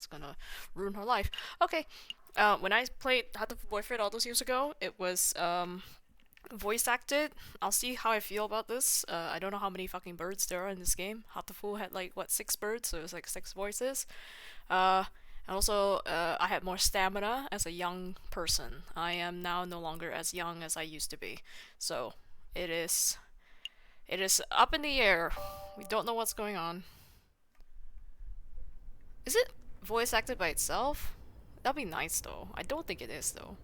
it's gonna ruin her life. Okay. When I played Hatoful Boyfriend all those years ago, it was voice acted. I'll see how I feel about this. I don't know how many fucking birds there are in this game. Hatoful had like what 6 birds, so it was like 6 voices. Uh, and also, I had more stamina as a young person. I am now no longer as young as I used to be. So it is up in the air. We don't know what's going on. Is it voice acted by itself? That'd be nice though. I don't think it is though.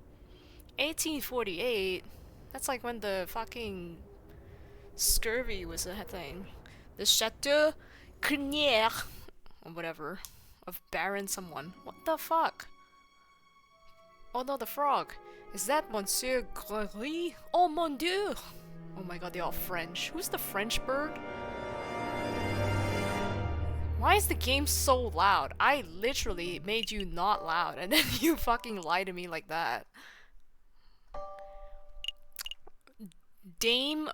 1848? That's like when the fucking scurvy was a thing. The Chateau Crinière, or whatever, of Baron someone. What the fuck? Oh no, the frog. Is that Monsieur Gregory? Oh mon dieu! Oh my god, they're all French. Who's the French bird? Why is the game so loud? I literally made you not loud, and then you fucking lie to me like that. Dame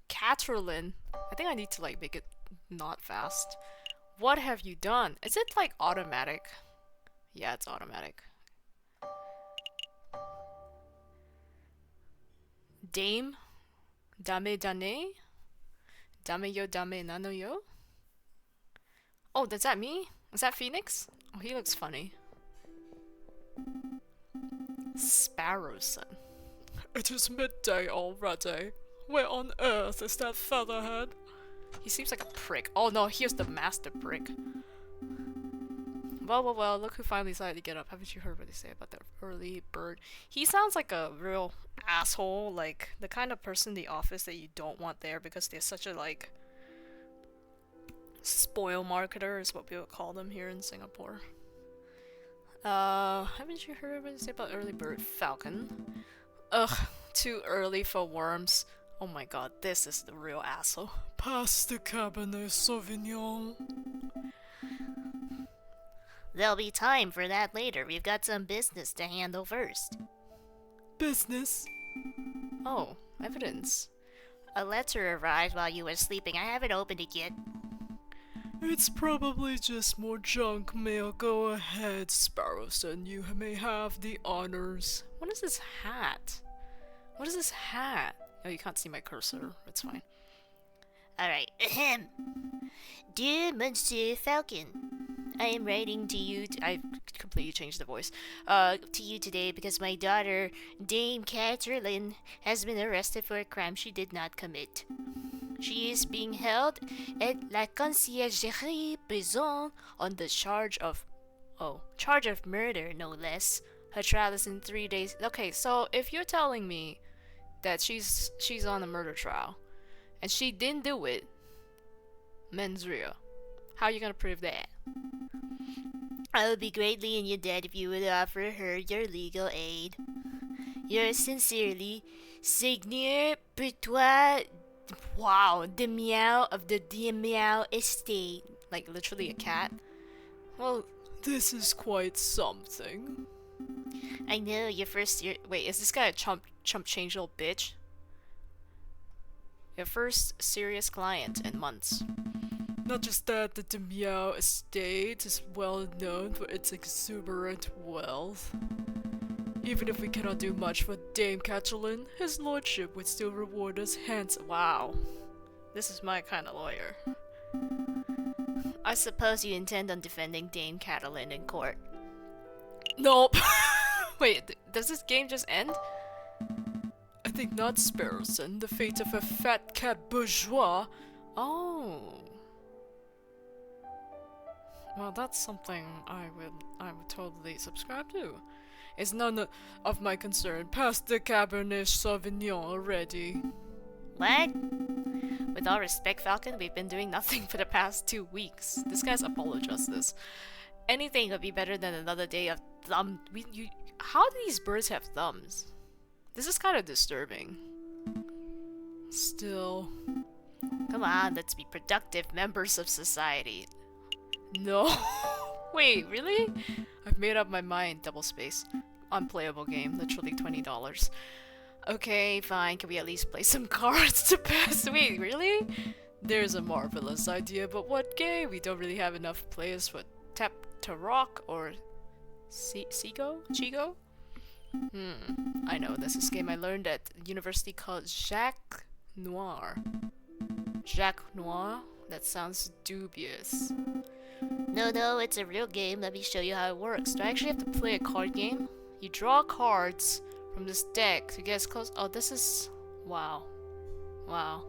Caterlin. I think I need to like make it not fast. What have you done? Is it like automatic? Yeah, it's automatic. Dame? Dame dane? Dame yo dame nano yo? Oh, is that me? Is that Phoenix? Oh, he looks funny. Sparrowson. It is midday already. Where on earth is that featherhead? He seems like a prick. Oh no, here's the master prick. Well, look who finally decided to get up. Haven't you heard what they say about the early bird? He sounds like a real asshole, like the kind of person in the office that you don't want there because they're such a like spoil marketer is what we would call them here in Singapore. Haven't you heard what they say about early bird? Falcon. Ugh, too early for worms. Oh my god, this is the real asshole. Pass the Cabernet Sauvignon. There'll be time for that later. We've got some business to handle first. Business? Oh, evidence. A letter arrived while you were sleeping. I haven't opened it yet. It's probably just more junk mail. Go ahead, Sparrowson. You may have the honors. What is this hat? What is this hat? Oh, you can't see my cursor. It's fine. Alright, ahem. Dear Monsieur Falcon, I am writing to you. I completely changed the voice. To you today because my daughter, Dame Caterlin, has been arrested for a crime she did not commit. She is being held at La Conciergerie Prison on the charge of murder, no less. Her trial is in 3 days. Okay, so if you're telling me that she's on a murder trial and she didn't do it, mens rea, how are you gonna prove that? I would be greatly in your debt if you would offer her your legal aid. Yours sincerely, Signor Bertois. Wow, the meow of the meow estate. Like literally a cat? Well, this is quite something. I know, your first year. Wait, is this guy a chump change little bitch? Your first serious client in months. Not just that, the Meow estate is well known for its exuberant wealth. Even if we cannot do much for Dame Catalin, his lordship would still reward us handsome. Wow. This is my kind of lawyer. I suppose you intend on defending Dame Catalin in court. Nope. Wait, does this game just end? I think not, Sparrowson. The fate of a fat cat bourgeois. Oh. Well, that's something I would totally subscribe to. It's none of my concern. Pass the Cabernet Sauvignon already. What? With all respect, Falcon, we've been doing nothing for the past 2 weeks. This guy's apologized this. Anything would be better than another day of thumb. How do these birds have thumbs? This is kind of disturbing. Still. Come on, let's be productive members of society. No. Wait, really? I've made up my mind. Double space. Unplayable game. Literally $20. Okay, fine. Can we at least play some cards to pass? Wait, really? There's a marvelous idea, but what game? We don't really have enough players for Tarok or Chigo? I know, this is a game I learned at university called Jacques Noir. Jacques Noir? That sounds dubious. No, it's a real game. Let me show you how it works. Do I actually have to play a card game? You draw cards from this deck to get as close. Oh, this is. Wow. Wow.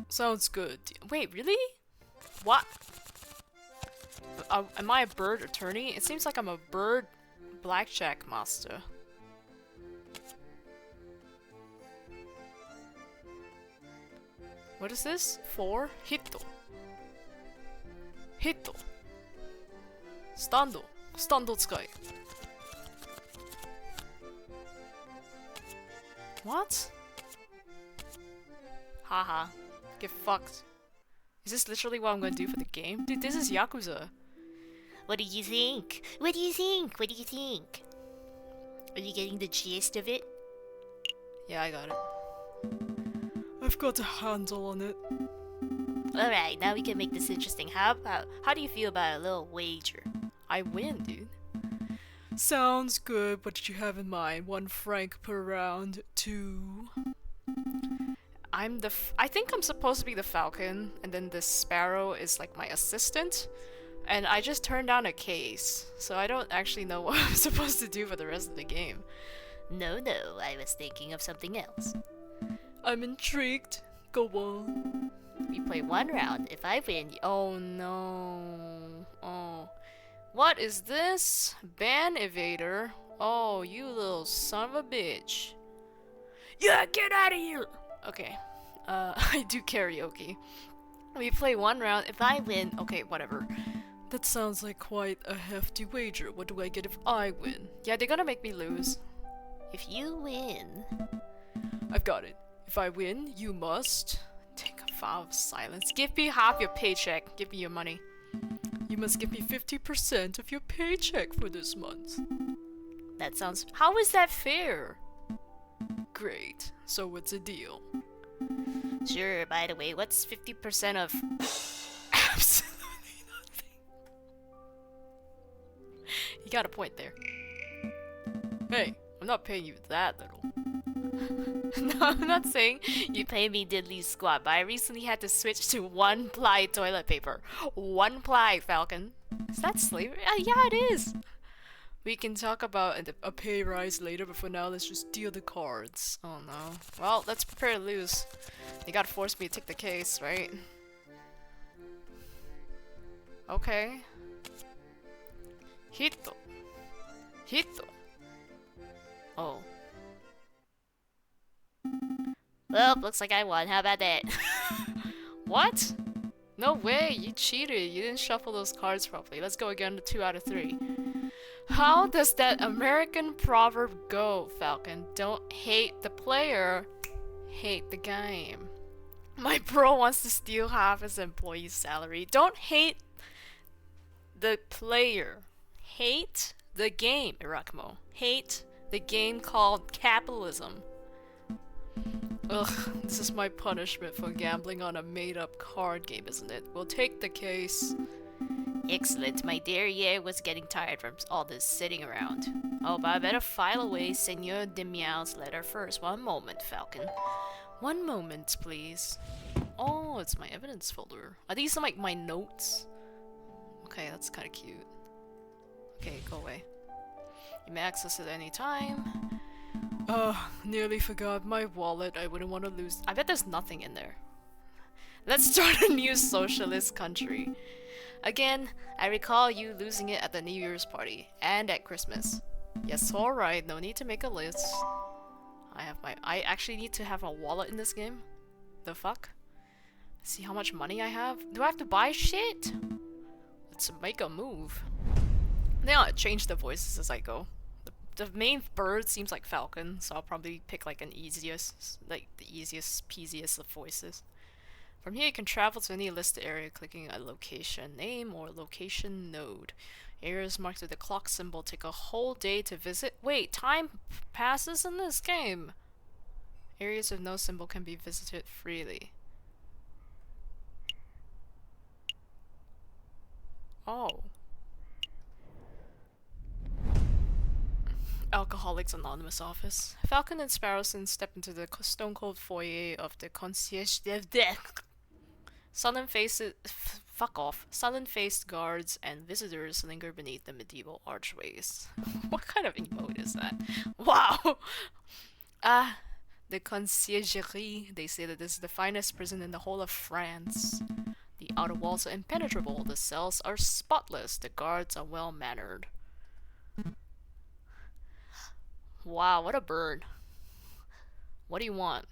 Sounds good. Wait, really? What? Am I a bird attorney? It seems like I'm a bird blackjack master. What is this? 4? Hito. Hito. Stando. Stando tsukai. What? Haha. Get fucked. Is this literally what I'm gonna do for the game? Dude, this is Yakuza. What do you think? What do you think? What do you think? Are you getting the gist of it? Yeah, I got it. I've got a handle on it. Alright, now we can make this interesting. How do you feel about a little wager? I win, dude. Sounds good. What did you have in mind? 1 franc per round. 2. I think I'm supposed to be the falcon, and then the sparrow is like my assistant. And I just turned down a case, so I don't actually know what I'm supposed to do for the rest of the game. No, I was thinking of something else. I'm intrigued. Go on. We play 1 round. If I win, Oh no. Oh. What is this? Ban evader? Oh, you little son of a bitch. Yeah, get out of here! Okay. I do karaoke. We play 1 round. If I win, okay, whatever. That sounds like quite a hefty wager. What do I get if I win? Yeah, they're gonna make me lose. if you win, I've got it. If I win, you must take a vow of silence. Give me half your paycheck. Give me your money. You must give me 50% of your paycheck for this month. that sounds How is that fair? Great. So what's the deal? sure. By the way, what's 50% of? Absolutely nothing. You got a point there. Hey, I'm not paying you that little. No, I'm not saying you pay me diddly squat, but I recently had to switch to 1-ply toilet paper. 1-ply, Falcon. Is that slavery? Yeah, it is. We can talk about a pay rise later, but for now, let's just deal the cards. Oh no. Well, let's prepare to lose. You gotta force me to take the case, right? Okay. Hito. Hito. Oh. Well, looks like I won. How about that? What? No way, you cheated. You didn't shuffle those cards properly. Let's go again to 2 out of 3. How does that American proverb go, Falcon? Don't hate the player, hate the game. My bro wants to steal half his employee's salary. Don't hate the player. Hate the game, Irakmo. Hate the game called capitalism. Ugh, this is my punishment for gambling on a made-up card game, isn't it? We'll take the case. Excellent. My derriere was getting tired from all this sitting around. Oh, but I better file away Senor de Meow's letter first. 1 moment, Falcon. 1 moment, please. Oh, it's my evidence folder. Are these like my notes? Okay, that's kind of cute. Okay, go away. You may access it any time. Nearly forgot my wallet. I wouldn't want to lose. I bet there's nothing in there. Let's start a new socialist country. Again, I recall you losing it at the New Year's party and at Christmas. Yes, alright, no need to make a list. I actually need to have a wallet in this game? The fuck? See how much money I have? Do I have to buy shit? Let's make a move. Then I'll change the voices as I go. The main bird seems like Falcon, so I'll probably pick like the easiest peasiest of voices. From here you can travel to any listed area clicking a location name or location node. Areas marked with the clock symbol take a whole day to visit. Wait, time passes in this game. Areas with no symbol can be visited freely. Oh. Alcoholics Anonymous office. Falcon and Sparrowson step into the stone-cold foyer of the concierge de death. Sullen-faced fuck off. Sullen-faced guards and visitors linger beneath the medieval archways. What kind of emote is that? Wow. The conciergerie. They say that this is the finest prison in the whole of France. The outer walls are impenetrable. The cells are spotless. The guards are well mannered. Wow, what a bird. What do you want?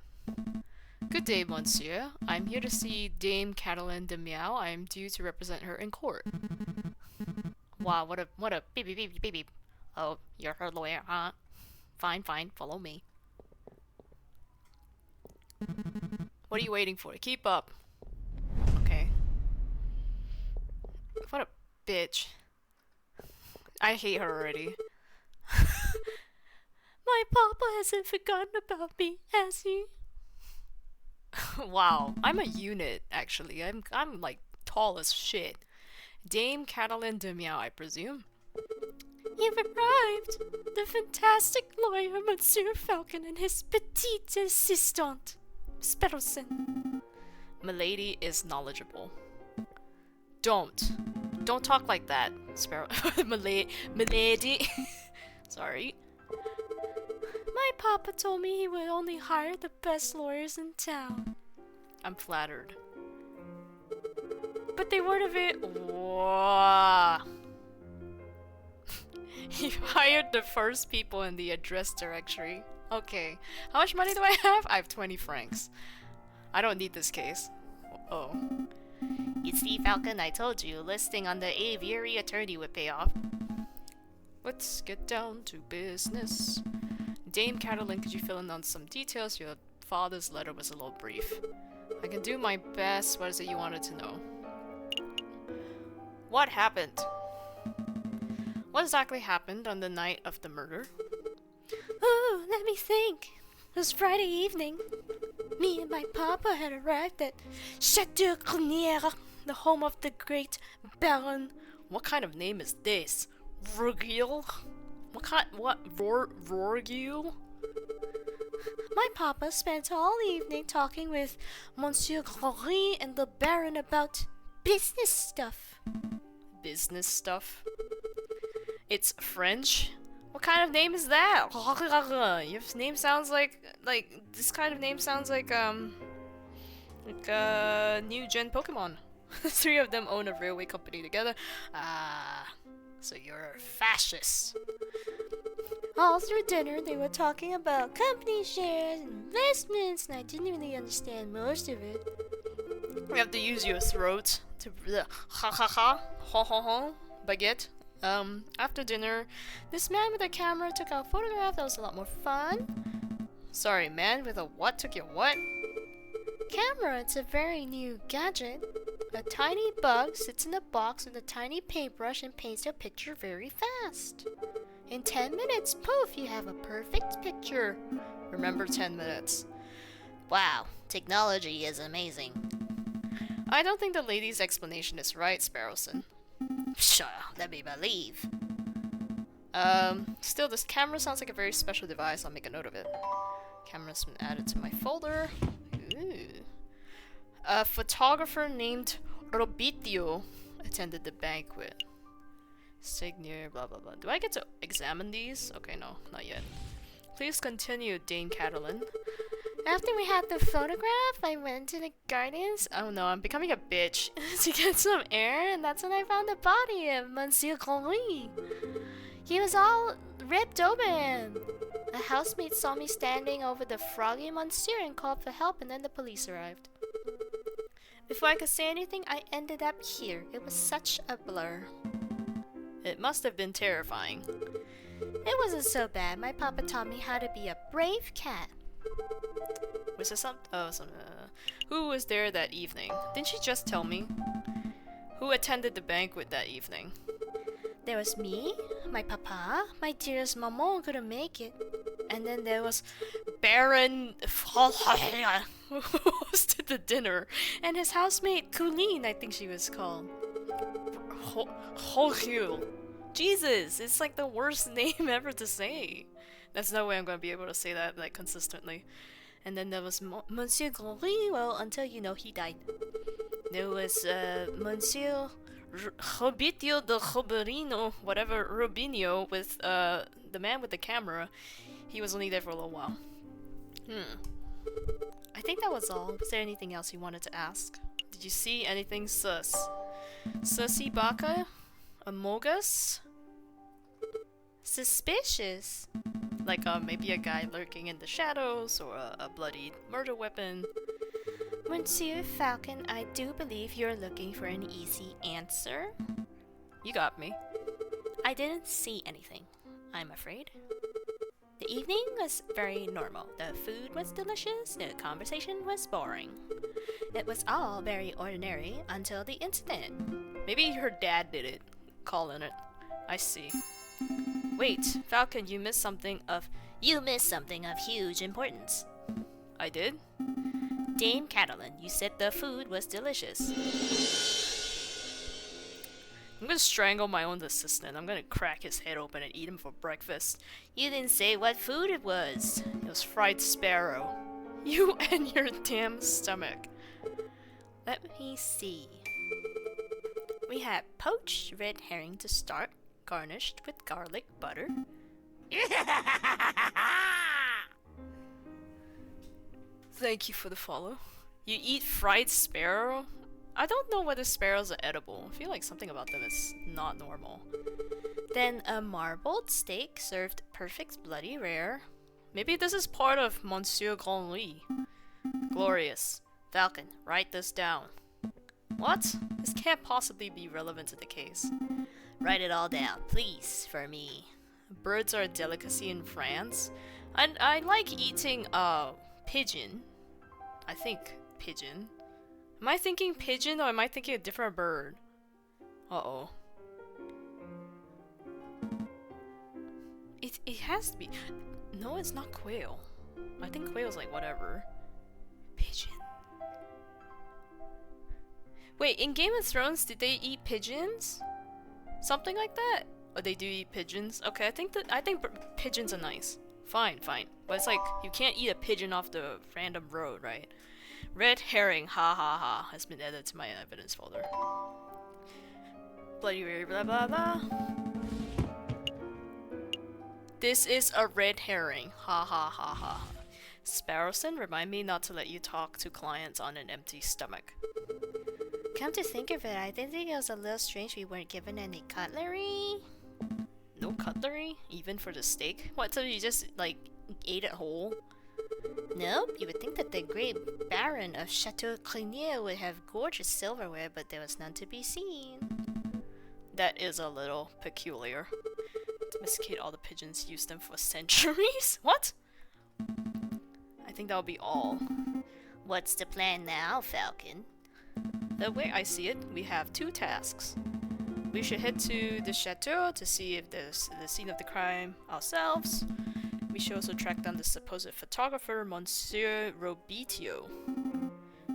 Good day, monsieur. I'm here to see Dame Cataline de Meow. I am due to represent her in court. Wow, what a beep beep beep beep beep. Oh, you're her lawyer, huh? Fine, follow me. What are you waiting for? Keep up. Okay. What a bitch. I hate her already. My papa hasn't forgotten about me, has he? Wow, I'm a unit, actually. I'm like tall as shit. Dame Cataline de Meow, I presume. You've arrived! The fantastic lawyer, Monsieur Falcon, and his petite assistante, Sparrowson. Milady is knowledgeable. Don't talk like that, Sparrow. Milady. Sorry. My papa told me he would only hire the best lawyers in town. I'm flattered. But they weren't Whoa. He hired the first people in the address directory. Okay. How much money do I have? I have 20 francs. I don't need this case. Oh. You see, Falcon, I told you, listing on the AVIARY Attorney would pay off. Let's get down to business. Dame Cataline, could you fill in on some details? Your father's letter was a little brief. I can do my best. What is it you wanted to know? What happened? What exactly happened on the night of the murder? Oh, let me think. It was Friday evening. Me and my papa had arrived at Chateau Crinière, the home of the great Baron. What kind of name is this? Rorgil? Rorgil? My papa spent all evening talking with Monsieur Glory and the Baron about business stuff. Business stuff? It's French? What kind of name is that? Your name sounds like this kind of name sounds like new gen Pokemon. Three of them own a railway company together. So you're a fascist. All through dinner, they were talking about company shares and investments, and I didn't really understand most of it. You have to use your throat to ha baguette. After dinner, this man with a camera took our photograph. That was a lot more fun. Sorry, man with a what took your what? Camera, it's a very new gadget. A tiny bug sits in a box with a tiny paintbrush and paints your picture very fast. In 10 minutes, poof, you have a perfect picture. Remember 10 minutes. Wow, technology is amazing. I don't think the lady's explanation is right, Sparrowson. Sure, let me believe. Still, this camera sounds like a very special device. I'll make a note of it. Camera's been added to my folder. Ooh. A photographer named Robitio attended the banquet. Signier, blah blah blah. Do I get to examine these? Okay, no, not yet. Please continue, Dame Cataline. After we had the photograph, I went to the gardens. Oh no, I'm becoming a bitch. To get some air, and that's when I found the body of Monsieur Glory. He was all ripped open. A housemate saw me standing over the froggy monsieur and called for help, and then the police arrived. Before I could say anything, I ended up here. It was such a blur. It must have been terrifying. It wasn't so bad. My papa taught me how to be a brave cat. Was there who was there that evening? Didn't she just tell me? Who attended the banquet that evening? There was me, my papa, my dearest maman couldn't make it. And then there was Baron who hosted the dinner, and his housemate Colleen, I think she was called. Hogyu. Jesus, it's like the worst name ever to say. There's no way I'm gonna be able to say that like consistently. And then there was Monsieur Grandry, well, until you know he died. There was Monsieur Robitio de Roberino, whatever, Rubinio, with the man with the camera. He was only there for a little while. I think that was all. Was there anything else you wanted to ask? Did you see anything sus? Sussy Baka? Amogus? Suspicious? Like maybe a guy lurking in the shadows, or a bloody murder weapon. Monsieur Falcon, I do believe you're looking for an easy answer. You got me. I didn't see anything, I'm afraid. The evening was very normal. The food was delicious, the conversation was boring. It was all very ordinary until the incident. Maybe her dad did it. Calling it. I see. Wait, Falcon, you missed something of... You missed something of huge importance. I did? Dame Catalan, you said the food was delicious. I'm gonna strangle my own assistant. I'm gonna crack his head open and eat him for breakfast. You didn't say what food it was. It was fried sparrow. You and your damn stomach. Let me see. We had poached red herring to start, garnished with garlic butter. Thank you for the follow. You eat fried sparrow? I don't know whether sparrows are edible. I feel like something about them is not normal. Then a marbled steak served perfect bloody rare. Maybe this is part of Monsieur Grandry. Glorious. Falcon, write this down. What? This can't possibly be relevant to the case. Write it all down, please, for me. Birds are a delicacy in France. And I like eating, pigeon. I think pigeon. Am I thinking pigeon or am I thinking a different bird? Uh-oh. It has to be. No, it's not quail. I think quail's like whatever. Pigeon. Wait, in Game of Thrones, did they eat pigeons? Something like that? Or they do eat pigeons? Okay, I think pigeons are nice. Fine. But it's like, you can't eat a pigeon off the random road, right? Red herring, ha ha ha, has been added to my evidence folder. Bloody blah blah blah. This is a red herring, ha ha ha ha. Sparrowson, remind me not to let you talk to clients on an empty stomach. Come to think of it, I did think it was a little strange we weren't given any cutlery. No cutlery? Even for the steak? What, so you just, like, ate it whole? Nope, you would think that the great Baron of Chateau Crinier would have gorgeous silverware, but there was none to be seen. That is a little peculiar. Domesticate all the pigeons, use them for centuries? What? I think that'll be all. What's the plan now, Falcon? The way I see it, we have two tasks. We should head to the chateau to see if there's the scene of the crime ourselves. We should also track down the supposed photographer, Monsieur Robitio.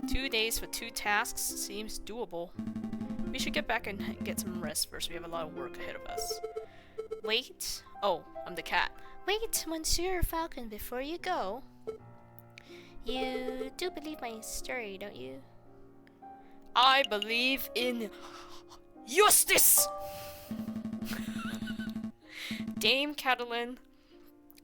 2 days for 2 tasks seems doable. We should get back and get some rest first. We have a lot of work ahead of us. Wait. Oh, I'm the cat. Wait, Monsieur Falcon, before you go. You do believe my story, don't you? I believe in justice! Dame Catalan,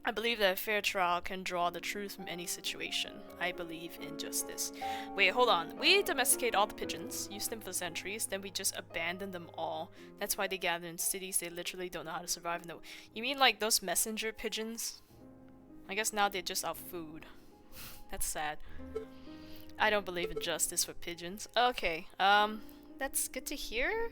I believe that a fair trial can draw the truth from any situation. I believe in justice. Wait, hold on. We domesticate all the pigeons, use them for centuries, then we just abandon them all. That's why they gather in cities. They literally don't know how to survive in the... You mean like those messenger pigeons? I guess now they're just our food. That's sad. I don't believe in justice for pigeons. Okay, that's good to hear.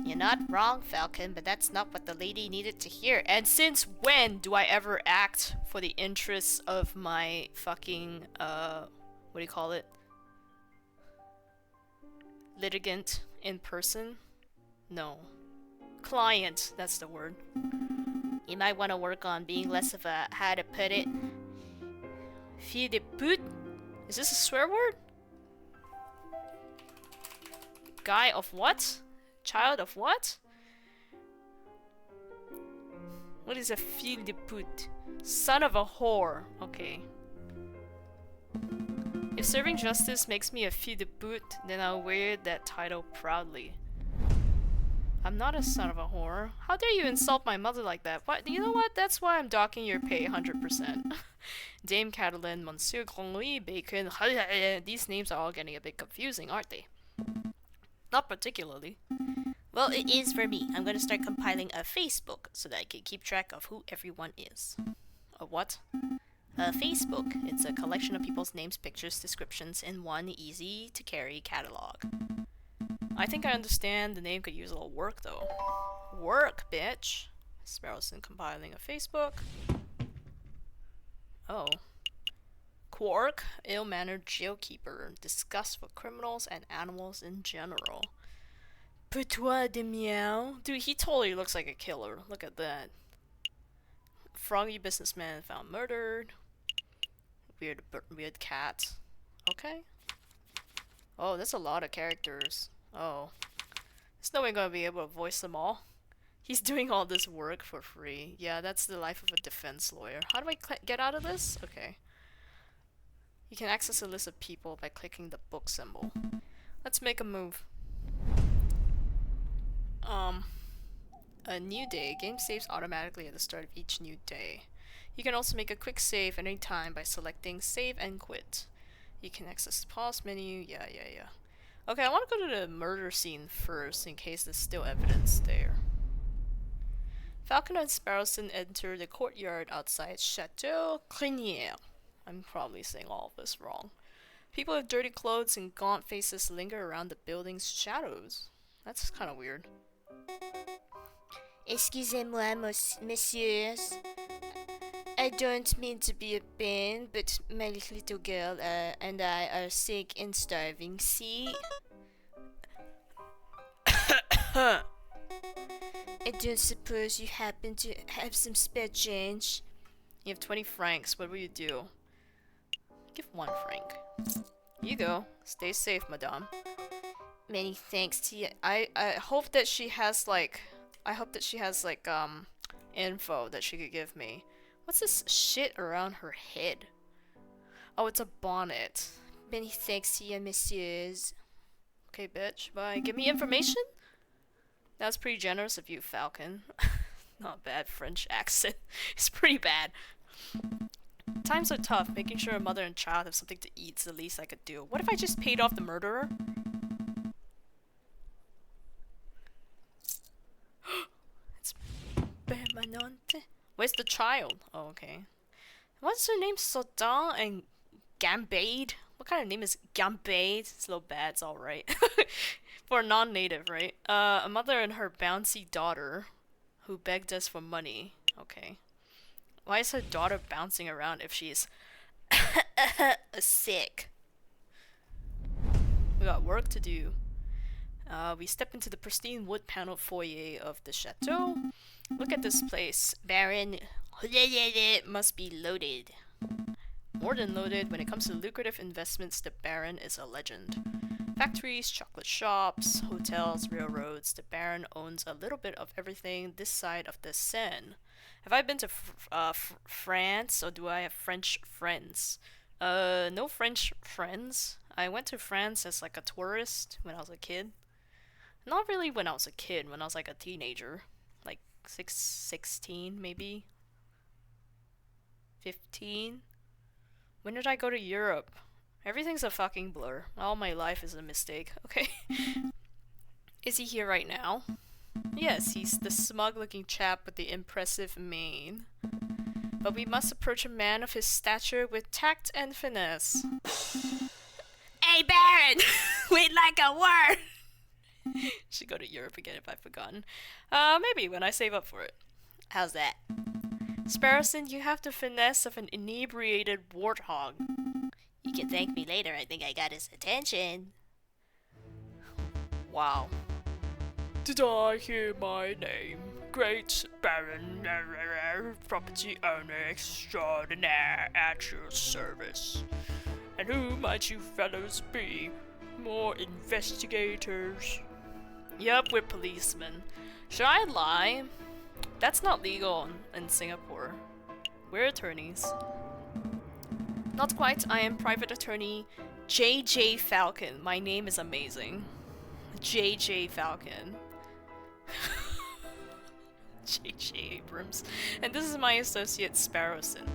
You're not wrong, Falcon, but that's not what the lady needed to hear. And since when do I ever act for the interests of my fucking, what do you call it? Litigant in person? No. Client, that's the word. You might want to work on being less of a, how to put it, fille de pute? Is this a swear word? Guy of what? Child of what? What is a fille de pute? Son of a whore. Okay. If serving justice makes me a fille de pute, then I'll wear that title proudly. I'm not a son of a whore. How dare you insult my mother like that? What? You know what? That's why I'm docking your pay 100%. Dame Catalan, Monsieur Grandlouis, Bacon. These names are all getting a bit confusing, aren't they? Not particularly. Well, it is for me. I'm gonna start compiling a Facebook so that I can keep track of who everyone is. A what? A Facebook. It's a collection of people's names, pictures, descriptions in one easy-to-carry catalog. I think I understand the name could use a little work, though. Work, bitch! Sparrowson compiling a Facebook. Oh. Quark, ill-mannered jailkeeper, disgust for criminals and animals in general. Putois de meow. Dude, he totally looks like a killer. Look at that. Froggy businessman found murdered. Weird cat. Okay. Oh, that's a lot of characters. Oh. There's no way I'm gonna be able to voice them all. He's doing all this work for free. Yeah, that's the life of a defense lawyer. How do I get out of this? Okay. You can access a list of people by clicking the book symbol. Let's make a move. A new day. Game saves automatically at the start of each new day. You can also make a quick save at any time by selecting save and quit. You can access the pause menu. Yeah. Okay, I want to go to the murder scene first in case there's still evidence there. Falcon and Sparrowson enter the courtyard outside Chateau Crinière. I'm probably saying all of this wrong. People with dirty clothes and gaunt faces linger around the building's shadows. That's kind of weird. Excusez-moi, messieurs. I don't mean to be a pain, but my little girl and I are sick and starving. See? I don't suppose you happen to have some spare change? You have 20 francs. What will you do? Give 1 franc. Here you go. Stay safe, madame. Many thanks to you. I hope that she has like info that she could give me. What's this shit around her head? Oh, it's a bonnet. Many thanks to you, messieurs. Okay, bitch. Bye. Give me information? That was pretty generous of you, Falcon. Not bad French accent. It's pretty bad. Times are tough. Making sure a mother and child have something to eat is the least I could do. What if I just paid off the murderer? It's permanente. Where's the child? Oh, okay. What's her name? Sodan and Gambade? What kind of name is Gambade? It's a little bad, it's alright. For a non-native, right? A mother and her bouncy daughter who begged us for money. Okay. Why is her daughter bouncing around if she's sick? We got work to do. We step into the pristine wood-paneled foyer of the chateau. Look at this place. Baron must be loaded. More than loaded. When it comes to lucrative investments, the Baron is a legend. Factories, chocolate shops, hotels, railroads. The Baron owns a little bit of everything this side of the Seine. Have I been to France, or do I have French friends? No French friends. I went to France as like a tourist when I was a kid. Not really when I was a kid, when I was like a teenager. Like 16 maybe? 15? When did I go to Europe? Everything's a fucking blur. All my life is a mistake, okay? Is he here right now? Yes, he's the smug-looking chap with the impressive mane. But we must approach a man of his stature with tact and finesse. Hey, Baron! We'd like a word! Should go to Europe again if I've forgotten. Maybe when I save up for it. How's that? Sparrowson, you have the finesse of an inebriated warthog. You can thank me later. I think I got his attention. Wow. Did I hear my name? Great Baron, property owner extraordinaire at your service. And who might you fellows be? More investigators? Yep, we're policemen. Should I lie? That's not legal in Singapore. We're attorneys. Not quite, I am private attorney JJ Falcon. My name is amazing. JJ Falcon. JJ Abrams. And this is my associate Sparrowson.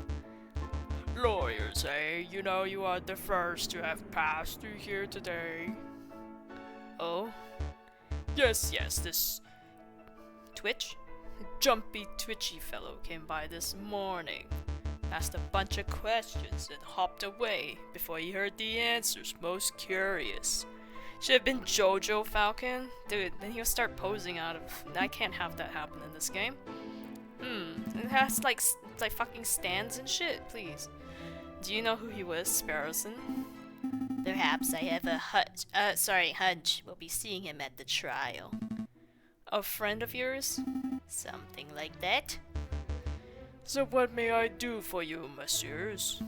Lawyers, eh? You know you are the first to have passed through here today. Oh? Yes, this Twitch? Jumpy, twitchy fellow came by this morning. Asked a bunch of questions and hopped away before he heard the answers. Most curious. Should have been Jojo Falcon? Dude, then he'll start posing out of... I can't have that happen in this game. It has like fucking stands and shit, please. Do you know who he was, Sparrowson? Perhaps I have a hunch we'll be seeing him at the trial. A friend of yours? Something like that. So what may I do for you, messieurs?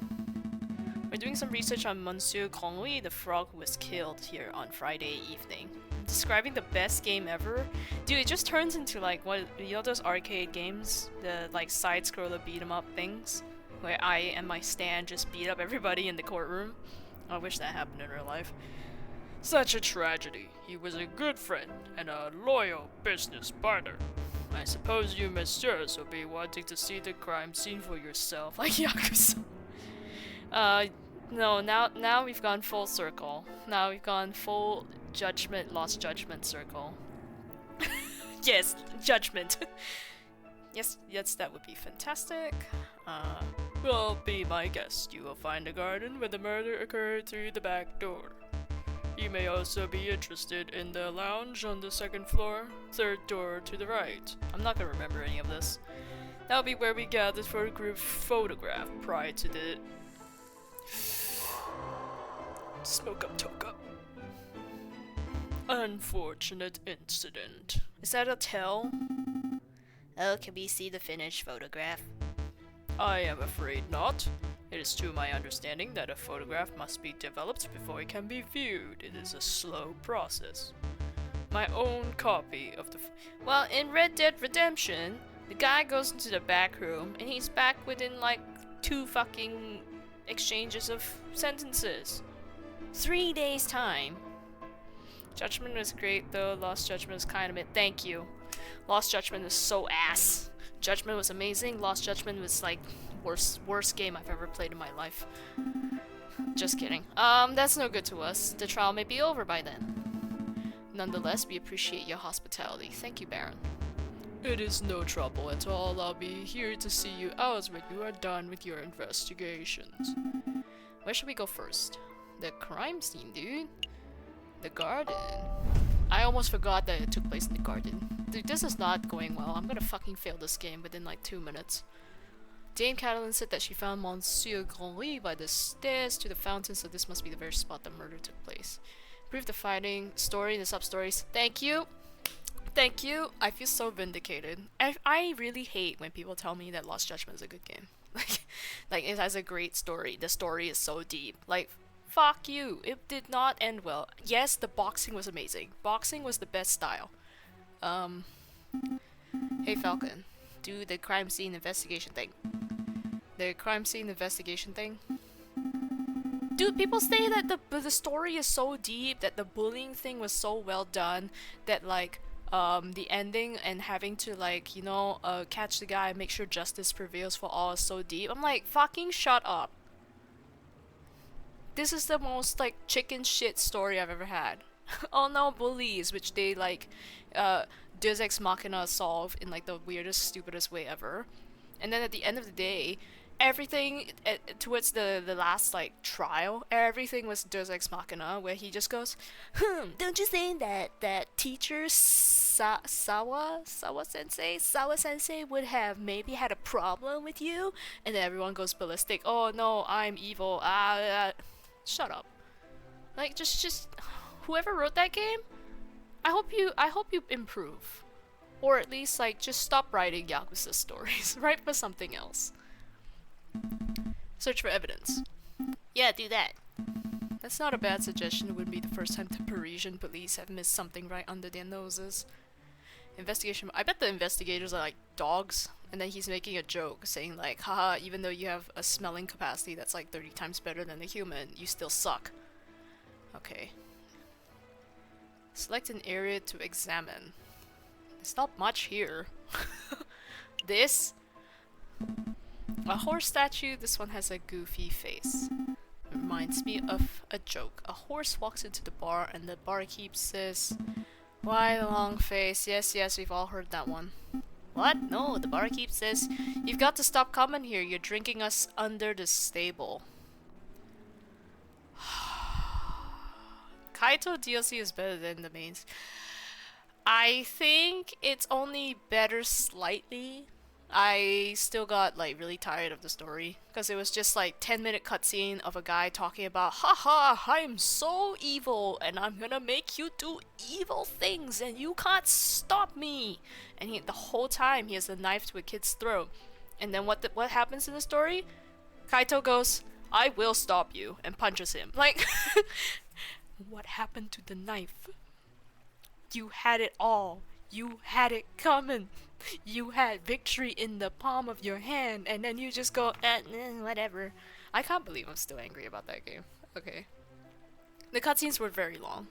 We're doing some research on Monsieur Conwy, the frog who was killed here on Friday evening. Describing the best game ever? Dude, it just turns into like, what, you know those arcade games? The like side-scroller beat-em-up things? Where I and my stand just beat up everybody in the courtroom? I wish that happened in real life. Such a tragedy. He was a good friend and a loyal business partner. I suppose you messieurs will be wanting to see the crime scene for yourself, like Yakuza. No, now we've gone full circle. Now we've gone full judgment, lost judgment circle. Yes, judgment. yes, that would be fantastic. Well, be my guest. You will find a garden where the murder occurred through the back door. You may also be interested in the lounge on the second floor, third door to the right. I'm not gonna remember any of this. That'll be where we gathered for a group photograph prior to the... Smoke up, toke. Unfortunate incident. Is that a tell? Oh, can we see the finished photograph? I am afraid not. It is to my understanding that a photograph must be developed before it can be viewed. It is a slow process. My own copy of the... Well, in Red Dead Redemption, the guy goes into the back room and he's back within like 2 fucking exchanges of sentences. 3 days time. Judgment was great though. Lost Judgment was kind of it. Thank you. Lost Judgment was so ass. Judgment was amazing. Lost Judgment was like worst game I've ever played in my life. Just kidding. That's no good to us. The trial may be over by then. Nonetheless, we appreciate your hospitality. Thank you, Baron. It is no trouble at all. I'll be here to see you out when you are done with your investigations. Where should we go first? The crime scene, dude. The garden. I almost forgot that it took place in the garden. Dude, this is not going well. I'm gonna fucking fail this game within like 2 minutes. Dame Catalan said that she found Monsieur Grandry by the stairs to the fountain, so this must be the very spot the murder took place. Brief the fighting, story, the sub-stories. Thank you! Thank you! I feel so vindicated. I really hate when people tell me that Lost Judgment is a good game. Like, it has a great story. The story is so deep. Like, fuck you! It did not end well. Yes, the boxing was amazing. Boxing was the best style. Hey Falcon, do the crime scene investigation thing. The crime scene investigation thing. Dude, people say that the story is so deep, that the bullying thing was so well done, that like, the ending and having to like, you know, catch the guy and make sure justice prevails for all is so deep. I'm like, fucking shut up. This is the most like chicken shit story I've ever had. Oh no, bullies, which they like, Deus Ex Machina solve in like the weirdest, stupidest way ever. And then at the end of the day, everything towards the last like trial, everything was Deus Ex Machina, where he just goes, don't you think that teacher Sawa Sensei would have maybe had a problem with you? And then everyone goes ballistic. Oh no, I'm evil. Shut up. Like just whoever wrote that game, I hope you improve. Or at least like just stop writing Yakuza stories. Write for something else. Search for evidence. Yeah, do that. That's not a bad suggestion. It wouldn't be the first time the Parisian police have missed something right under their noses. Investigation. I bet the investigators are like dogs, and then he's making a joke saying like, haha, even though you have a smelling capacity that's like 30 times better than a human, you still suck. Okay. Select an area to examine. There's not much here. This? A horse statue. This one has a goofy face. It reminds me of a joke. A horse walks into the bar and the barkeep says, "Why the long face?" Yes, yes, we've all heard that one. What? No, the barkeep says, "You've got to stop coming here. You're drinking us under the stable." Kaito DLC is better than the mains. I think it's only better slightly. I still got like really tired of the story because it was just like 10-minute cutscene of a guy talking about, haha, I'm so evil and I'm gonna make you do evil things and you can't stop me. And the whole time he has a knife to a kid's throat. And then what happens in the story? Kaito goes, "I will stop you," and punches him. Like, what happened to the knife? You had it all. You had it coming. You had victory in the palm of your hand, and then you just go, whatever. I can't believe I'm still angry about that game. Okay. The cutscenes were very long.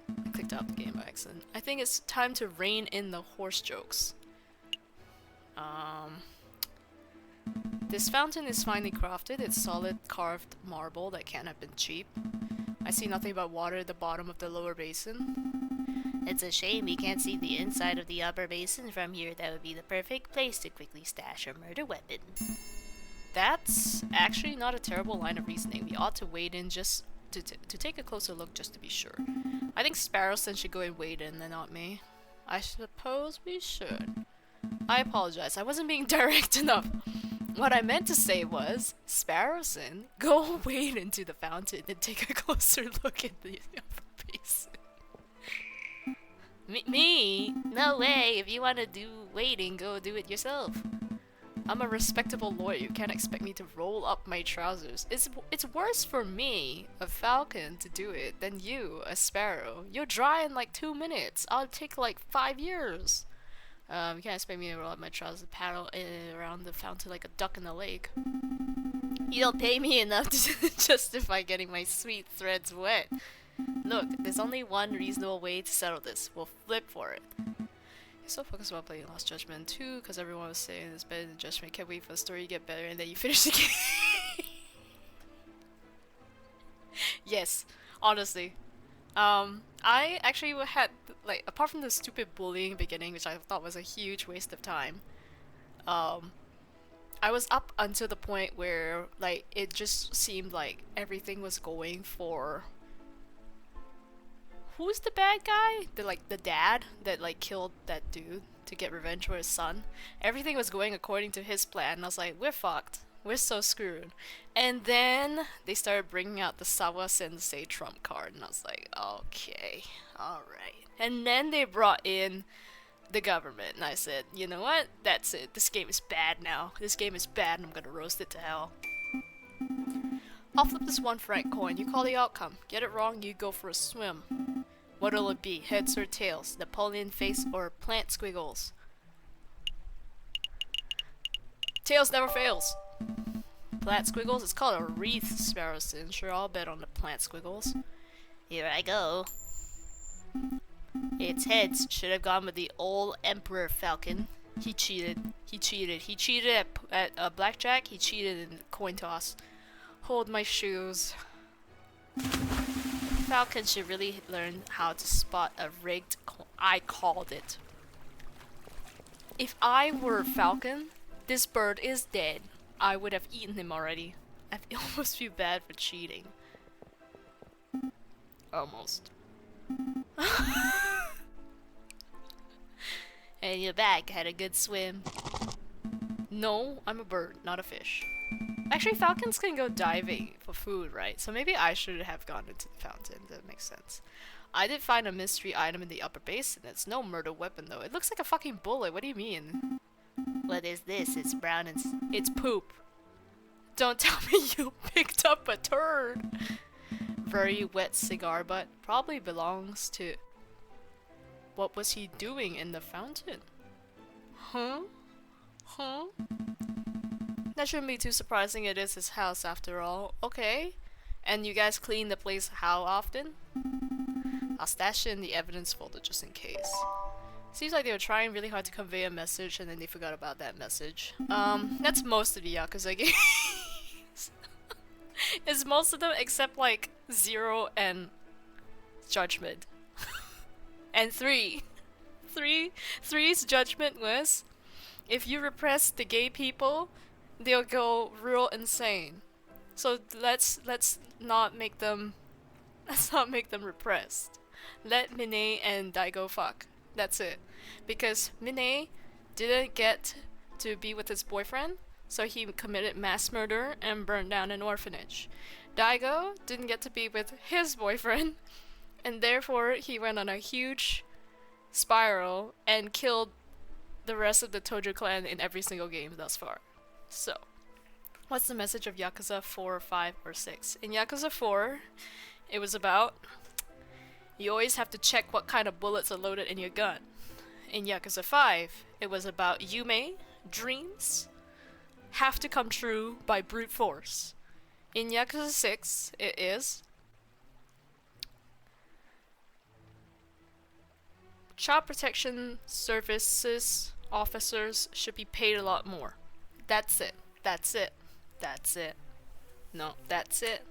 I clicked out the game by accident. I think it's time to rein in the horse jokes. This fountain is finely crafted. It's solid carved marble that can't have been cheap. I see nothing but water at the bottom of the lower basin. It's a shame we can't see the inside of the upper basin from here. That would be the perfect place to quickly stash a murder weapon. That's actually not a terrible line of reasoning. We ought to wade in just to take a closer look just to be sure. I think Sparrowson should go and wade in and not me. I suppose we should. I apologize. I wasn't being direct enough. What I meant to say was, Sparrowson, go wade into the fountain and take a closer look at the upper basin. Me? No way. If you want to do wading, go do it yourself. I'm a respectable lawyer. You can't expect me to roll up my trousers. It's worse for me, a falcon, to do it than you, a sparrow. You're dry in like 2 minutes. I'll take like 5 years. You can't expect me to roll up my trousers and paddle around the fountain like a duck in the lake. You don't pay me enough to justify getting my sweet threads wet. Look, there's only one reasonable way to settle this. We'll flip for it. You're so focused about playing Lost Judgment 2 because everyone was saying it's better than Judgment. Can't wait for the story to get better and then you finish the game. Yes, honestly. I actually had, like, apart from the stupid bullying beginning, which I thought was a huge waste of time, I was up until the point where, like, it just seemed like everything was going for... Who's the bad guy? The dad that, like, killed that dude to get revenge for his son. Everything was going according to his plan, and I was like, we're fucked. We're so screwed. And then they started bringing out the Sawa Sensei trump card, and I was like, okay, alright. And then they brought in the government, and I said, you know what? That's it. This game is bad now. This game is bad, and I'm gonna roast it to hell. I'll flip this 1 franc coin. You call the outcome. Get it wrong, you go for a swim. What'll it be? Heads or tails? Napoleon face or plant squiggles? Tails never fails. Plant squiggles? It's called a wreath, Sparrowson. Sure, I'll bet on the plant squiggles. Here I go. Its heads. Should have gone with the old Emperor Falcon. He cheated. He cheated. He cheated at blackjack. He cheated in the coin toss. Hold my shoes. Falcon should really learn how to spot a rigged I called it. If I were Falcon, this bird is dead. I would have eaten him already. I almost feel bad for cheating. Almost. And you're back. Had a good swim. No, I'm a bird, not a fish. Actually, falcons can go diving for food, right? So maybe I should have gone into the fountain. That makes sense. I did find a mystery item in the upper basin. It's no murder weapon, though. It looks like a fucking bullet. What do you mean? What is this? It's brown and... It's poop. Don't tell me you picked up a turd. Very wet cigar butt probably belongs to. What was he doing in the fountain? Huh? Huh? That shouldn't be too surprising, it is his house after all. Okay. And you guys clean the place how often? I'll stash it in the evidence folder just in case. Seems like they were trying really hard to convey a message and then they forgot about that message. That's most of the Yakuza games. It's most of them except like 0 and Judgment. And 3. 3's Judgment was if you repress the gay people, they'll go real insane. So let's not make them repressed. Let Mine and Daigo fuck. That's it. Because Mine didn't get to be with his boyfriend, so he committed mass murder and burned down an orphanage. Daigo didn't get to be with his boyfriend, and therefore he went on a huge spiral and killed the rest of the Tojo clan in every single game thus far. So, what's the message of Yakuza 4, 5, or 6? In Yakuza 4, it was about you always have to check what kind of bullets are loaded in your gun. In Yakuza 5, it was about Yume, dreams, have to come true by brute force. In Yakuza 6, it is child protection services officers should be paid a lot more. That's it. That's it. That's it. No, that's it.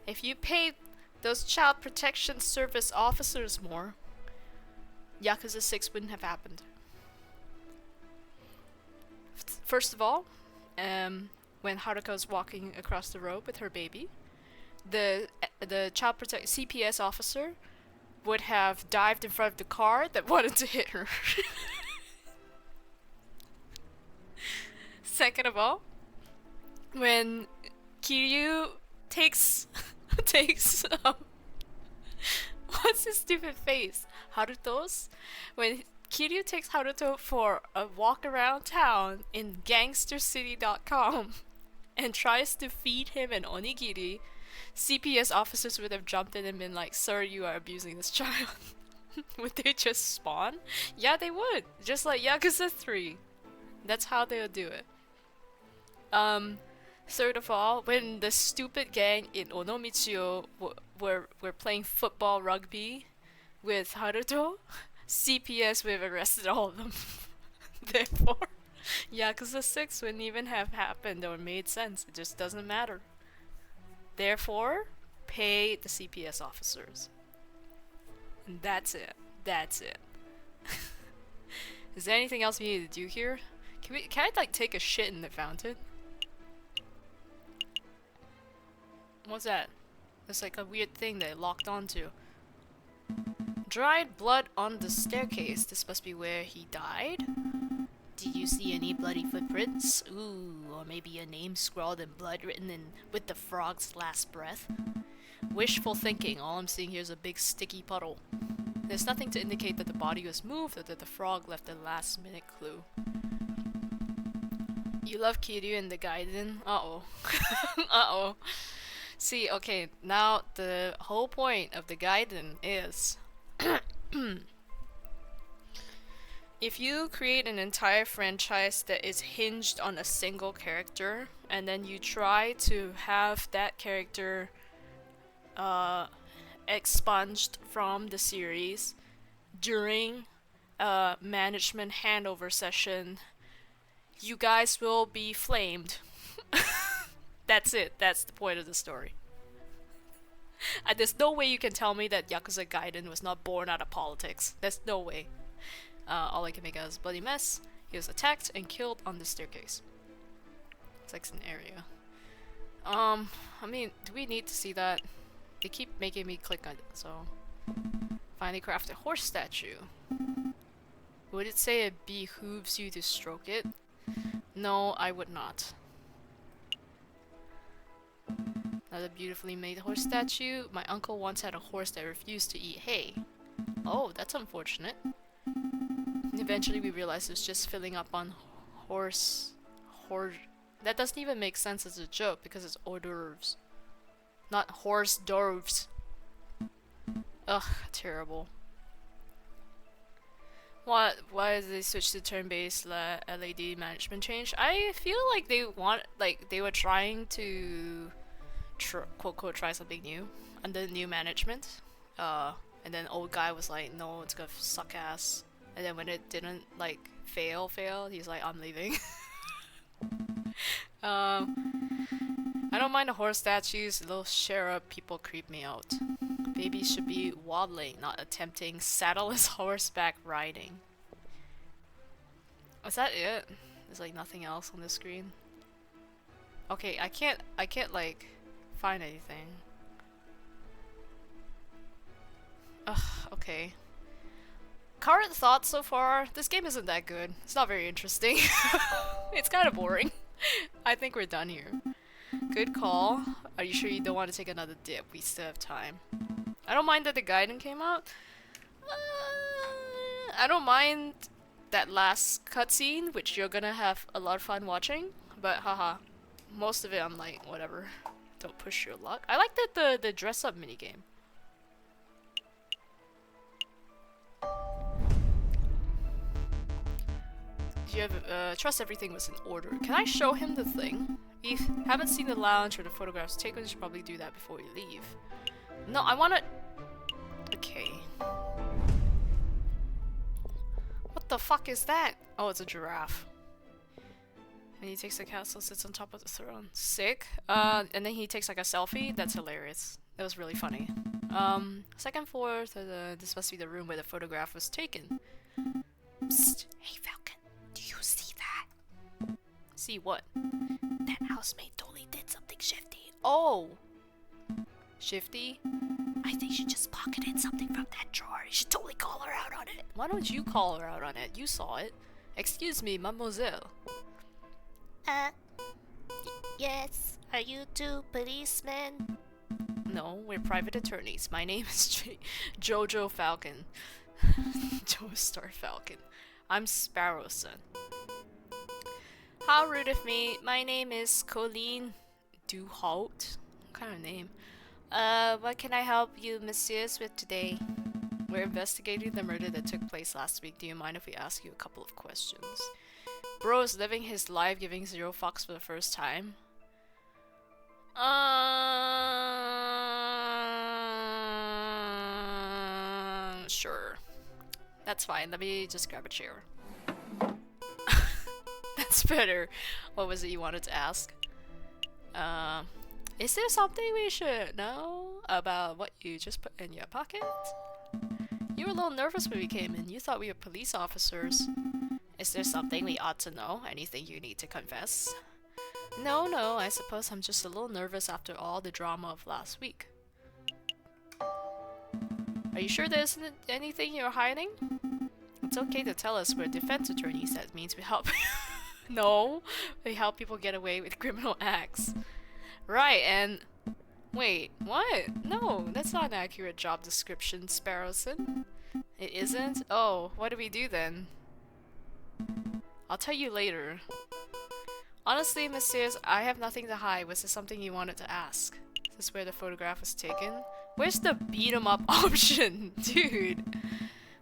If you paid those child protection service officers more, Yakuza 6 wouldn't have happened. First of all, when Haruka's walking across the road with her baby, the child protect CPS officer would have dived in front of the car that wanted to hit her. Second of all, when Kiryu takes what's his stupid face? Haruto's? When Kiryu takes Haruto for a walk around town in gangstercity.com and tries to feed him an onigiri, CPS officers would have jumped in and been like, "Sir, you are abusing this child." Would they just spawn? Yeah, they would. Just like Yakuza 3. That's how they would do it. Third of all, when the stupid gang in Onomichio were playing football rugby with Haruto, CPS would have arrested all of them. Therefore, Yakuza 6 wouldn't even have happened or made sense. It just doesn't matter. Therefore, pay the CPS officers. And that's it. That's it. Is there anything else we need to do here? Can I like take a shit in the fountain? What's that? It's like a weird thing that it locked onto. Dried blood on the staircase. This must be where he died. Do you see any bloody footprints? Ooh, or maybe a name scrawled in blood written in with the frog's last breath? Wishful thinking. All I'm seeing here is a big sticky puddle. There's nothing to indicate that the body was moved or that the frog left a last minute clue. You love Kiryu and the Gaiden? Uh-oh. Uh-oh. See, okay, now the whole point of the Gaiden is if you create an entire franchise that is hinged on a single character, and then you try to have that character expunged from the series during a management handover session, you guys will be flamed. That's it. That's the point of the story. There's no way you can tell me that Yakuza Gaiden was not born out of politics. There's no way. All I can make out is a bloody mess. He was attacked and killed on the staircase. It's like an area. I mean, do we need to see that? They keep making me click on it, so... Finally craft a horse statue. Would it say it behooves you to stroke it? No, I would not. Another beautifully made horse statue. My uncle once had a horse that refused to eat hay. Oh, that's unfortunate. Eventually we realized it was just filling up on That doesn't even make sense as a joke because it's hors d'oeuvres, not horse d'oeuvres. Ugh, terrible. What? Why did they switch to turn-based LED management change? I feel like they were trying to quote quote try something new under new management. And then old guy was like, no, it's gonna suck ass. And then when it didn't like fail, he's like, I'm leaving. I don't mind the horse statues. Those sheriff people creep me out. Babies should be waddling, not attempting saddleless horseback riding. Is that it? There's like nothing else on the screen. Okay, I can't like find anything. Ugh, okay. Current thoughts so far, this game isn't that good. It's not very interesting. It's kind of boring. I think we're done here. Good call. Are you sure you don't want to take another dip? We still have time. I don't mind that the Gaiden came out. I don't mind that last cutscene, which you're gonna have a lot of fun watching. But haha, most of it I'm like, whatever. Don't push your luck. I like that the dress up minigame. You have trust everything was in order. Can I show him the thing? If you haven't seen the lounge or the photographs taken, you should probably do that before you leave. No, I wanna... Okay. What the fuck is that? Oh, it's a giraffe. And he takes the castle, sits on top of the throne. Sick. And then he takes like a selfie. That's hilarious. That was really funny. Second floor, this must be the room where the photograph was taken. Psst. Hey Falcon, do you see that? See what? That housemaid totally did something shifty. Oh! Shifty? I think she just pocketed something from that drawer. You should totally call her out on it. Why don't you call her out on it? You saw it. Excuse me, mademoiselle. Yes. Are you two policemen? No, we're private attorneys. My name is Jojo Falcon. Joestar Falcon. I'm Sparrow's son. How rude of me. My name is Colleen Duhaut. What kind of name? What can I help you, messieurs, with today? We're investigating the murder that took place last week. Do you mind if we ask you a couple of questions? Bro is living his life, giving zero fucks for the first time. Sure. That's fine. Let me just grab a chair. That's better. What was it you wanted to ask? Is there something we should know about what you just put in your pocket? You were a little nervous when we came in. You thought we were police officers. Is there something we ought to know? Anything you need to confess? No, I suppose I'm just a little nervous after all the drama of last week. Are you sure there isn't anything you're hiding? It's okay to tell us. We're defense attorneys. That means we help... No, we help people get away with criminal acts. Right, and... Wait, what? No, that's not an accurate job description, Sparrowson. It isn't? Oh, what do we do then? I'll tell you later. Honestly, messieurs, I have nothing to hide. Was there something you wanted to ask? Is this where the photograph was taken? Where's the beat 'em up option? Dude!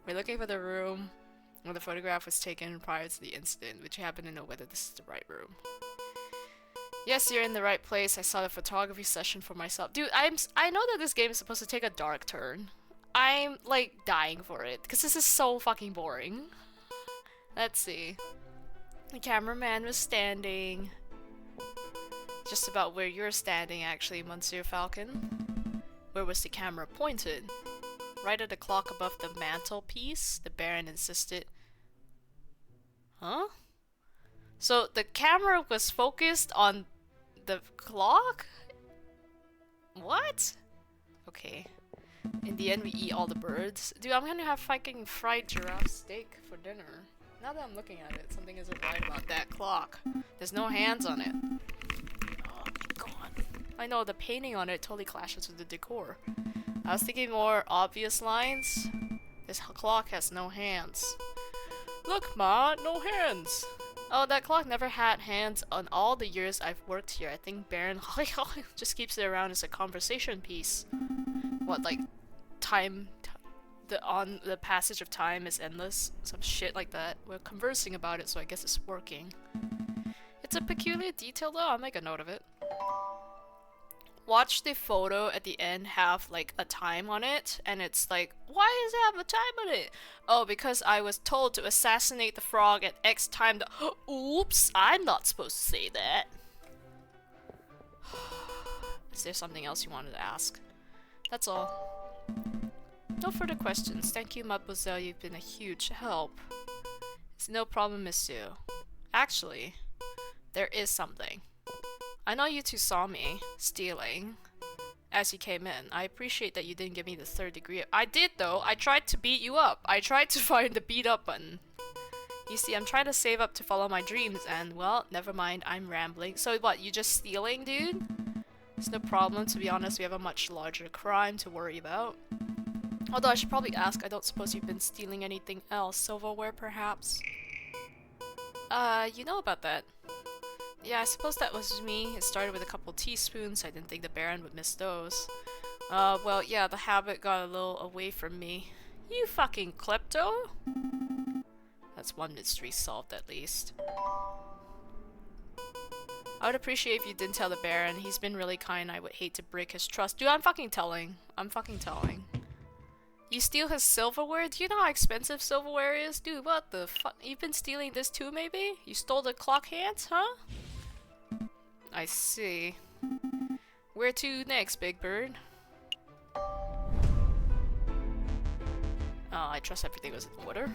We're looking for the room where the photograph was taken prior to the incident, which you happen to know whether this is the right room. Yes, you're in the right place. I saw the photography session for myself. Dude, I know that this game is supposed to take a dark turn. I'm, like, dying for it, because this is so fucking boring. Let's see. The cameraman was standing just about where you're standing, actually, Monsieur Falcon. Where was the camera pointed? Right at the clock above the mantelpiece, the Baron insisted. Huh? So the camera was focused on the clock? What? Okay. In the end, we eat all the birds. Dude, I'm gonna have fucking fried giraffe steak for dinner. Now that I'm looking at it, something isn't right about that clock. There's no hands on it. Oh, God. I know, the painting on it totally clashes with the decor. I was thinking more obvious lines. This clock has no hands. Look, Ma, no hands. Oh, that clock never had hands on all the years I've worked here. I think Baron just keeps it around as a conversation piece. What, like, time... the passage of time is endless? Some shit like that. We're conversing about it, so I guess it's working. It's a peculiar detail though, I'll make a note of it. Watch the photo at the end have like a time on it, and it's like, why does it have a time on it? Oh, because I was told to assassinate the frog at X time. Oops, I'm not supposed to say that. Is there something else you wanted to ask? That's all. No further questions. Thank you, Mademoiselle. You've been a huge help. It's no problem, monsieur. Actually, there is something. I know you two saw me stealing as you came in. I appreciate that you didn't give me the third degree. I did though. I tried to beat you up. I tried to find the beat up button. You see, I'm trying to save up to follow my dreams and, well, never mind, I'm rambling. So what, you just stealing, dude? It's no problem, to be honest. We have a much larger crime to worry about. Although I should probably ask, I don't suppose you've been stealing anything else. Silverware, perhaps? You know about that. Yeah, I suppose that was me. It started with a couple teaspoons. I didn't think the Baron would miss those. Well, yeah, the habit got a little away from me. You fucking klepto? That's one mystery solved, at least. I would appreciate if you didn't tell the Baron. He's been really kind. I would hate to break his trust. Dude, I'm fucking telling. I'm fucking telling. You steal his silverware? Do you know how expensive silverware is? Dude, what the fuck? You've been stealing this too, maybe? You stole the clock hands, huh? I see. Where to next, Big Bird? Oh, I trust everything was in order.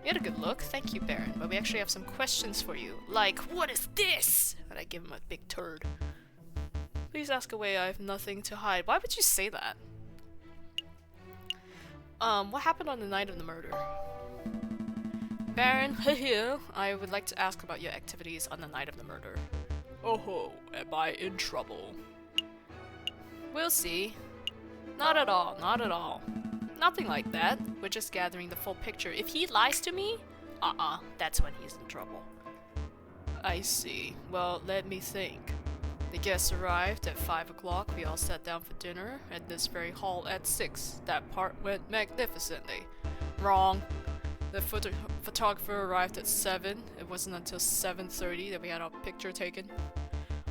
You had a good look. Thank you, Baron. But we actually have some questions for you. Like, what is this? And I give him a big turd. Please ask away. I have nothing to hide. Why would you say that? What happened on the night of the murder? Baron, I would like to ask about your activities on the night of the murder. Oh, am I in trouble? We'll see. Not at all, not at all. Nothing like that. We're just gathering the full picture. If he lies to me, that's when he's in trouble. I see. Well, let me think. The guests arrived at 5 o'clock. We all sat down for dinner at this very hall at 6. That part went magnificently. Wrong. The photographer arrived at 7. It wasn't until 7:30 that we had our picture taken.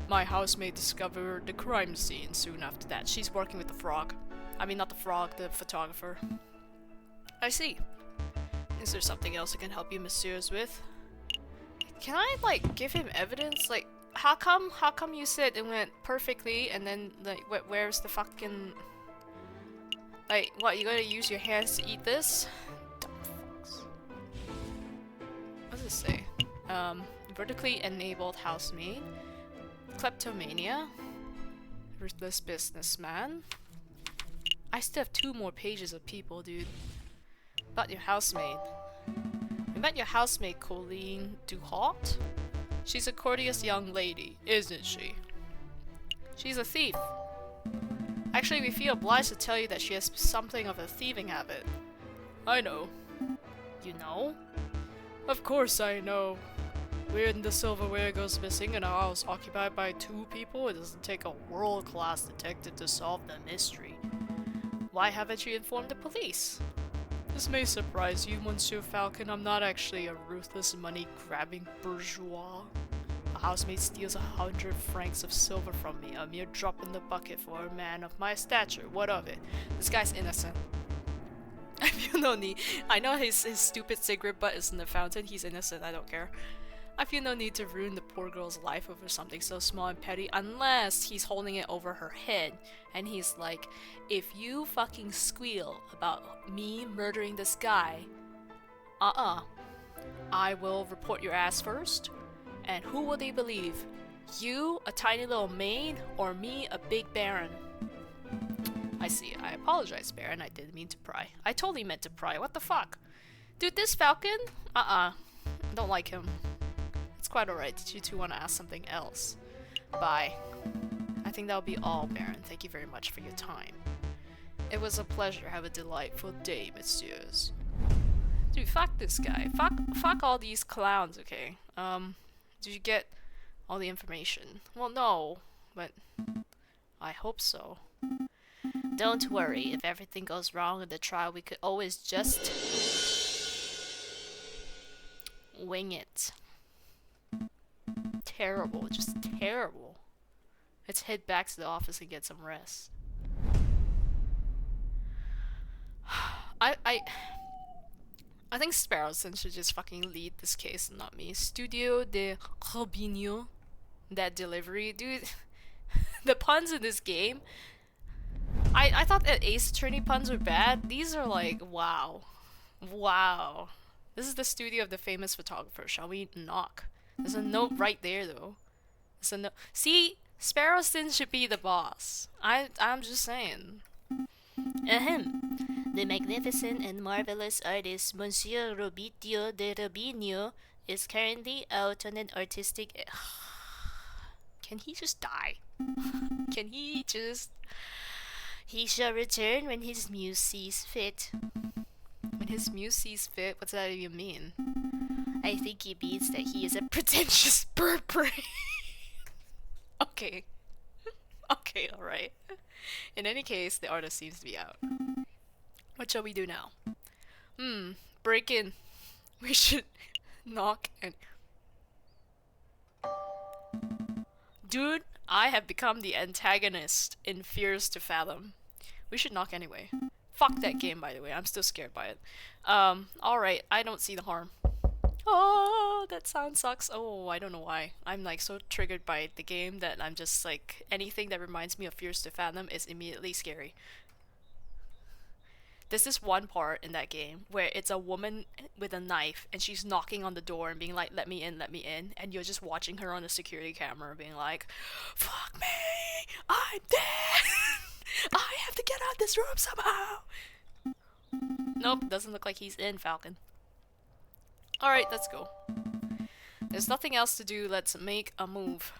My housemaid discovered the crime scene soon after that. She's working with the frog. I mean, not the frog, the photographer. I see. Is there something else I can help you, messieurs, with? Can I, like, give him evidence? Like, how come you said it went perfectly and then, like, where's the fucking... Like, what, you gonna use your hands to eat this? Dumb fucks. What does it say? Vertically enabled housemaid. Kleptomania. Ruthless businessman. I still have 2 more pages of people, dude. About your housemaid. We met your housemaid, Colleen Duhart. She's a courteous young lady, isn't she? She's a thief. Actually, we feel obliged to tell you that she has something of a thieving habit. I know. You know? Of course I know. When the silverware goes missing and our house occupied by 2 people, it doesn't take a world-class detective to solve the mystery. Why haven't you informed the police? This may surprise you, Monsieur Falcon. I'm not actually a ruthless money-grabbing bourgeois. A housemaid steals 100 francs of silver from me, a mere drop in the bucket for a man of my stature. What of it? This guy's innocent. I feel no need. I know his stupid cigarette butt is in the fountain. He's innocent. I don't care. I feel no need to ruin the poor girl's life over something so small and petty unless he's holding it over her head and he's like, if you fucking squeal about me murdering this guy, I will report your ass first. And who will they believe? You, a tiny little maid, or me, a big baron? I see. I apologize, Baron. I didn't mean to pry. I totally meant to pry. What the fuck? Dude, this Falcon? I don't like him. It's quite alright. Did you two want to ask something else? Bye. I think that'll be all, Baron. Thank you very much for your time. It was a pleasure. Have a delightful day, messieurs. Dude, fuck this guy. Fuck all these clowns, okay? Did you get all the information? Well, no, but I hope so. Don't worry, if everything goes wrong in the trial, we could always just wing it. Terrible, just terrible. Let's head back to the office and get some rest. I think Sparrowson should just fucking lead this case and not me. Studio de Robinho. That delivery, dude. The puns in this game. I thought that Ace Attorney puns were bad. These are like, wow. Wow. This is the studio of the famous photographer. Shall we knock? There's a note right there, though. There's a note. See, Sparrowson should be the boss. I'm just saying. Ahem. The magnificent and marvelous artist Monsieur Robitio de Robinho is currently out on an artistic. Can he just die? Can he just. He shall return when his muse sees fit. When his muse sees fit? What's that even mean? I think he means that he is a Pretentious bird brain. Okay. Okay, alright. In any case, the artist seems to be out. What shall we do now? Break in. We should knock and. Dude, I have become the antagonist in Fears to Fathom. We should knock anyway. Fuck that game, by the way. I'm still scared by it. Alright, I don't see the harm. Oh, that sound sucks. Oh, I don't know why. I'm like so triggered by the game that I'm just like, anything that reminds me of Fears to Fathom is immediately scary. There's this one part in that game where it's a woman with a knife and she's knocking on the door and being like, let me in, and you're just watching her on a security camera being like, fuck me, I'm dead, I have to get out of this room somehow. Nope, doesn't look like he's in, Falcon. Alright, let's go. There's nothing else to do, let's make a move.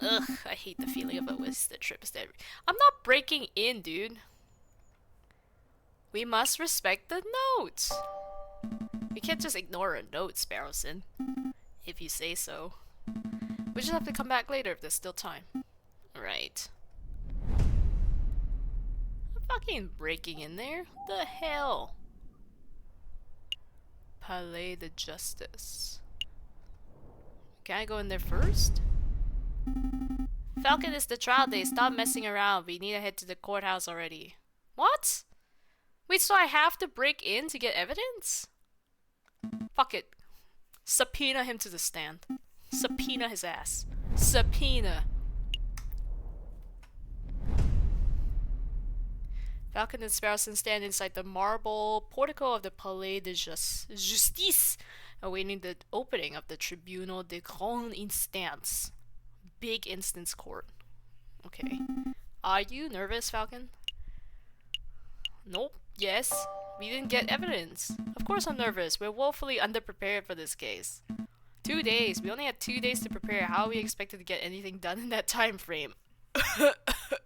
Ugh, I hate the feeling of a wasted trip. I'm not breaking in, dude. We must respect the notes. We can't just ignore a note, Sparrowson. If you say so. We just have to come back later if there's still time. Right. I'm fucking breaking in there? What the hell? Palais de Justice. Can I go in there first? Falcon, it's the trial day. Stop messing around. We need to head to the courthouse already. What? Wait, so I have to break in to get evidence? Fuck it. Subpoena him to the stand. Subpoena his ass. Subpoena. Falcon and Sparrowson stand inside the marble portico of the Palais de Justice, awaiting the opening of the Tribunal de Grande Instance. Big instance court. Okay. Are you nervous, Falcon? Nope. Yes. We didn't get evidence. Of course I'm nervous. We're woefully underprepared for this case. 2 days. We only had 2 days to prepare. How are we expected to get anything done in that time frame?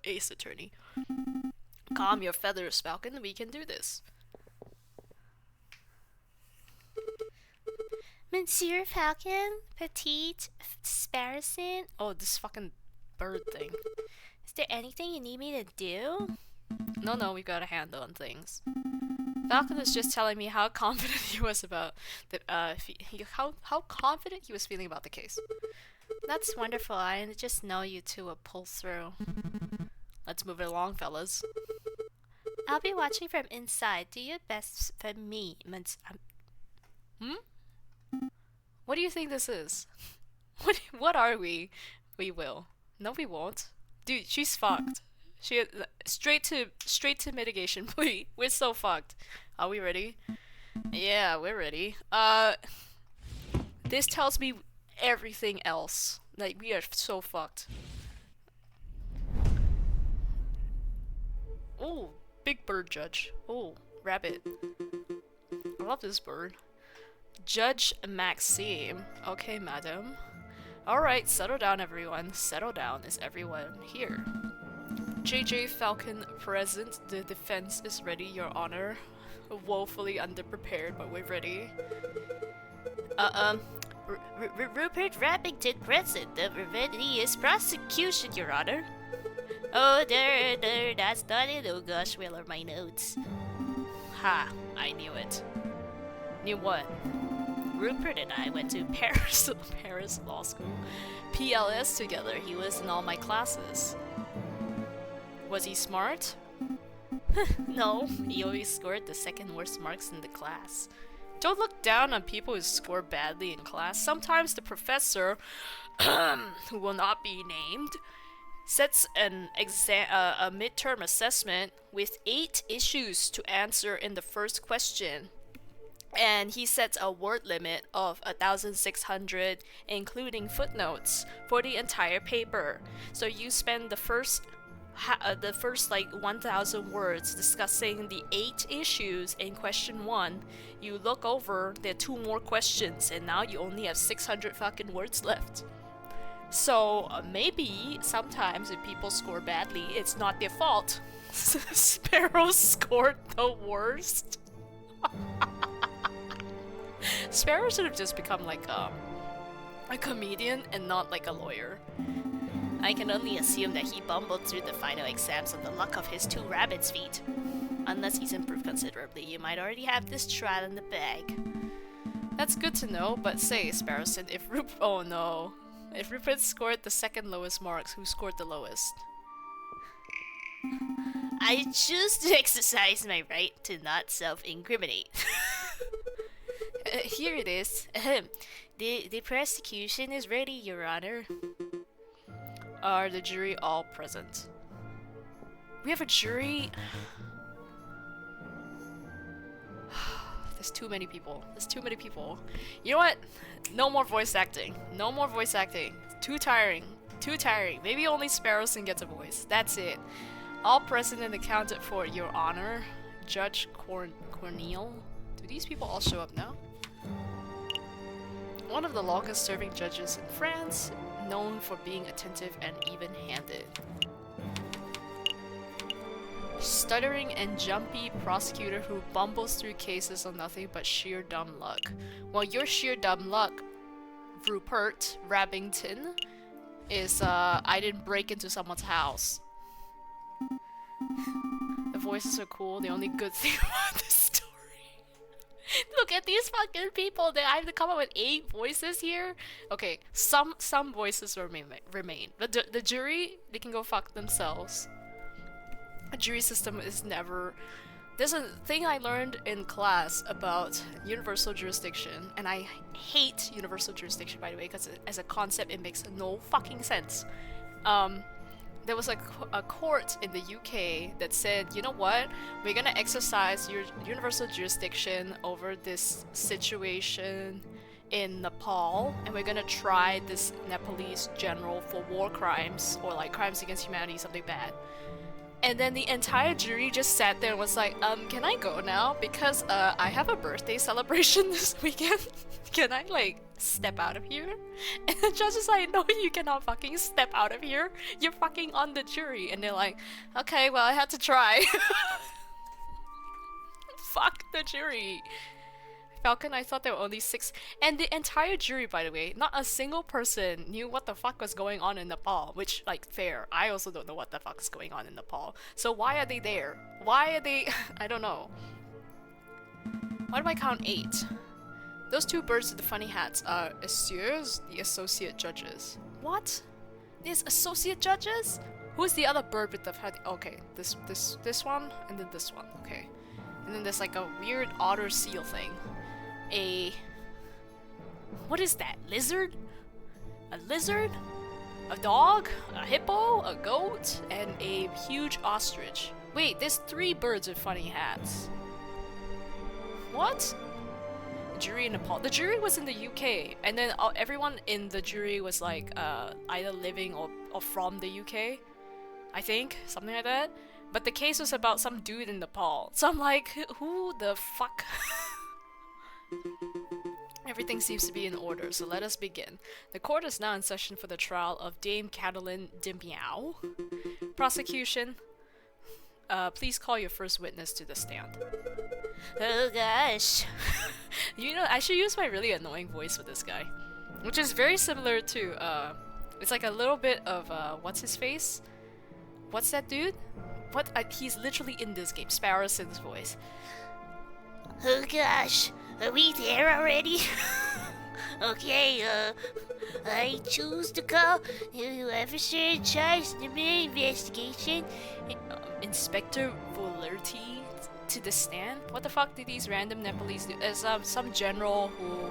Ace Attorney. Calm your feathers, Falcon. We can do this. Monsieur Falcon, Petite Sparrowson. Oh, this fucking bird thing. Is there anything you need me to do? No, we got a handle on things. Falcon was just telling me how confident he was about the how confident he was feeling about the case. That's wonderful. I just know you two will pull through. Let's move it along, fellas. I'll be watching from inside. Do your best for me. What do you think this is? What are we? We will. No, we won't. Dude, she's fucked. She straight to mitigation plea. We're so fucked. Are we ready? Yeah, we're ready. This tells me everything else. Like, we are so fucked. Oh, big bird judge. Oh, rabbit. I love this bird. Judge Maxime. Okay, madam. Alright, settle down, everyone. Settle down. Is everyone here? JJ Falcon present. The defense is ready, Your Honor. Woefully underprepared, but we're ready. Rupert Rappington, present. The Revenue prosecution, Your Honor. Oh, there, that's not it. Oh gosh, where are my notes? Ha, I knew it. Knew what? Rupert and I went to Paris Law School. PLS together, he was in all my classes. Was he smart? No, he always scored the second worst marks in the class. Don't look down on people who score badly in class. Sometimes the professor, who will not be named, sets a midterm assessment with 8 issues to answer in the first question. And he sets a word limit of 1,600, including footnotes, for the entire paper. So you spend the first like 1,000 words discussing the 8 issues in question 1. You look over, there are 2 more questions, and now you only have 600 fucking words left. So maybe sometimes if people score badly, it's not their fault. Sparrow scored the worst. Sparrow should have just become like a comedian and not like a lawyer. I can only assume that he bumbled through the final exams on the luck of his 2 rabbit's feet. Unless he's improved considerably, you might already have this trial in the bag. That's good to know, but say, Sparrowson, if Rupert scored the second lowest marks, who scored the lowest? I choose to exercise my right to not self-incriminate. Here it is. The prosecution is ready, Your Honor. Are the jury all present? We have a jury? There's too many people. You know what? No more voice acting. Too tiring. Maybe only Sparrowson gets a voice. That's it. All present and accounted for, Your Honor. Judge Corneille. Do these people all show up now? One of the longest serving judges in France, known for being attentive and even-handed. Stuttering and jumpy prosecutor who bumbles through cases on nothing but sheer dumb luck. Well, your sheer dumb luck, Rupert Rappington, is I didn't break into someone's house. The voices are cool. The only good thing about this story. Look at these fucking people. I have to come up with 8 voices here. Okay, some voices remain. But the jury, they can go fuck themselves. A jury system is never... There's a thing I learned in class about universal jurisdiction, and I hate universal jurisdiction, by the way, because as a concept it makes no fucking sense. There was a court in the UK that said, you know what, we're gonna exercise your universal jurisdiction over this situation in Nepal, and we're gonna try this Nepalese general for war crimes, or like crimes against humanity, something bad. And then the entire jury just sat there and was like, can I go now? Because I have a birthday celebration this weekend. Can I like step out of here? And the judge is like, no, you cannot fucking step out of here. You're fucking on the jury. And they're like, okay, well, I had to try. Fuck the jury. Falcon, I thought there were only 6. And the entire jury, by the way, not a single person knew what the fuck was going on in Nepal. Which, like, fair. I also don't know what the fuck is going on in Nepal. So why are they there? Why are they... I don't know. Why do I count 8? Those 2 birds with the funny hats are Essieurs, the associate judges. What? There's associate judges? Who's the other bird with the funny... Okay, this one, and then this one. Okay. And then there's like a weird otter seal thing. What is that? Lizard? A lizard? A dog? A hippo? A goat? And a huge ostrich. Wait, there's 3 birds with funny hats. What? Jury in Nepal. The jury was in the UK, and then everyone in the jury was like either living or from the UK. I think, something like that. But the case was about some dude in Nepal. So I'm like, who the fuck? Everything seems to be in order, so let us begin. The court is now in session for the trial of Dame Catalin de Miao. Prosecution, please call your first witness to the stand. Oh gosh. You know, I should use my really annoying voice with this guy. which is very similar to it's like a little bit of what's his face? What's that dude? He's literally in this game. Sparrowson's voice. Oh gosh, are we there already? Okay, I choose to call whoever in charge of the investigation. Inspector Volerty to the stand? What the fuck did these random Nepalese do? As some general who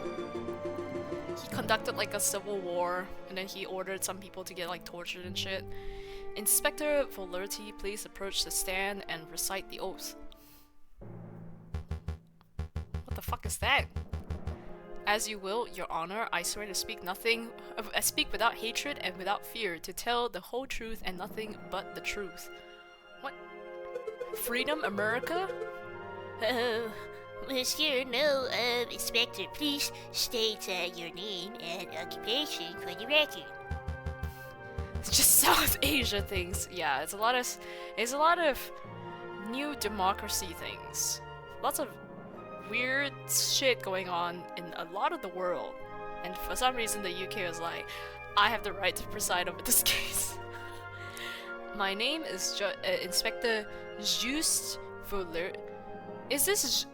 he conducted like a civil war, and then he ordered some people to get like tortured and shit. Inspector Volerty, please approach the stand and recite the oath. What the fuck is that? As you will, Your Honor, I swear to speak speak without hatred and without fear, to tell the whole truth and nothing but the truth. What? Freedom, America? Monsieur, no, Inspector, please state your name and occupation for the record. It's just South Asia things. Yeah, it's a lot of new democracy things. Lots of weird shit going on in a lot of the world. And for some reason the UK was like, I have the right to preside over this case. My name is Inspector Juste Fuller. Is this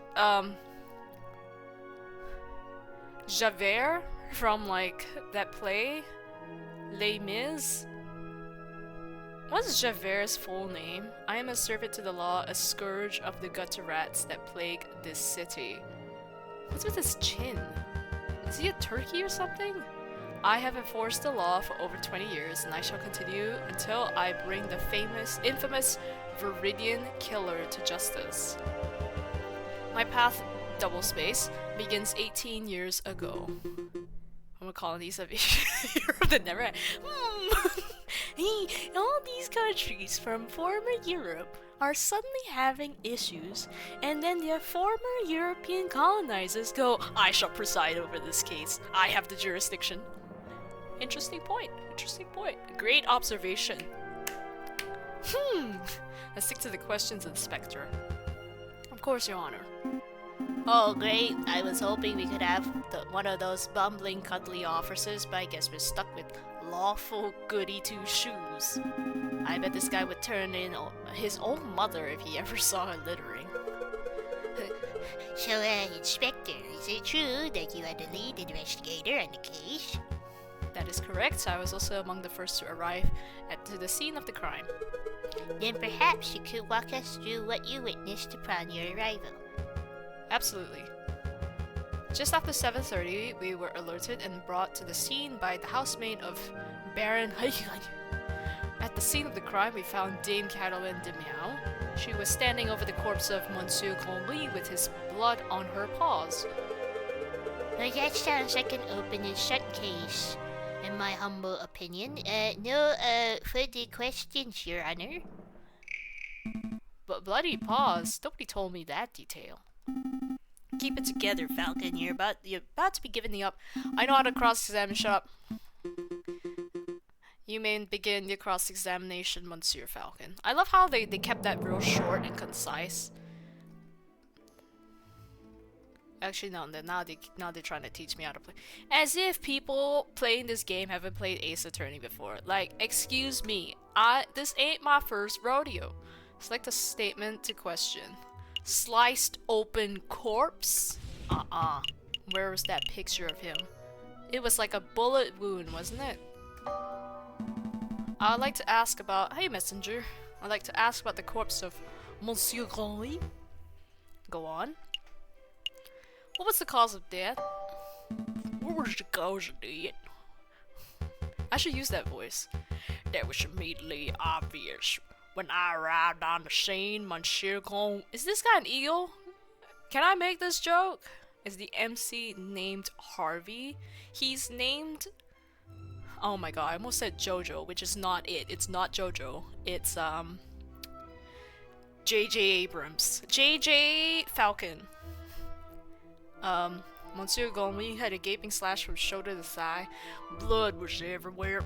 Javert from like that play Les Mis? What's Javert's full name? I am a servant to the law, a scourge of the gutter rats that plague this city. What's with his chin? Is he a turkey or something? I have enforced the law for over 20 years, and I shall continue until I bring the infamous Viridian killer to justice. My path, double space, begins 18 years ago. From a colonies of Europe that never had. All these countries from former Europe are suddenly having issues, and then their former European colonizers go, I shall preside over this case. I have the jurisdiction. Interesting point. Interesting point. Great observation. Let's stick to the questions, Inspector. Of course, Your Honor. Oh, great. I was hoping we could have one of those bumbling, cuddly officers, but I guess we're stuck with lawful goody two-shoes. I bet this guy would turn in his own mother if he ever saw her littering. So, Inspector, is it true that you are the lead investigator on the case? That is correct. I was also among the first to arrive to the scene of the crime. Then perhaps you could walk us through what you witnessed upon your arrival. Absolutely. Just after 7:30, we were alerted and brought to the scene by the housemaid of Baron Heichlein. At the scene of the crime, we found Dame Cataline de Miao. She was standing over the corpse of Monsieur Conwy with his blood on her paws. Well, that sounds like an open and shut case, in my humble opinion. No further questions, Your Honor. But bloody paws? Nobody told me that detail. Keep it together, Falcon. You're about to be giving me up. I know how to cross-examine. Shut up. You may begin your cross-examination, Monsieur Falcon. I love how they kept that real short and concise. Actually, no. Now they're trying to teach me how to play. As if people playing this game haven't played Ace Attorney before. Like, excuse me. This ain't my first rodeo. Select a statement to question. Sliced open corpse? Where was that picture of him? It was like a bullet wound, wasn't it? I'd like to ask about... Hey, messenger. I'd like to ask about the corpse of Monsieur Conwy. Go on. What was the cause of death? What was the cause of death? I should use that voice. That was immediately obvious. When I arrived on the scene, Monsieur Conwy... Is this guy an eagle? Can I make this joke? Is the MC named Harvey? He's named... Oh my god, I almost said Jojo, which is not it. It's not Jojo. It's, J.J. Abrams. J.J. Falcon. Monsieur Conwy had a gaping slash from shoulder to thigh. Blood was everywhere.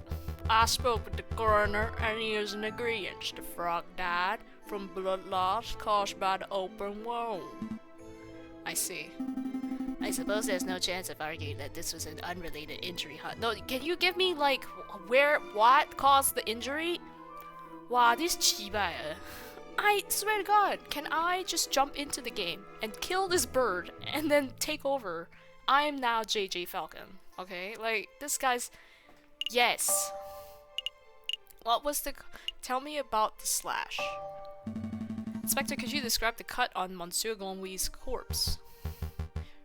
I spoke with the coroner, and he is in agreement. The frog died from blood loss caused by the open wound. I see. I suppose there's no chance of arguing that this was an unrelated injury, huh? No, can you give me, like, what caused the injury? Wow, this chiba. I swear to God, can I just jump into the game and kill this bird and then take over? I'm now JJ Falcon, okay? Like, this guy's... Yes. What was the... Tell me about the slash. Inspector, could you describe the cut on Monsieur Gonwi's corpse?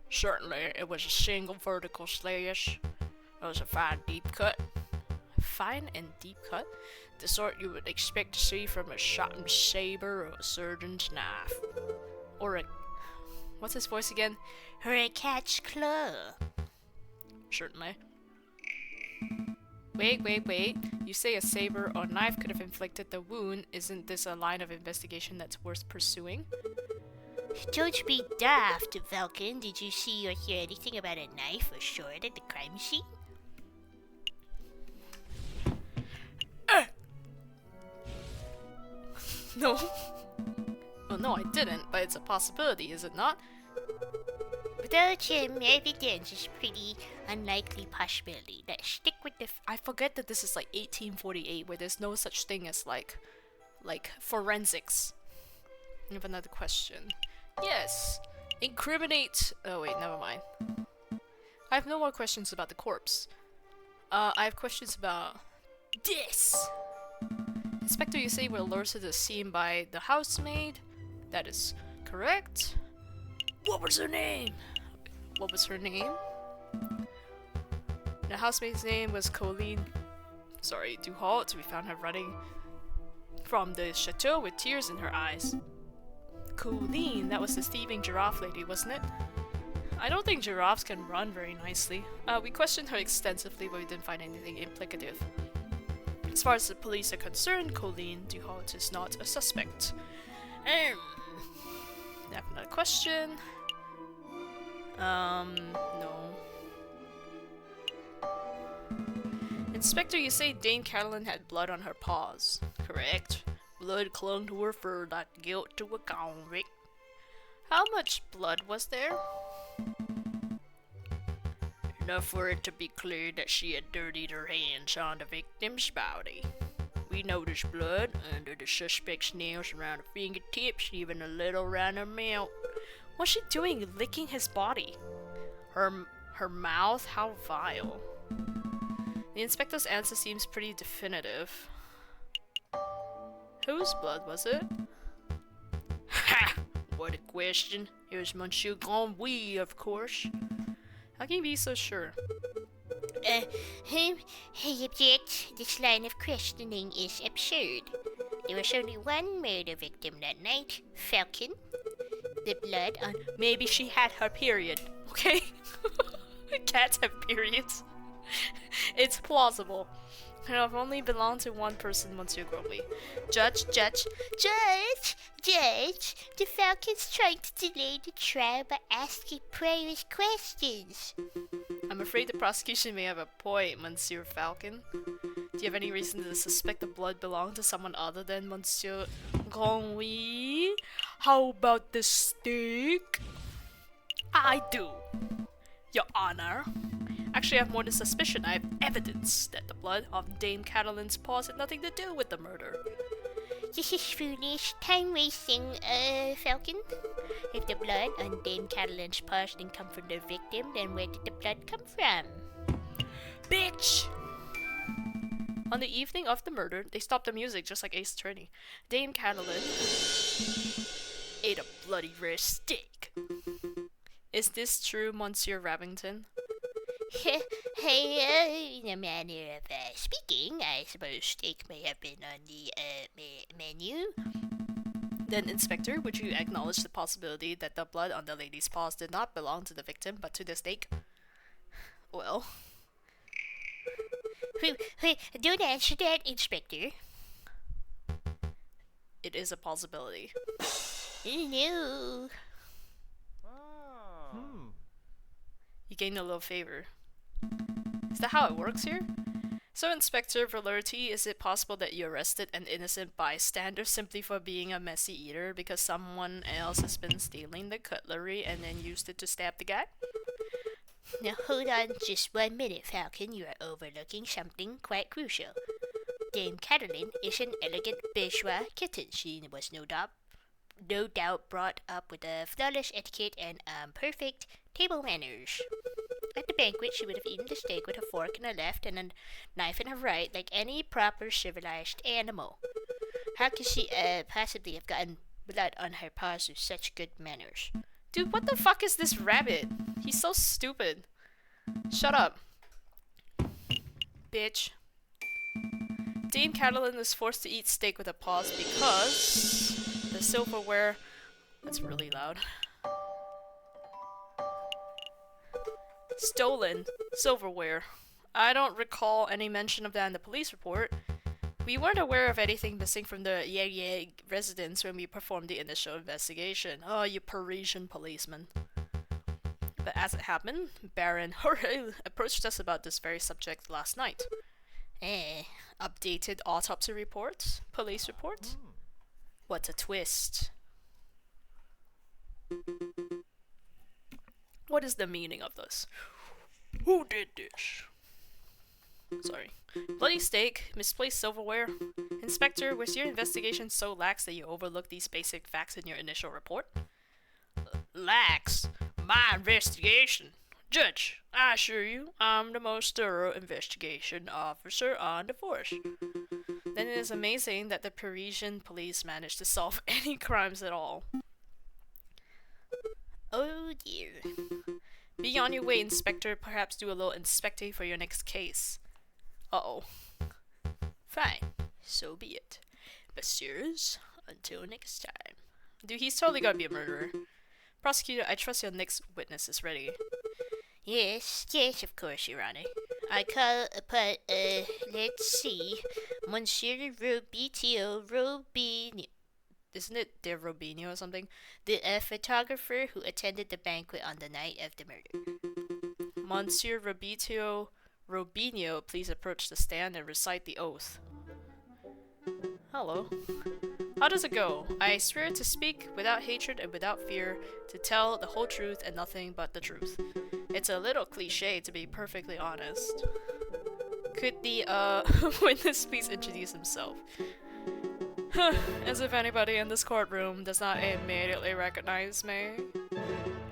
Certainly, it was a single vertical slash. It was a fine, deep cut. Fine and deep cut? The sort you would expect to see from a sharpened saber or a surgeon's knife. Or a... What's his voice again? Or a cat's claw. Certainly. Wait. You say a saber or knife could have inflicted the wound. Isn't this a line of investigation that's worth pursuing? Don't be daft, Falcon. Did you see or hear anything about a knife or sword at the crime scene? No. Well, no, I didn't, but it's a possibility, is it not? Without evidence is pretty unlikely possibility. Let's stick with the... I forget that this is like 1848, where there's no such thing as like forensics. I have another question. Yes. Incriminate... Oh wait, never mind. I have no more questions about the corpse. I have questions about... this! Inspector, you say you were alerted to the scene by the housemaid? That is correct. What was her name? What was her name? The housemaid's name was Colleen... Sorry, Duhalt. We found her running from the chateau with tears in her eyes. Colleen, that was the thieving giraffe lady, wasn't it? I don't think giraffes can run very nicely. We questioned her extensively, but we didn't find anything implicative. As far as the police are concerned, Colleen Duhalt is not a suspect. I have another question. No. Inspector, you say Dame Catalan had blood on her paws. Correct. Blood clung to her fur like guilt to a convict. How much blood was there? Enough for it to be clear that she had dirtied her hands on the victim's body. We noticed blood under the suspect's nails around her fingertips, even a little around her mouth. What's she doing, licking his body? Her mouth? How vile. The inspector's answer seems pretty definitive. Whose blood was it? Ha! What a question. It was Monsieur Grandouille, of course. How can you be so sure? I object. This line of questioning is absurd. There was only one murder victim that night, Falcon. The blood on... Maybe she had her period, okay? Cats have periods. It's plausible. It have only belonged to one person, Monsieur Gromley. Judge! The Falcon's trying to delay the trial by asking precious questions. I'm afraid the prosecution may have a point, Monsieur Falcon. Do you have any reason to suspect the blood belonged to someone other than Monsieur Gromley? How about the steak? I do, Your Honor. Actually, I have more than suspicion. I have evidence that the blood of Dame Catalan's paws had nothing to do with the murder. This is foolish. Time wasting, Falcon. If the blood on Dame Catalan's paws didn't come from the victim, then where did the blood come from? Bitch! On the evening of the murder, they stopped the music just like Ace Attorney. Dame Catalan ate a bloody rare steak. Is this true, Monsieur Rabington? In a manner of speaking, I suppose steak may have been on the menu. Then, Inspector, would you acknowledge the possibility that the blood on the lady's paws did not belong to the victim, but to the steak? Well... Wait, don't answer that, Inspector. It is a possibility. No. You gained a little favor. Is that how it works here? So, Inspector Valurti, is it possible that you arrested an innocent bystander simply for being a messy eater because someone else has been stealing the cutlery and then used it to stab the guy? Now hold on just 1 minute, Falcon. You are overlooking something quite crucial. Dame Catalin is an elegant bourgeois kitten. She was no doubt brought up with a flawless etiquette and perfect table manners. At the banquet, she would have eaten the steak with a fork in her left and a knife in her right, like any proper civilized animal. How could she possibly have gotten blood on her paws with such good manners? Dude, what the fuck is this rabbit? He's so stupid. Shut up. Bitch. Dame Catalin is forced to eat steak with her paws because the silverware. That's really loud. Stolen silverware. I don't recall any mention of that in the police report. We weren't aware of anything missing from the AVIARY residence when we performed the initial investigation. Oh, you Parisian policeman. But as it happened, Baron Jorge approached us about this very subject last night. Updated autopsy report? Police report? What a twist. What is the meaning of this? Who did this? Sorry. Bloody steak, misplaced silverware. Inspector, was your investigation so lax that you overlooked these basic facts in your initial report? Lax? My investigation? Judge, I assure you, I'm the most thorough investigation officer on the force. Then it is amazing that the Parisian police managed to solve any crimes at all. Oh dear. Be on your way, Inspector. Perhaps do a little inspecting for your next case. Uh-oh. Fine. So be it. But sirs, until next time. Dude, he's totally gotta be a murderer. Prosecutor, I trust your next witness is ready. Yes, of course, Your Honor. I call upon, let's see, Monsieur Robinio. Isn't it De Robinho or something? The photographer who attended the banquet on the night of the murder. Monsieur Robinho, please approach the stand and recite the oath. Hello. How does it go? I swear to speak without hatred and without fear, to tell the whole truth and nothing but the truth. It's a little cliche, to be perfectly honest. Could the witness please introduce himself? As if anybody in this courtroom does not immediately recognize me.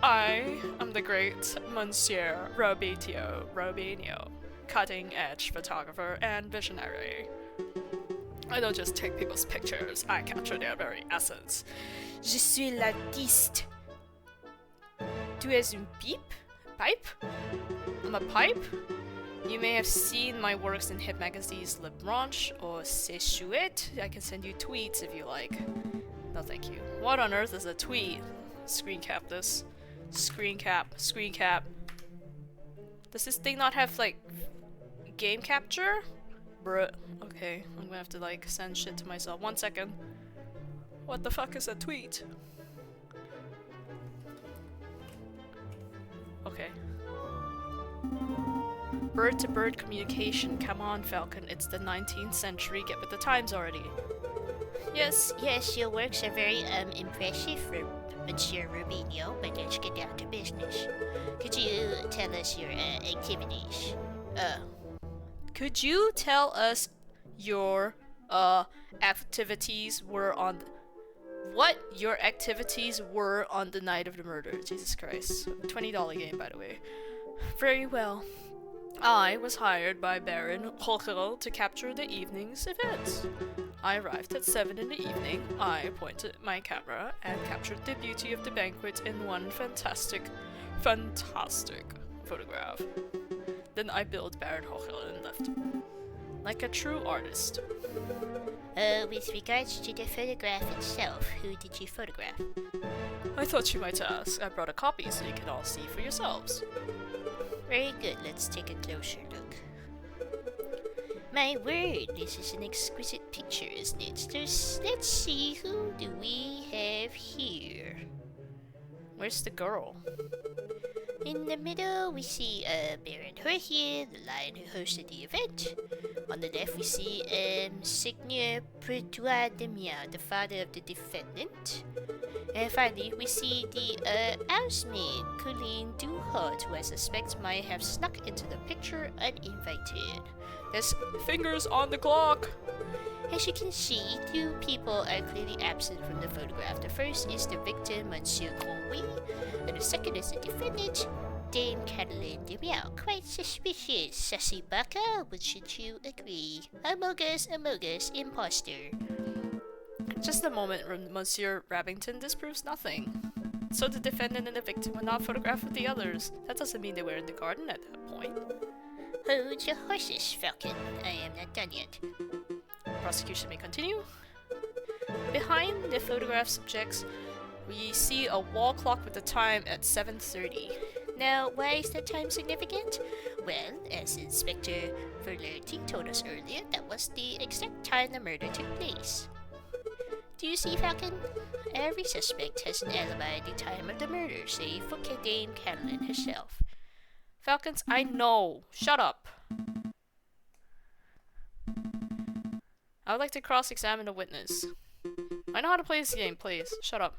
I am the great Monsieur Robinho, cutting-edge photographer and visionary. I don't just take people's pictures, I capture their very essence. Je suis l'artiste. Tu es une pipe? I'm a pipe? You may have seen my works in hit magazines Le Branche or C'est Chouette. I can send you tweets if you like. No thank you. What on earth is a tweet? Screen cap this. Screen cap. Does this thing not have, like, game capture? Bruh. Okay, I'm gonna have to, like, send shit to myself. 1 second. What the fuck is a tweet? Okay. Bird-to-bird communication. Come on, Falcon. It's the 19th century. Get with the times already. Yes, your works are very impressive, Monsieur Rubinho, but let's get down to business. Could you tell us your activities? Could you tell us your activities were on what your activities were on the night of the murder? Jesus Christ. $20 game, by the way. Very well. I was hired by Baron Jorge to capture the evening's events. I arrived at 7 in the evening. I pointed my camera and captured the beauty of the banquet in one fantastic photograph. Then I billed Baron Jorge and left. Like a true artist. With regards to the photograph itself, who did you photograph? I thought you might ask. I brought a copy so you can all see for yourselves. Very good, let's take a closer look. My word, this is an exquisite picture, isn't it? So let's see, who do we have here? Where's the girl? In the middle, we see Baron Jorge, the lion who hosted the event. On the left, we see Seigneur Prétoire de Miao, the father of the defendant. And finally, we see the housemaid, Colleen Duhart, who I suspect might have snuck into the picture uninvited. There's fingers on the clock. As you can see, two people are clearly absent from the photograph. The first is the victim, Monsieur Conway, and the second is the defendant, Dame Cataline de Meow. Quite suspicious, sassy baka, wouldn't you agree? Amogus, imposter. Just a moment, Monsieur Rabington. This proves nothing. So the defendant and the victim were not photographed with the others. That doesn't mean they were in the garden at that point. Hold your horses, Falcon. I am not done yet. Prosecution may continue. Behind the photograph subjects, we see a wall clock with the time at 7:30. Now, why is that time significant? Well, as Inspector Verlerti told us earlier, that was the exact time the murder took place. Do you see, Falcon? Every suspect has an alibi at the time of the murder, save for Dame Cataline herself. Falcons, I know. Shut up. I would like to cross-examine the witness. I know how to play this game, please. Shut up.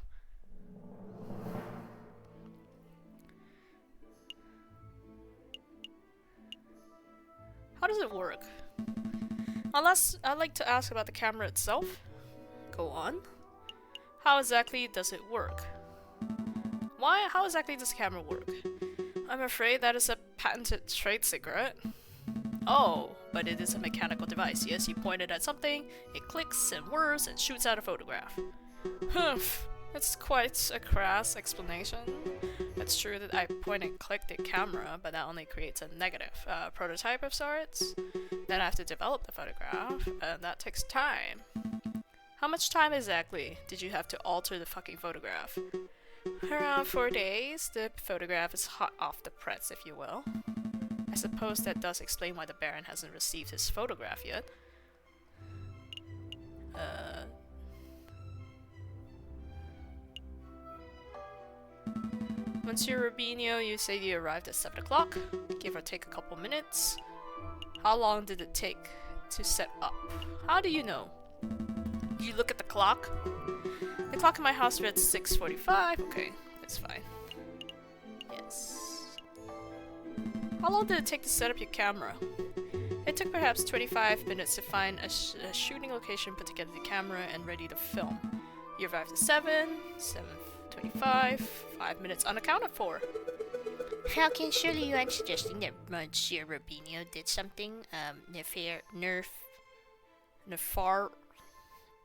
How does it work? Unless I'd like to ask about the camera itself. Go on. How exactly does it work? How exactly does the camera work? I'm afraid that is a patented trade secret. Oh, but it is a mechanical device. Yes, you point it at something, it clicks and whirs and shoots out a photograph. Humph, that's quite a crass explanation. It's true that I point and click the camera, but that only creates a negative prototype of sorts. Then I have to develop the photograph, and that takes time. How much time exactly did you have to alter the fucking photograph? Around 4 days. The photograph is hot off the press, if you will. I suppose that does explain why the Baron hasn't received his photograph yet. Monsieur Rubinho, you say you arrived at 7 o'clock, give or take a couple minutes. How long did it take to set up? How do you know? You look at the clock? The clock in my house read 6:45. Okay, that's fine. Yes. How long did it take to set up your camera? It took perhaps 25 minutes to find a shooting location, put together the camera, and ready to film. You arrived at 7:25, 5 minutes unaccounted for. Falcon, surely you aren't suggesting that Monsieur Rubinho did something, Nefar...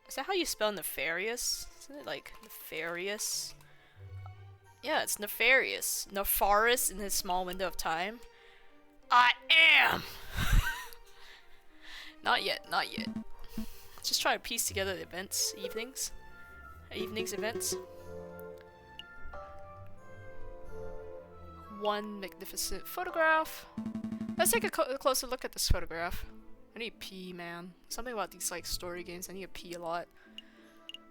Is that how you spell nefarious? Isn't it like nefarious? Yeah, it's nefarious. Nefarious in his small window of time. I am! Not yet, not yet. Just try to piece together the events, evenings events. One magnificent photograph. Let's take a closer look at this photograph. I need to pee, man. Something about these like story games, I need to pee a lot.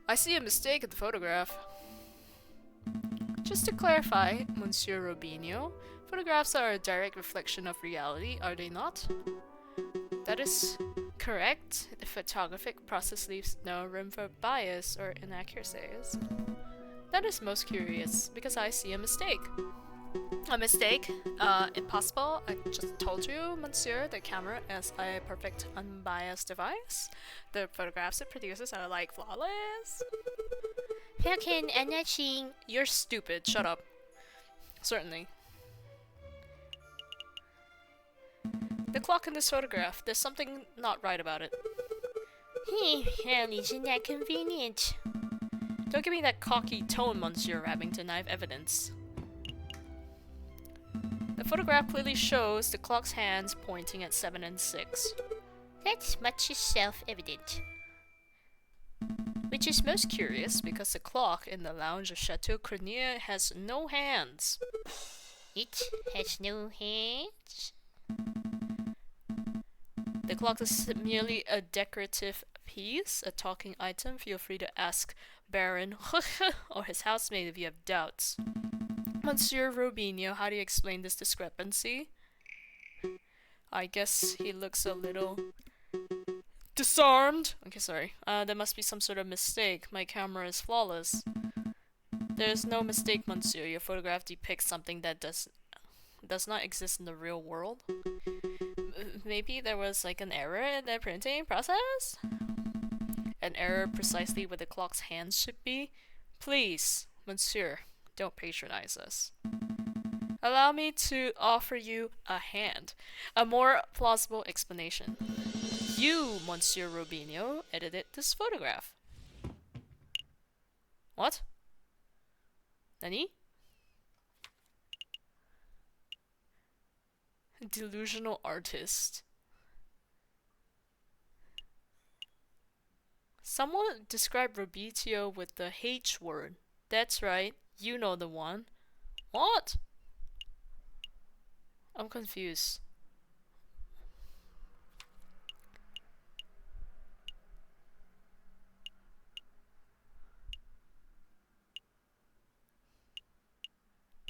I see a mistake in the photograph. Just to clarify, Monsieur Rubinho, photographs are a direct reflection of reality, are they not? That is correct. The photographic process leaves no room for bias or inaccuracies. That is most curious, because I see a mistake. A mistake? Impossible. I just told you, Monsieur, the camera is a perfect unbiased device. The photographs it produces are like flawless. Falcon, I'm not seeing... You're stupid. Shut up. Certainly. The clock in this photograph, there's something not right about it. Well, isn't that convenient? Don't give me that cocky tone, Monsieur Rabington. I have evidence. The photograph clearly shows the clock's hands pointing at 7 and 6. That's much as self-evident. Which is most curious because the clock in the lounge of Chateau Crenier has no hands. It has no hands? The clock is merely a decorative piece, a talking item. Feel free to ask Baron or his housemaid if you have doubts. Monsieur Rubinho, how do you explain this discrepancy? I guess he looks a little disarmed. Okay, sorry. There must be some sort of mistake. My camera is flawless. There's no mistake, Monsieur. Your photograph depicts something that does not exist in the real world. Maybe there was like an error in the printing process? An error precisely where the clock's hands should be? Please, Monsieur, don't patronize us. Allow me to offer you a hand. A more plausible explanation. You, Monsieur Robinho, edited this photograph. What? Nani? Delusional artist. Someone described Robitio with the H word. That's right, you know the one. What? I'm confused.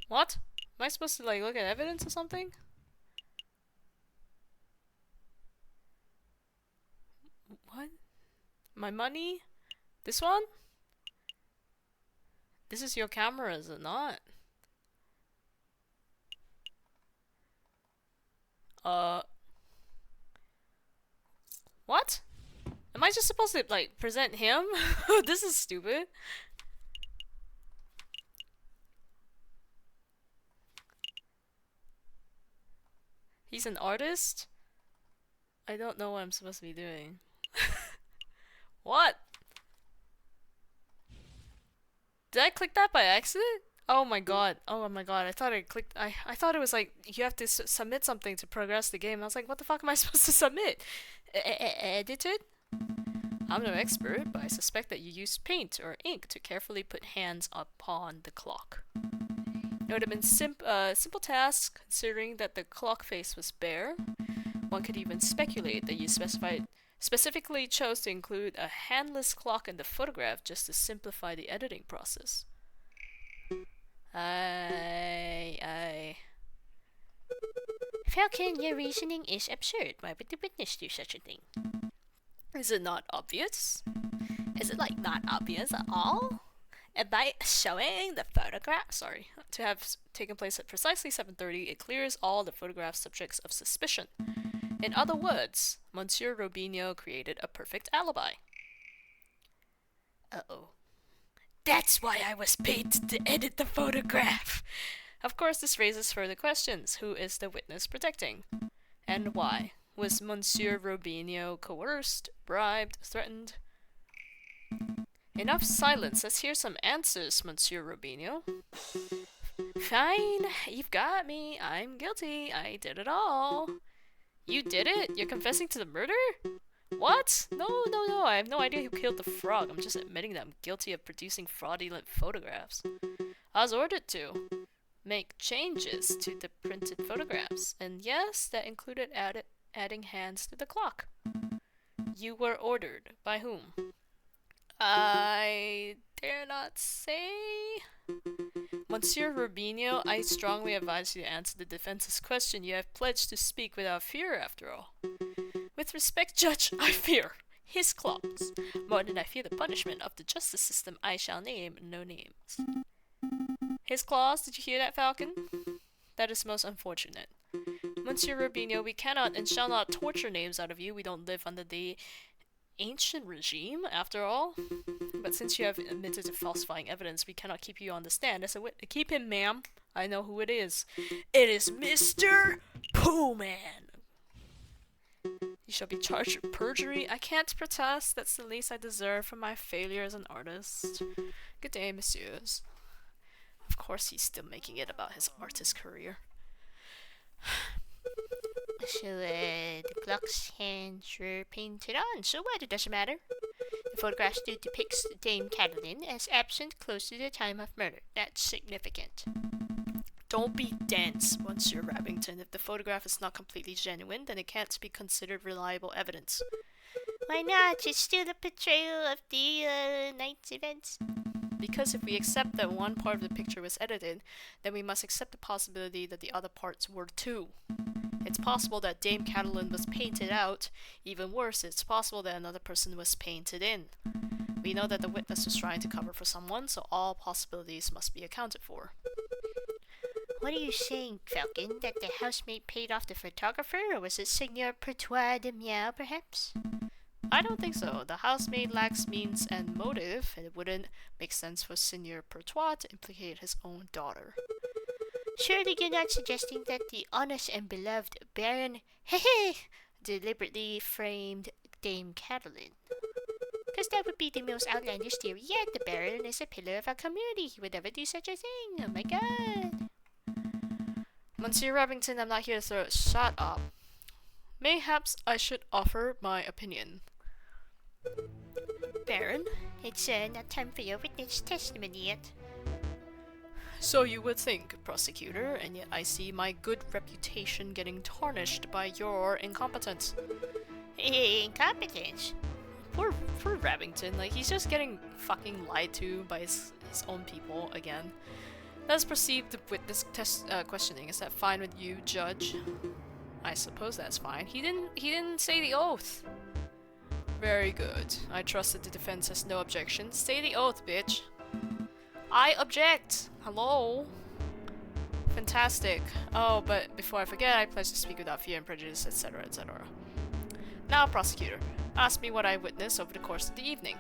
What? Am I supposed to like look at evidence or something? What? My money? This one? This is your camera, is it not? What? Am I just supposed to like present him? This is stupid. He's an artist? I don't know what I'm supposed to be doing. What? Did I click that by accident? Oh my god. Oh my god. I thought I clicked. I thought it was like you have to submit something to progress the game. I was like, what the fuck am I supposed to submit? Edited? I'm no expert, but I suspect that you used paint or ink to carefully put hands upon the clock. It would have been simple task considering that the clock face was bare. One could even speculate that you specifically chose to include a handless clock in the photograph just to simplify the editing process. Falcon, your reasoning is absurd. Why would the witness do such a thing? Is it not obvious? Is it like not obvious at all? And by showing the photograph, to have taken place at precisely 7:30, it clears all the photograph subjects of suspicion. In other words, Monsieur Robinho created a perfect alibi. Uh-oh. That's why I was paid to edit the photograph. Of course, this raises further questions. Who is the witness protecting? And why? Was Monsieur Robinho coerced, bribed, threatened? Enough silence. Let's hear some answers, Monsieur Robinho. Fine, you've got me. I'm guilty. I did it all. You did it? You're confessing to the murder? What? No. I have no idea who killed the frog. I'm just admitting that I'm guilty of producing fraudulent photographs. I was ordered to make changes to the printed photographs. And yes, that included adding hands to the clock. You were ordered. By whom? I dare not say. Monsieur Robinho, I strongly advise you to answer the defense's question. You have pledged to speak without fear, after all. With respect, Judge, I fear his claws. More than I fear the punishment of the justice system, I shall name no names. His claws? Did you hear that, Falcon? That is most unfortunate. Monsieur Robinho, we cannot and shall not torture names out of you. We don't live under the ancient regime, after all. But since you have admitted to falsifying evidence, we cannot keep you on the stand as a witness. Keep him, ma'am. I know who it is. It is Mr. Poohman. You shall be charged with perjury. I can't protest. That's the least I deserve for my failure as an artist. Good day, messieurs. Of course he's still making it about his artist career. So, the clock's hands were painted on, so what? It doesn't matter. The photograph still depicts Dame Catalin as absent close to the time of murder. That's significant. Don't be dense, Monsieur Rabington. If the photograph is not completely genuine, then it can't be considered reliable evidence. Why not? It's still a portrayal of the night's events. Because if we accept that one part of the picture was edited, then we must accept the possibility that the other parts were too. It's possible that Dame Catalin was painted out. Even worse, it's possible that another person was painted in. We know that the witness was trying to cover for someone, so all possibilities must be accounted for. What are you saying, Falcon? That the housemaid paid off the photographer, or was it Seigneur Pertois de Miao, perhaps? I don't think so. The housemaid lacks means and motive, and it wouldn't make sense for Seigneur Pertois to implicate his own daughter. Surely you're not suggesting that the honest and beloved Baron deliberately framed Dame Catalin? Because that would be the most outlandish theory yet. The Baron is a pillar of our community. He would never do such a thing. Oh my god. Monsieur Remington, I'm not here to shut up. Mayhaps I should offer my opinion. Baron, it's not time for your witness testimony yet. So you would think, prosecutor, and yet I see my good reputation getting tarnished by your incompetence. Incompetence? Poor Remington, like he's just getting fucking lied to by his own people again. Let's proceed the witness questioning. Is that fine with you, Judge? I suppose that's fine. He didn't say the oath. Very good. I trust that the defense has no objection. Say the oath, bitch. I object. Hello. Fantastic. Oh, but before I forget, I pledge to speak without fear and prejudice, etc., etc. Now, prosecutor, ask me what I witnessed over the course of the evening.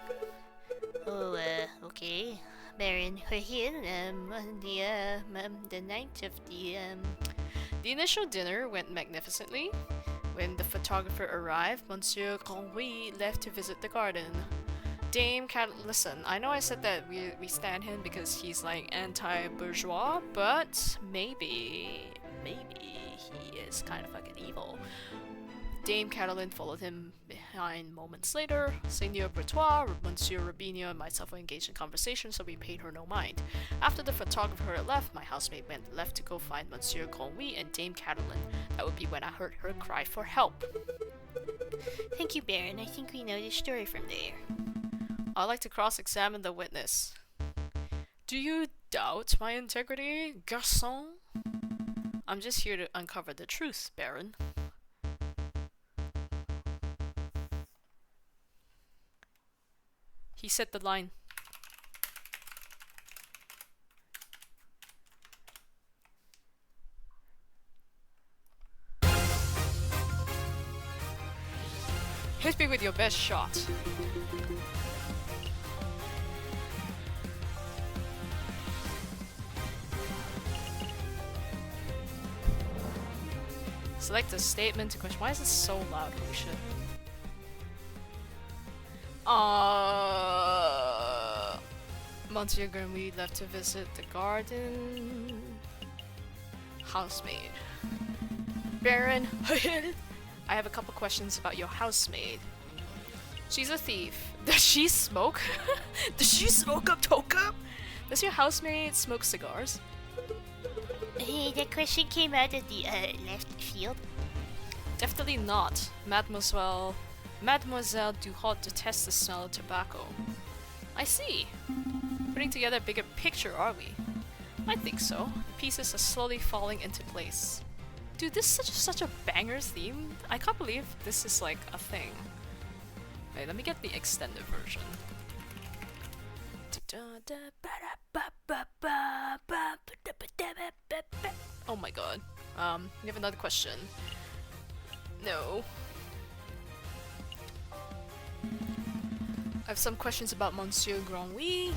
Oh, okay. Baron, we're here on the night of the The initial dinner went magnificently. When the photographer arrived, Monsieur Grandry left to visit the garden. Dame Cat, listen, I know I said that we stand him because he's like anti-bourgeois, but maybe he is kind of fucking evil. Dame Catalin followed him behind moments later. Seigneur Bertois, Monsieur Rubinho, and myself were engaged in conversation, so we paid her no mind. After the photographer had left, my housemaid went left to go find Monsieur Grandry and Dame Catalin. That would be when I heard her cry for help. Thank you, Baron. I think we know the story from there. I'd like to cross-examine the witness. Do you doubt my integrity, garçon? I'm just here to uncover the truth, Baron. He said the line. Hit me with your best shot. Select a statement to question. Why is this so loud? Holy shit. Monsieur Grandry left to visit the garden. Housemaid. Baron, I have a couple questions about your housemaid. She's a thief. Does she smoke? Does she smoke up Toka? Does your housemaid smoke cigars? Hey, that question came out of the left field. Definitely not. Mademoiselle Duhot detests the smell of tobacco. I see. Putting together a bigger picture, are we? I think so. The pieces are slowly falling into place. Dude, this is such a banger theme. I can't believe this is like a thing. Wait, let me get the extended version. Oh my god. We have another question. No. I have some questions about Monsieur Grandry.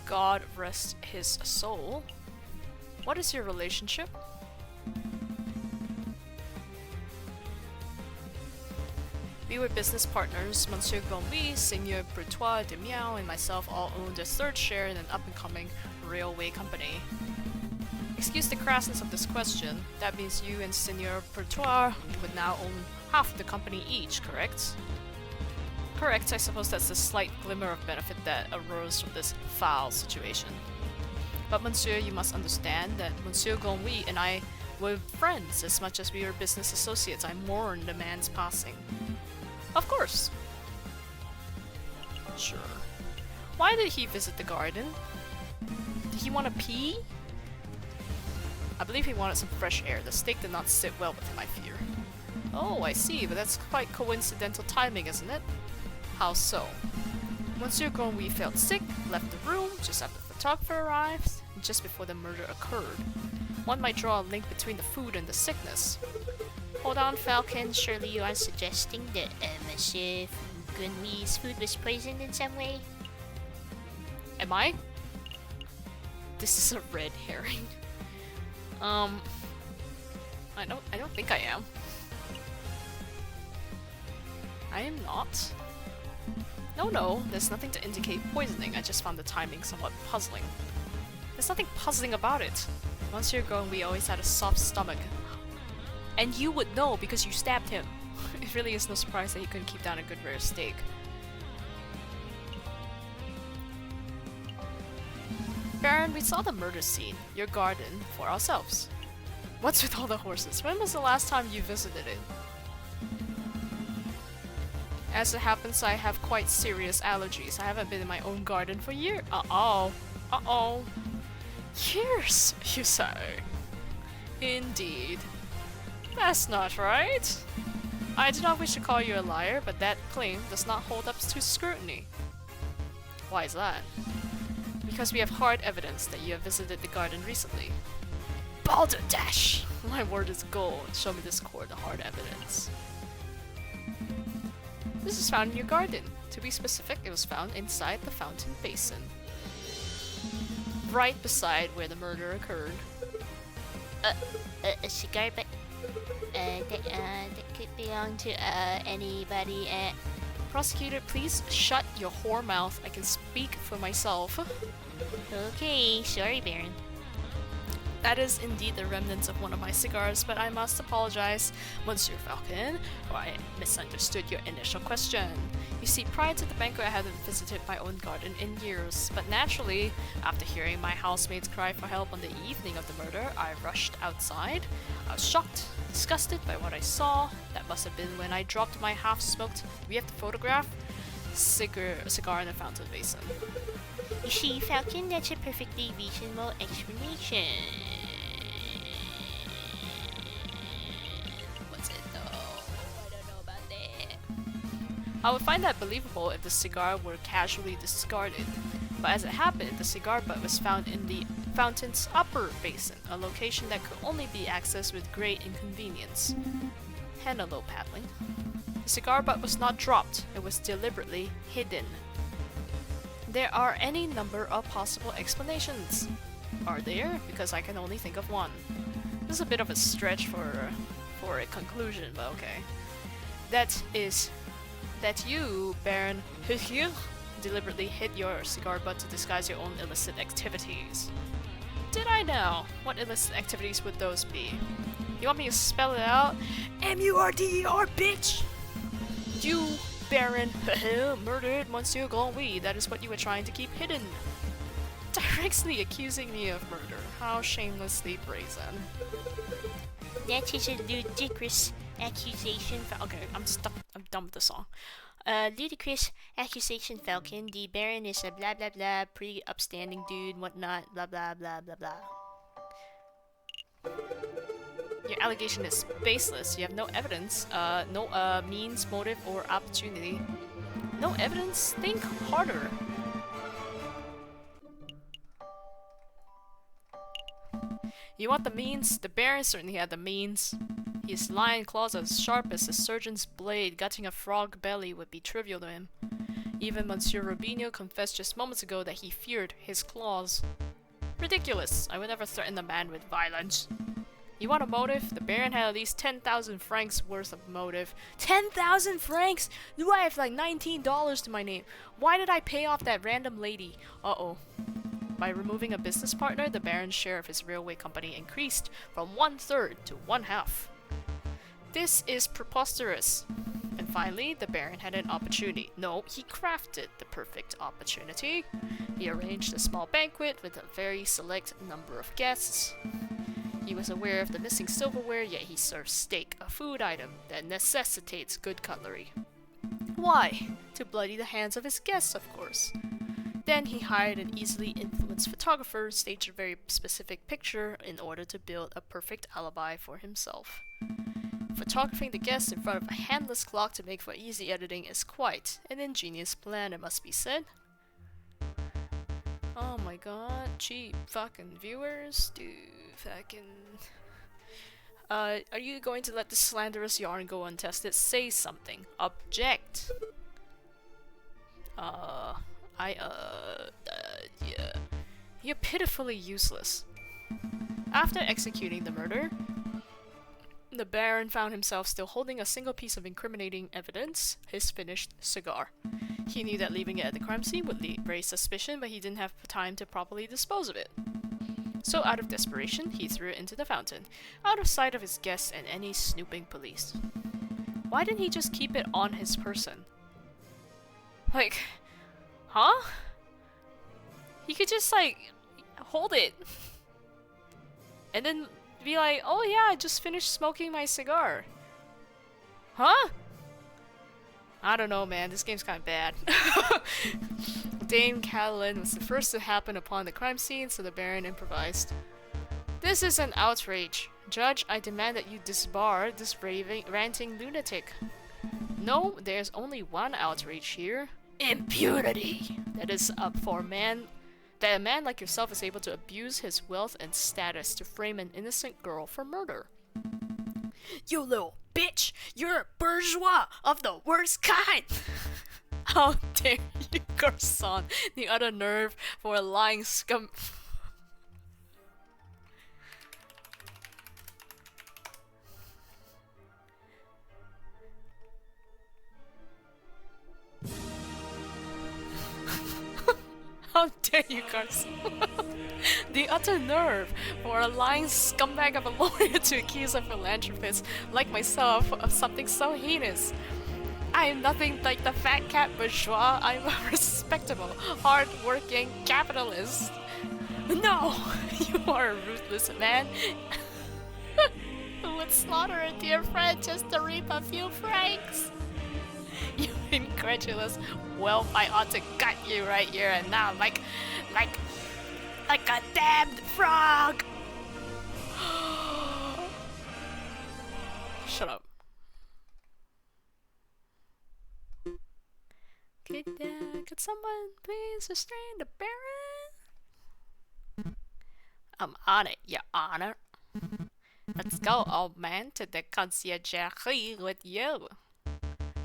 God rest his soul. What is your relationship? We were business partners. Monsieur Grandry, Seigneur Bertois de Miao, and myself all owned a third share in an up-and-coming railway company. Excuse the crassness of this question. That means you and Seigneur Bertois would now own half the company each, correct? Correct, I suppose that's the slight glimmer of benefit that arose from this foul situation. But Monsieur, you must understand that Monsieur Grandry and I were friends as much as we were business associates. I mourn the man's passing. Of course. Sure. Why did he visit the garden? Did he want to pee? I believe he wanted some fresh air. The steak did not sit well with him, I fear. Oh, I see, but that's quite coincidental timing, isn't it? How so? Monsieur Gronwy felt sick, left the room just after the photographer arrived, and just before the murder occurred. One might draw a link between the food and the sickness. Hold on, Falcon. Surely you are suggesting that Monsieur Gunwy's food was poisoned in some way? Am I? This is a red herring. I don't think I am. I am not. No, there's nothing to indicate poisoning. I just found the timing somewhat puzzling. There's nothing puzzling about it. Monsieur Gronwy always had a soft stomach. And you would know because you stabbed him. It really is no surprise that he couldn't keep down a good rare steak. Baron, we saw the murder scene, your garden, for ourselves. What's with all the horses? When was the last time you visited it? As it happens, I have quite serious allergies. I haven't been in my own garden for years. Uh-oh. Years, you say? Indeed. That's not right. I do not wish to call you a liar, but that claim does not hold up to scrutiny. Why is that? Because we have hard evidence that you have visited the garden recently. Balderdash! My word is gold. Show me this cord of hard evidence. This is found in your garden. To be specific, it was found inside the fountain basin. Right beside where the murder occurred. A cigar, but that could belong to anybody. Prosecutor, please shut your whore mouth. I can speak for myself. Okay, sorry, Baron. That is indeed the remnants of one of my cigars, but I must apologize, Monsieur Falcon, for I misunderstood your initial question. You see, prior to the banquet, I hadn't visited my own garden in years, but naturally, after hearing my housemates cry for help on the evening of the murder, I rushed outside. I was shocked, disgusted by what I saw. That must have been when I dropped my half-smoked, we have to photograph, cigar in the fountain basin. You see, Falcon, that's a perfectly reasonable explanation. What's it though? I don't know about that. I would find that believable if the cigar were casually discarded, but as it happened, the cigar butt was found in the fountain's upper basin, a location that could only be accessed with great inconvenience. And a low paddling. The cigar butt was not dropped, it was deliberately hidden. There are any number of possible explanations. Are there? Because I can only think of one. This is a bit of a stretch for a conclusion, but okay. That is that you, Baron deliberately hid your cigar butt to disguise your own illicit activities. Did I now? What illicit activities would those be? You want me to spell it out? M-U-R-D-E-R, bitch! You, Baron, murdered Monsieur Gronwy. That is what you were trying to keep hidden. Directly accusing me of murder. How shamelessly brazen. That is a ludicrous accusation. Okay, I'm stuck. I'm done with the song. Ludicrous accusation, Falcon. The Baron is a blah blah blah, pretty upstanding dude, whatnot, blah blah blah blah blah. Your allegation is baseless. You have no evidence, no means, motive, or opportunity. No evidence? Think harder. You want the means? The Baron certainly had the means. His lion claws as sharp as a surgeon's blade. Gutting a frog belly would be trivial to him. Even Monsieur Rubinho confessed just moments ago that he feared his claws. Ridiculous. I would never threaten a man with violence. You want a motive? The Baron had at least 10,000 francs worth of motive. 10,000 francs? Do I have like $19 to my name? Why did I pay off that random lady? Uh-oh. By removing a business partner, the Baron's share of his railway company increased from 1/3 to 1/2. This is preposterous. And finally, the Baron had an opportunity. No, he crafted the perfect opportunity. He arranged a small banquet with a very select number of guests. He was aware of the missing silverware, yet he served steak, a food item that necessitates good cutlery. Why? To bloody the hands of his guests, of course. Then he hired an easily influenced photographer, staged a very specific picture in order to build a perfect alibi for himself. Photographing the guests in front of a handless clock to make for easy editing is quite an ingenious plan, it must be said. Oh my god, cheap fucking viewers, dude, fucking... are you going to let this slanderous yarn go untested? Say something. Object. Yeah. You're pitifully useless. After executing the murder, the Baron found himself still holding a single piece of incriminating evidence, his finished cigar. He knew that leaving it at the crime scene would raise suspicion, but he didn't have time to properly dispose of it. So out of desperation, he threw it into the fountain, out of sight of his guests and any snooping police. Why didn't he just keep it on his person? Like, huh? He could just, like, hold it. And then be like, oh yeah, I just finished smoking my cigar. Huh? I don't know, man. This game's kind of bad. Dame Catelyn was the first to happen upon the crime scene, so the Baron improvised. This is an outrage. Judge, I demand that you disbar this ranting lunatic. No, there's only one outrage here. Impunity! That is up for a man... That a man like yourself is able to abuse his wealth and status to frame an innocent girl for murder. You little bitch! You're a bourgeois of the worst kind! How dare you, garçon! The utter nerve for a lying scum... How dare you, garçon! The utter nerve for a lying scumbag of a lawyer to accuse a philanthropist like myself of something so heinous. I am nothing like the fat cat bourgeois. I'm a respectable, hard-working capitalist. No! You are a ruthless man who would slaughter a dear friend just to reap a few francs. You incredulous whelp, I ought to gut you right here and now, like a damned frog! Shut up. Could someone please restrain the Baron? I'm on it, Your Honor. Let's go, old man, to the conciergerie with you.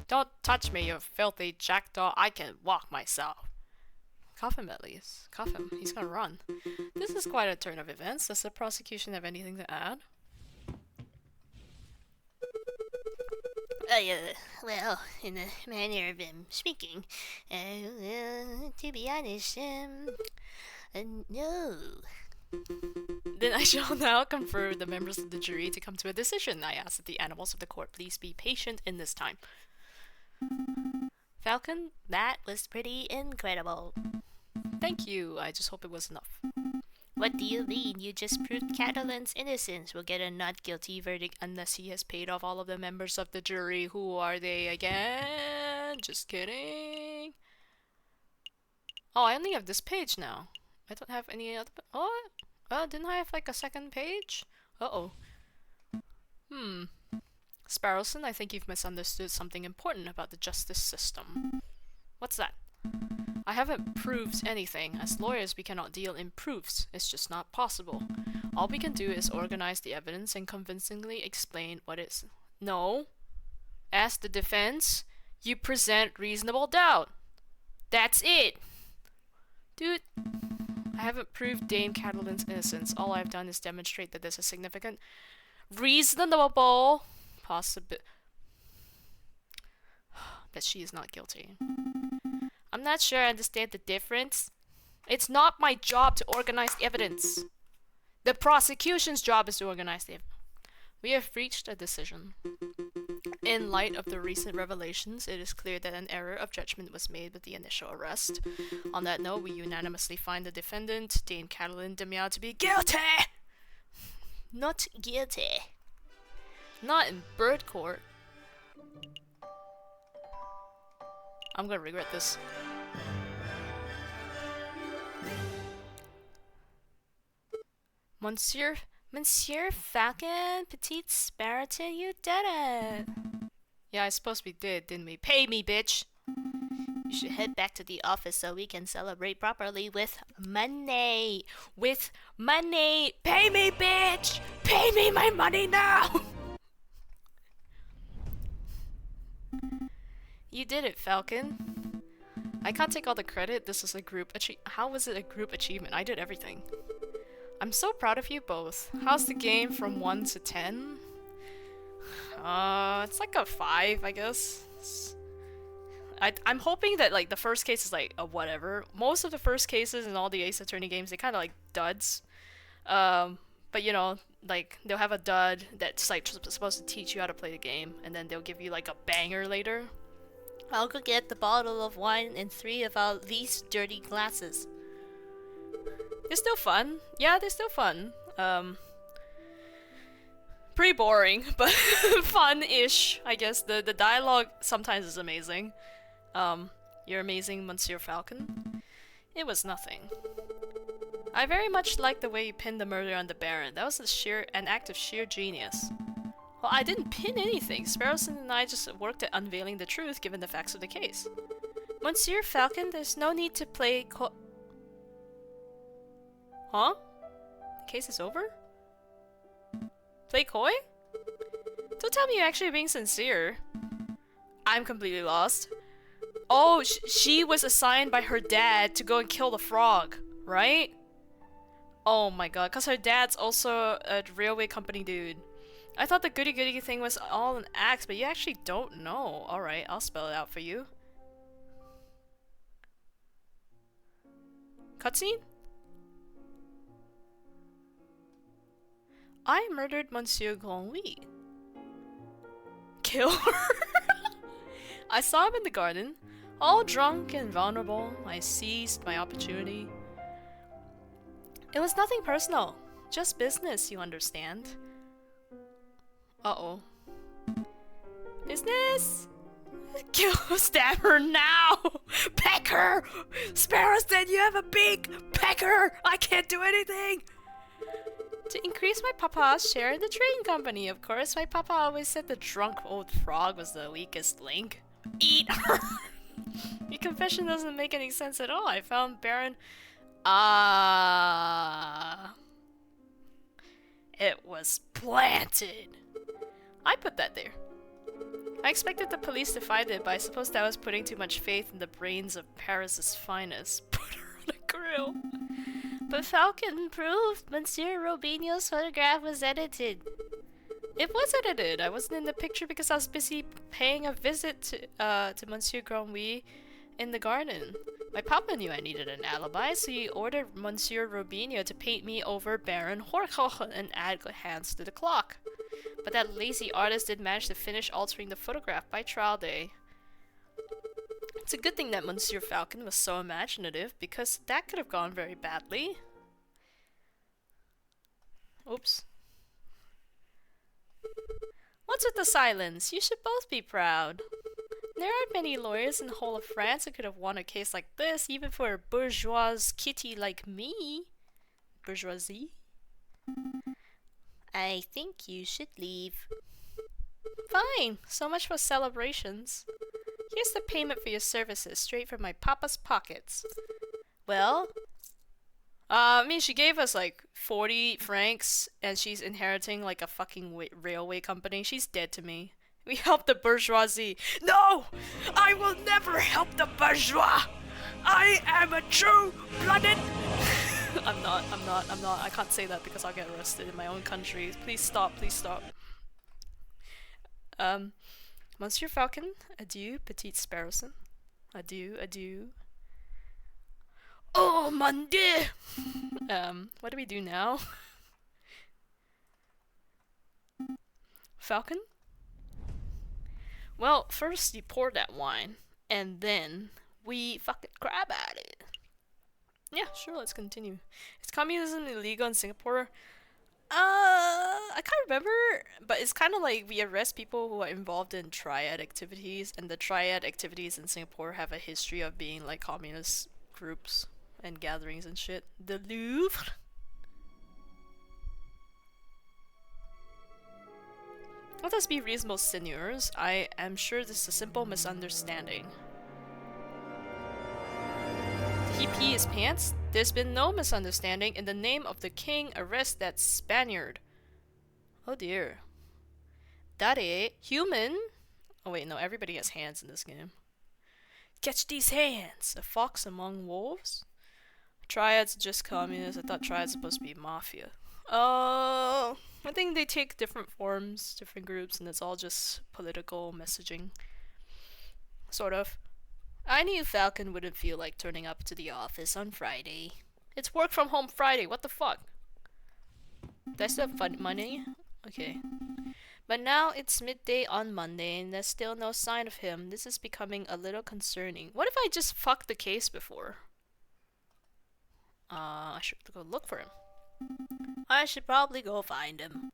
Don't touch me, you filthy jackdaw. I can walk myself. Cuff him at least. Cuff him. He's gonna run. This is quite a turn of events. Does the prosecution have anything to add? Well, in the manner of speaking, to be honest, no. Then I shall now confer the members of the jury to come to a decision. I ask that the animals of the court please be patient in this time. Falcon, that was pretty incredible. Thank you. I just hope it was enough. What do you mean? You just proved Catalan's innocence. Will get a not guilty verdict unless he has paid off all of the members of the jury. Who are they again? Just kidding. Oh, I only have this page now. I don't have any other... Oh, didn't I have like a second page? Uh-oh. Sparrowson, I think you've misunderstood something important about the justice system. What's that? I haven't proved anything. As lawyers, we cannot deal in proofs. It's just not possible. All we can do is organize the evidence and convincingly explain what is... No. As the defense, you present reasonable doubt. That's it. Dude, I haven't proved Dame Catalan's innocence. All I've done is demonstrate that there's a significant, reasonable possibility that she is not guilty. I'm not sure I understand the difference. It's not my job to organize the evidence. The prosecution's job is to organize the evidence. We have reached a decision. In light of the recent revelations, it is clear that an error of judgment was made with the initial arrest. On that note, we unanimously find the defendant, Dame Catelyn Demiao, to be guilty! Not guilty. Not in bird court. I'm gonna regret this. Monsieur Monsieur Falcon, Petite Sparrow, you did it! Yeah, I suppose we did, didn't we? Pay me, bitch! You should head back to the office so we can celebrate properly with money. With money! Pay me, bitch! Pay me my money now! You did it, Falcon. I can't take all the credit. This is a group How was it a group achievement? I did everything. I'm so proud of you both. How's the game from 1 to 10? It's like a 5, I guess. I'm hoping that like the first case is like a whatever. Most of the first cases in all the Ace Attorney games, they kind of like duds. But you know, like they'll have a dud that's like supposed to teach you how to play the game, and then they'll give you like a banger later. I'll go get the bottle of wine and 3 of our least dirty glasses. They're still fun. Yeah, they're still fun. Pretty boring, but fun-ish, I guess. The dialogue sometimes is amazing. You're amazing, Monsieur Falcon. It was nothing. I very much like the way you pinned the murder on the Baron. That was an act of sheer genius. Well, I didn't pin anything. Sparrowson and I just worked at unveiling the truth given the facts of the case. Monsieur Falcon, there's no need to play Huh? The case is over? Play coy? Don't tell me you're actually being sincere. I'm completely lost. Oh, she was assigned by her dad to go and kill the frog, right? Oh my god, because her dad's also a railway company dude. I thought the goody-goody thing was all an act, but you actually don't know. Alright, I'll spell it out for you. Cutscene? I murdered Monsieur Grandlouis. Kill her? I saw him in the garden, all drunk and vulnerable. I seized my opportunity. It was nothing personal, just business, you understand. Uh-oh. Business? Kill, stab her now! Peck her! Sparrowson, you have a big pecker! I can't do anything! To increase my papa's share in the train company, of course. My papa always said the drunk old frog was the weakest link. Eat her! Your confession doesn't make any sense at all. I found Baron... It was planted. I put that there. I expected the police to find it, but I suppose that was putting too much faith in the brains of Paris's finest. Put her on a grill. But Falcon proved Monsieur Robinho's photograph was edited. It was edited. I wasn't in the picture because I was busy paying a visit to Monsieur Grandlouis in the garden. My papa knew I needed an alibi, so he ordered Monsieur Robinho to paint me over Baron Horkoch and add hands to the clock. But that lazy artist did manage to finish altering the photograph by trial day. It's a good thing that Monsieur Falcon was so imaginative, because that could have gone very badly. Oops. What's with the silence? You should both be proud. There aren't many lawyers in the whole of France who could have won a case like this, even for a bourgeois kitty like me. Bourgeoisie? I think you should leave. Fine. So much for celebrations. Here's the payment for your services, straight from my papa's pockets. Well, I mean, she gave us like 40 francs, and she's inheriting like a fucking railway company. She's dead to me. We help the bourgeoisie. No! I will never help the bourgeois! I am a true-blooded... I'm not. I can't say that because I'll get arrested in my own country. Please stop, please stop. Monsieur Falcon, adieu, Petite Sparrowson. Adieu, adieu. Oh, mon dieu! What do we do now? Falcon? Well, first you pour that wine, and then we fucking grab at it. Yeah, sure, let's continue. Is communism illegal in Singapore? I can't remember, but it's kind of like we arrest people who are involved in triad activities, and the triad activities in Singapore have a history of being like communist groups and gatherings and shit. The Louvre? Let us be reasonable, seigneurs. I am sure this is a simple misunderstanding. Did he pee his pants? There's been no misunderstanding. In the name of the king, arrest that Spaniard. Oh dear. Daddy, human? Oh wait, no, everybody has hands in this game. Catch these hands! A fox among wolves? Triads just communists. I thought triads supposed to be mafia. Oh, I think they take different forms, different groups, and it's all just political messaging. Sort of. I knew Falcon wouldn't feel like turning up to the office on Friday. It's work from home Friday, what the fuck? Did I still have fun money? Okay. But now it's midday on Monday and there's still no sign of him. This is becoming a little concerning. What if I just fucked the case before? I should go look for him. I should probably go find him.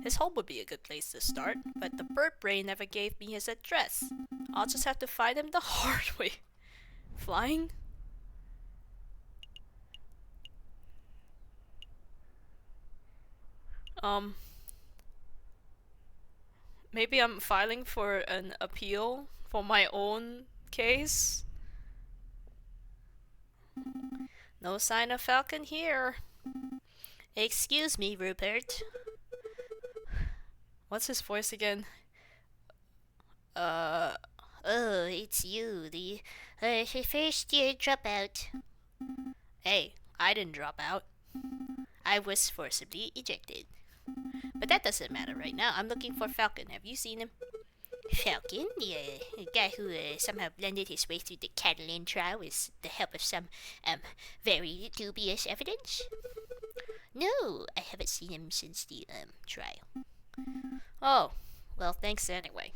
His home would be a good place to start, but the bird brain never gave me his address. I'll just have to find him the hard way. Flying? Maybe I'm filing for an appeal for my own case? No sign of Falcon here. Excuse me, Rupert. What's his voice again? Oh, it's you, the first year dropout. Hey, I didn't drop out. I was forcibly ejected. But that doesn't matter right now. I'm looking for Falcon. Have you seen him? Falcon? The guy who somehow blended his way through the Catalan trial with the help of some very dubious evidence? No, I haven't seen him since the trial. Oh, well, thanks anyway.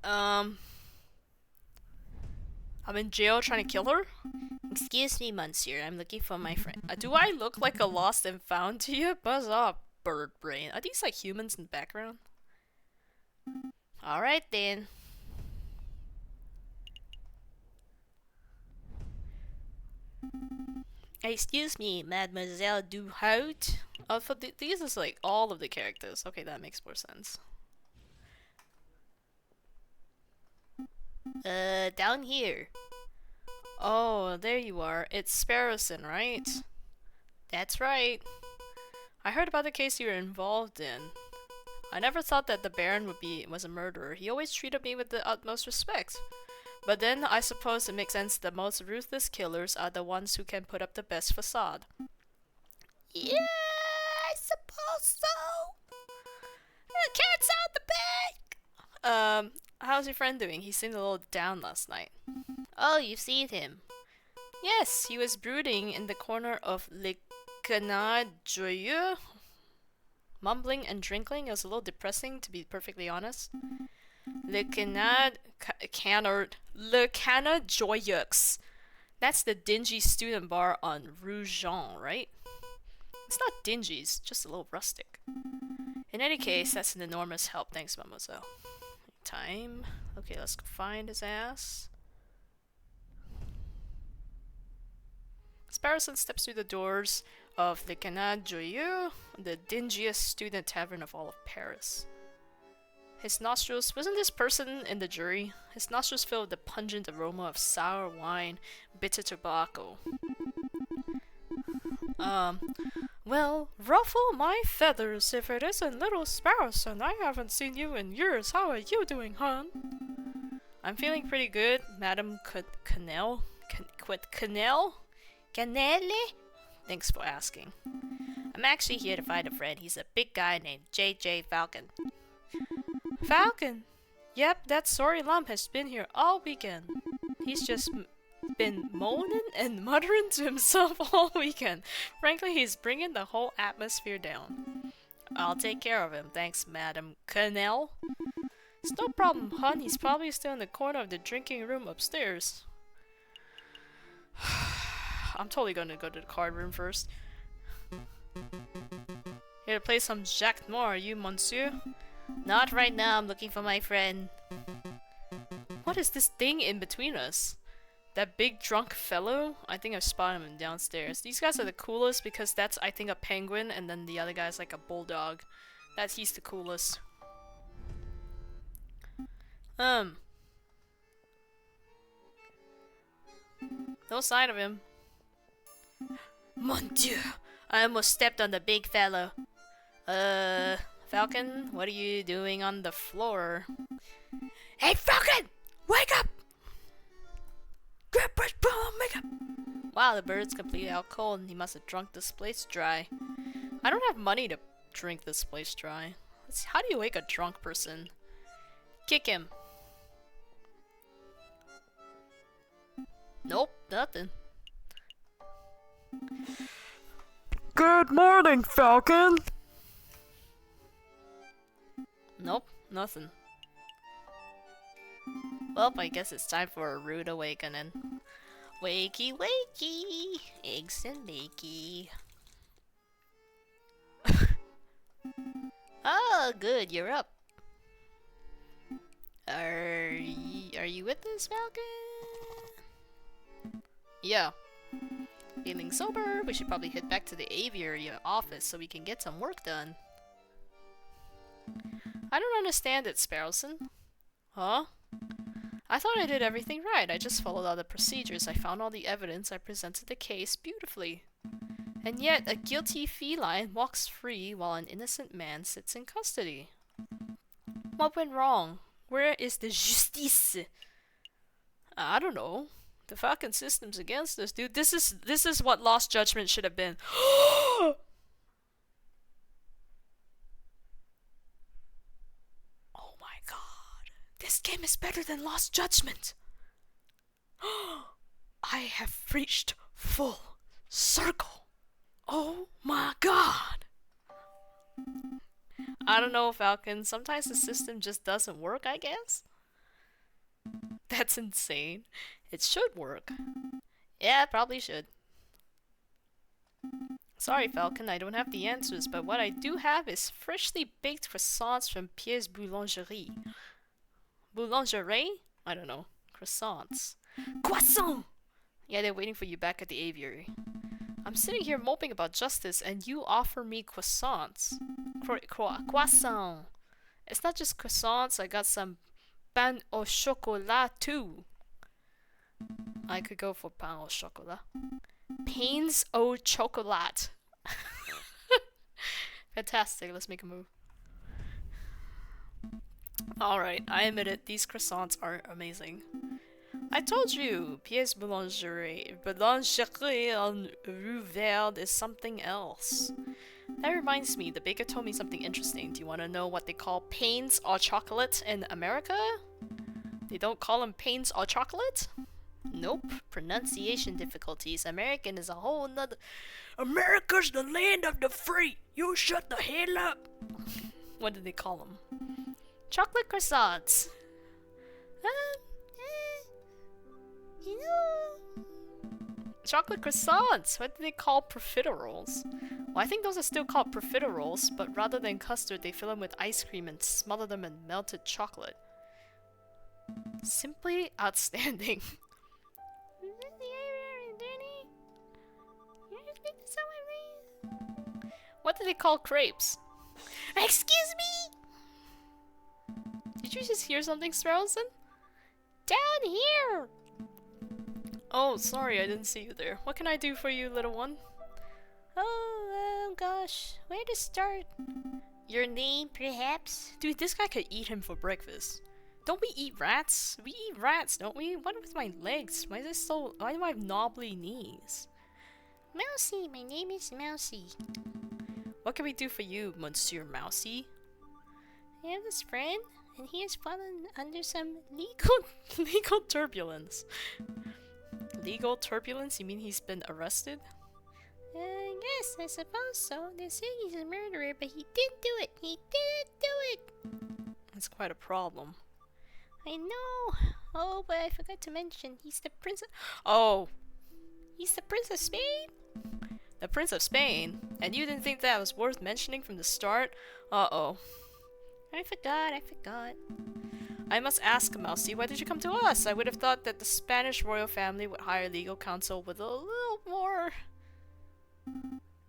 I'm in jail trying to kill her? Excuse me, Monsieur, I'm looking for my friend. Do I look like a lost and found to you? Buzz off, bird brain. Are these like humans in the background? Alright then. Excuse me, Mademoiselle Duhaut. Oh, for these is like all of the characters. Okay, that makes more sense. Down here. Oh, there you are. It's Sparrowson, right? That's right. I heard about the case you were involved in. I never thought that the Baron was a murderer. He always treated me with the utmost respect. But then I suppose it makes sense the most ruthless killers are the ones who can put up the best facade. Yeah, I suppose so. The cat's out the bag. How's your friend doing? He seemed a little down last night. Oh, you've seen him. Yes, he was brooding in the corner of Le Canard Joyeux. Mumbling and drinking. It was a little depressing, to be perfectly honest. Le Canard Joyeux. That's the dingy student bar on Rue Jean, right? It's not dingy, it's just a little rustic. In any case, that's an enormous help. Thanks, mademoiselle. Time. Okay, let's go find his ass. Sparrowson steps through the doors of the Canard Joyeux, the dingiest student tavern of all of Paris. His nostrils, wasn't this person in the jury? His nostrils filled with the pungent aroma of sour wine, bitter tobacco. Well, ruffle my feathers if it isn't little Sparrowson. I haven't seen you in years. How are you doing, hon? I'm feeling pretty good, Madame Canelle? Canelle? Thanks for asking. I'm actually here to find a friend. He's a big guy named J.J. Falcon. Falcon? Yep, that sorry lump has been here all weekend. He's just been moaning and muttering to himself all weekend. Frankly, he's bringing the whole atmosphere down. I'll take care of him, thanks, Madame Canelle. It's no problem, hon. He's probably still in the corner of the drinking room upstairs. I'm totally gonna go to the card room first. Here to play some Jacques Noir, are you, monsieur? Not right now, I'm looking for my friend. What is this thing in between us? That big drunk fellow? I think I've spotted him downstairs. These guys are the coolest because that's, I think, a penguin and then the other guy's like a bulldog. that he's the coolest. No sign of him. Mon Dieu! I almost stepped on the big fellow. Falcon, what are you doing on the floor? Hey, Falcon! Wake up! Grab brush, put on makeup! Wow, the bird's completely out cold and he must have drunk this place dry. I don't have money to drink this place dry. Let's see, how do you wake a drunk person? Kick him. Nope, nothing. Good morning, Falcon! Nope, nothing. Well, I guess it's time for a rude awakening. Wakey, wakey, eggs and bakey. Oh, good, you're up. Are you with us, Falcon? Yeah. Feeling sober, we should probably head back to the aviary office so we can get some work done. I don't understand it, Sparrowson. Huh? I thought I did everything right. I just followed all the procedures. I found all the evidence. I presented the case beautifully. And yet, a guilty feline walks free while an innocent man sits in custody. What went wrong? Where is the justice? I don't know. The fucking system's against us, dude. This is what Lost Judgment should have been. Oh my god. This game is better than Lost Judgment. I have reached full circle. Oh my god. I don't know, Falcon. Sometimes the system just doesn't work, I guess. That's insane. It should work. Yeah, it probably should. Sorry, Falcon, I don't have the answers, but what I do have is freshly baked croissants from Pierre's Boulangerie. Boulangerie? I don't know. Croissants. Croissant! Yeah, they're waiting for you back at the aviary. I'm sitting here moping about justice, and you offer me croissants. Croissant. It's not just croissants, I got some pain au chocolat too. I could go for pain au chocolat. Pains au chocolat. Fantastic, let's make a move. Alright, I admit it, these croissants are amazing. I told you, Pierre's Boulangerie on Rue Verde is something else. That reminds me, the baker told me something interesting. Do you want to know what they call pains au chocolat in America? They don't call them pains au chocolat? Nope. Pronunciation difficulties. American is a whole nother... America's the land of the free! You shut the hell up! What do they call them? Chocolate croissants. You know... Chocolate croissants! What do they call profiteroles? Well, I think those are still called profiteroles, but rather than custard, they fill them with ice cream and smother them in melted chocolate. Simply outstanding. What do they call crepes? Excuse me! Did you just hear something, Sparrowson? Down here! Oh, sorry, I didn't see you there. What can I do for you, little one? Oh, gosh. Where to start? Your name, perhaps? Dude, this guy could eat him for breakfast. Don't we eat rats? We eat rats, don't we? What with my legs? Why do I have knobbly knees? Mousy, my name is Mousy. What can we do for you, Monsieur Mousy? I have this friend, and he has fallen under some Legal turbulence. Legal turbulence? You mean he's been arrested? Yes, I suppose so. They say he's a murderer, but he didn't do it. He didn't do it. That's quite a problem. I know. Oh, but I forgot to mention, he's the prince of... Oh, He's the Prince of Spain? the Prince of Spain? And you didn't think that was worth mentioning from the start? Uh-oh. I forgot. I must ask, Mousy, why did you come to us? I would have thought that the Spanish royal family would hire legal counsel with a little more...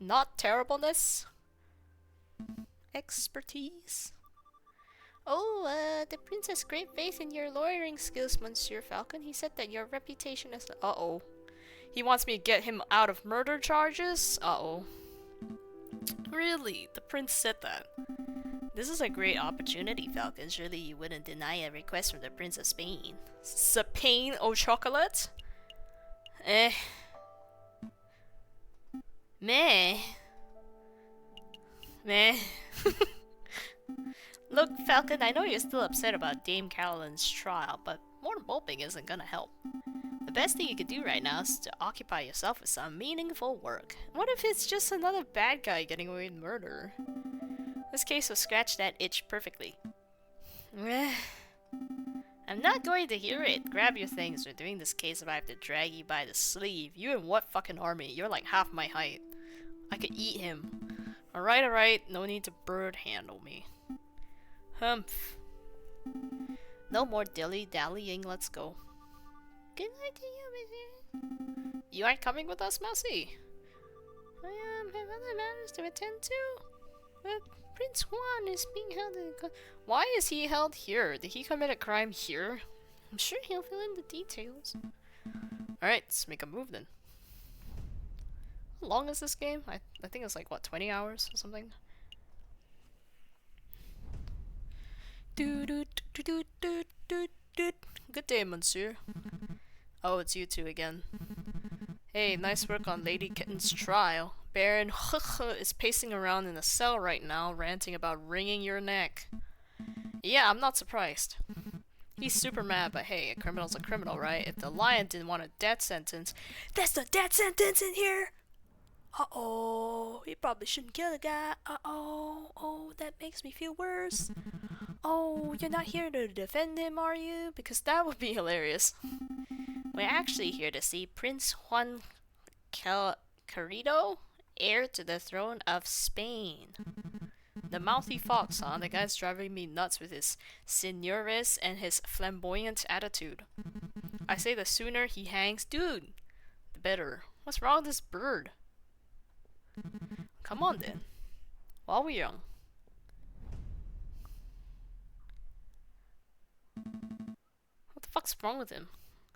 not terribleness. expertise. Oh, the prince has great faith in your lawyering skills, Monsieur Falcon. He said that your reputation as the— Uh-oh. He wants me to get him out of murder charges? Uh-oh. Really? The prince said that? This is a great opportunity, Falcon. Surely you wouldn't deny a request from the Prince of Spain. Spain au chocolat? Eh. Meh. Meh. Look, Falcon, I know you're still upset about Dame Carolyn's trial, but more moping isn't gonna help. The best thing you could do right now is to occupy yourself with some meaningful work. What if it's just another bad guy getting away with murder? This case will scratch that itch perfectly. I'm not going to hear it. Grab your things. We're doing this case if I have to drag you by the sleeve. You in what fucking army? You're like half my height. I could eat him. Alright. No need to bird handle me. Humph. No more dilly-dallying. Let's go. Good night to you, monsieur. You aren't coming with us, Mousy? I have other matters to attend to. But Prince Juan is being held in... Why is he held here? Did he commit a crime here? I'm sure he'll fill in the details. Alright, let's make a move then. How long is this game? I think it's like, what, 20 hours or something? Good day, monsieur. Oh, it's you two again. Hey, nice work on Lady Kitten's trial. Baron is pacing around in a cell right now, ranting about wringing your neck. Yeah, I'm not surprised. He's super mad, but hey, a criminal's a criminal, right? If the lion didn't want a death sentence... That's the death sentence in here! Uh-oh, he probably shouldn't kill the guy. Uh-oh, oh, that makes me feel worse. Oh, you're not here to defend him, are you? Because that would be hilarious. We're actually here to see Prince Juan Carrido, heir to the throne of Spain. The mouthy fox, huh? The guy's driving me nuts with his señores and his flamboyant attitude. I say the sooner he hangs, dude, the better. What's wrong with this bird? Come on then, while we're young. What the fuck's wrong with him?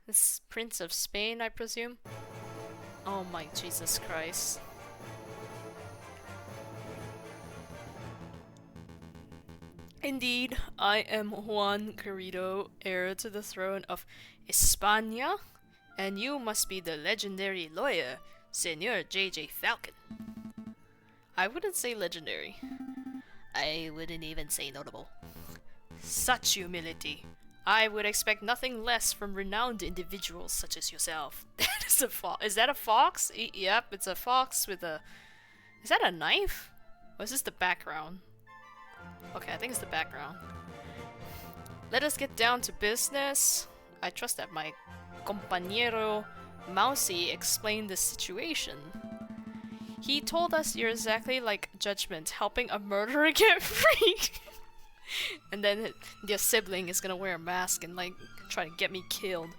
This Prince of Spain, I presume? Oh my Jesus Christ. Indeed, I am Juan Carrido, heir to the throne of España, and you must be the legendary lawyer, Senor J.J. Falcon. I wouldn't say legendary. I wouldn't even say notable. Such humility. I would expect nothing less from renowned individuals such as yourself. That is a fox. Is that a fox? Yep, it's a fox with a... Is that a knife? Or is this the background? Okay, I think it's the background. Let us get down to business. I trust that my compañero Mousy explained the situation. He told us you're exactly like Judgment, helping a murderer get free. And then their sibling is gonna wear a mask and like try to get me killed.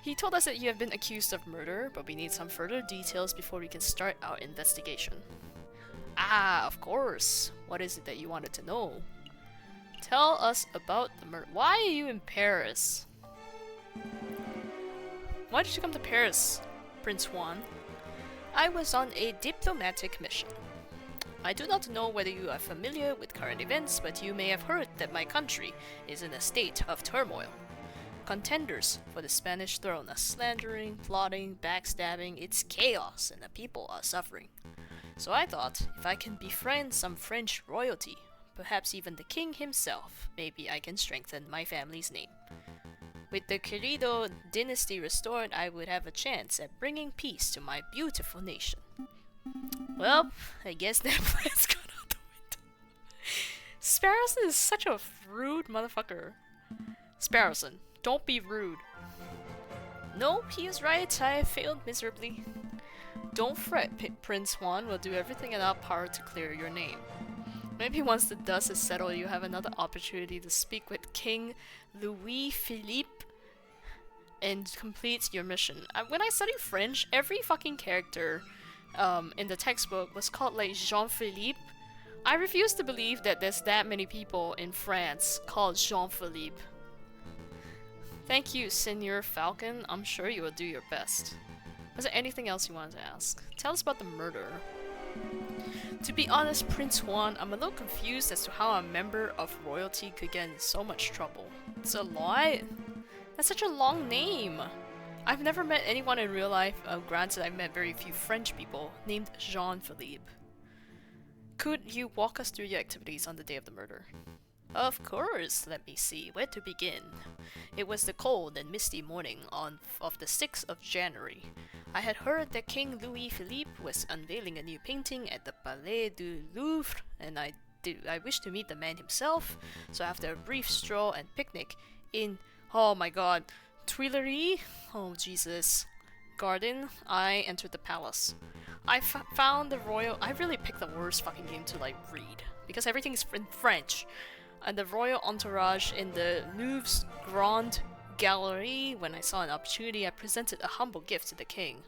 He told us that you have been accused of murder, but we need some further details before we can start our investigation. Ah, of course. What is it that you wanted to know? Tell us about the murder. Why are you in Paris? Why did you come to Paris, Prince Juan? I was on a diplomatic mission. I do not know whether you are familiar with current events, but you may have heard that my country is in a state of turmoil. Contenders for the Spanish throne are slandering, plotting, backstabbing. It's chaos and the people are suffering. So I thought, if I can befriend some French royalty, perhaps even the king himself, maybe I can strengthen my family's name. With the Querido dynasty restored, I would have a chance at bringing peace to my beautiful nation. Well, I guess that plan's gone out the window. Sparrowson is such a rude motherfucker. Sparrowson, don't be rude. No, he is right. I have failed miserably. Don't fret, Prince Juan. We'll do everything in our power to clear your name. Maybe once the dust is settled, you have another opportunity to speak with King Louis Philippe and complete your mission. When I studied French, every fucking character in the textbook was called like Jean-Philippe I refuse to believe that there's that many people in France called Jean-Philippe. Thank you, Senior Falcon. I'm sure you will do your best. Was there anything else you wanted to ask? Tell us about the murder. To be honest, Prince Juan, I'm a little confused as to how a member of royalty could get in so much trouble. It's a lot. That's such a long name. I've never met anyone in real life, granted I've met very few French people, named Jean-Philippe. Could you walk us through your activities on the day of the murder? Of course, let me see, where to begin? It was the cold and misty morning of the 6th of January. I had heard that King Louis Philippe was unveiling a new painting at the Palais du Louvre, and I wished to meet the man himself, so after a brief stroll and picnic in, oh my god, Tuileries? Oh Jesus. Garden, I entered the palace. I found the royal... I really picked the worst fucking game to, like, read, because everything's in French. And the royal entourage in the Louvre's Grand Gallery. When I saw an opportunity, I presented a humble gift to the king.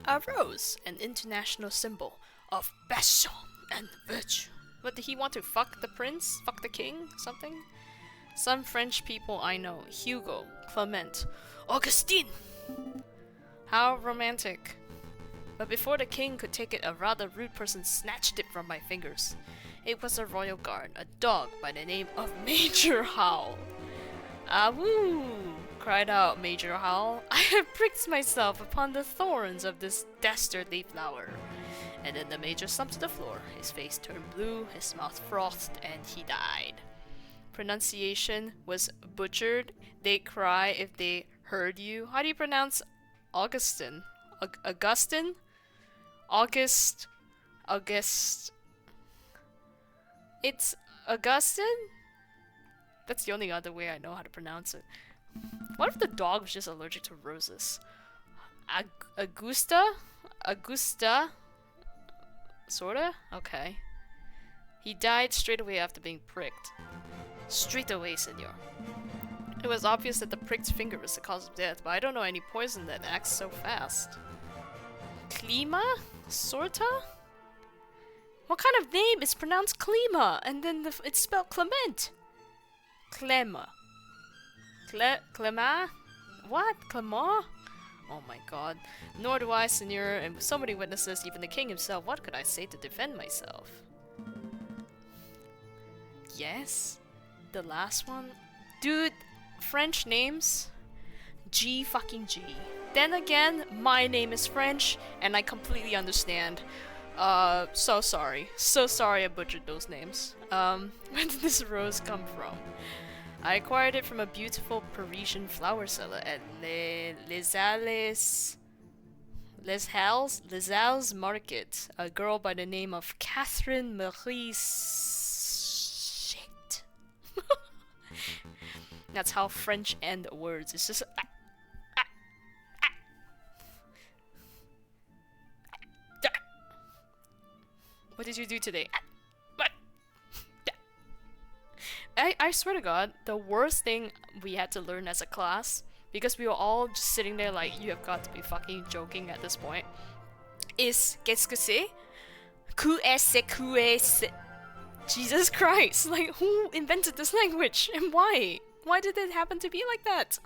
A rose, an international symbol of passion and virtue. What, did he want to fuck the prince? Fuck the king? Something? Some French people I know. Hugo, Clement, Augustine! How romantic. But before the king could take it, a rather rude person snatched it from my fingers. It was a royal guard, a dog by the name of Major Howl. Ah woo! Cried out Major Howl. I have pricked myself upon the thorns of this dastardly flower. And then the major slumped to the floor. His face turned blue, his mouth frothed, and he died. Pronunciation was butchered. They'd cry if they heard you. How do you pronounce Augustine? Augustine? August. It's Augustine? That's the only other way I know how to pronounce it. What if the dog was just allergic to roses? Augusta? Sorta? Okay. He died straight away after being pricked. Straight away, senor. It was obvious that the pricked finger was the cause of death, but I don't know any poison that acts so fast. Klima? Sorta? What kind of name is pronounced Klima and then it's spelled Clement? Clema. Clema? What? Clement? Oh my god. Nor do I, senor, and with so many witnesses, even the king himself, what could I say to defend myself? Yes? The last one? Dude, French names? G fucking G. Then again, my name is French, and I completely understand. So sorry. So sorry I butchered those names. Where did this rose come from? I acquired it from a beautiful Parisian flower seller at Les Halles Market. A girl by the name of Catherine Marie... Shit. That's how French end words. It's just... What did you do today? What? I swear to God, the worst thing we had to learn as a class, because we were all just sitting there like, you have got to be fucking joking at this point, is qu'est-ce que c'est? QS. Jesus Christ! Like, who invented this language and why? Why did it happen to be like that?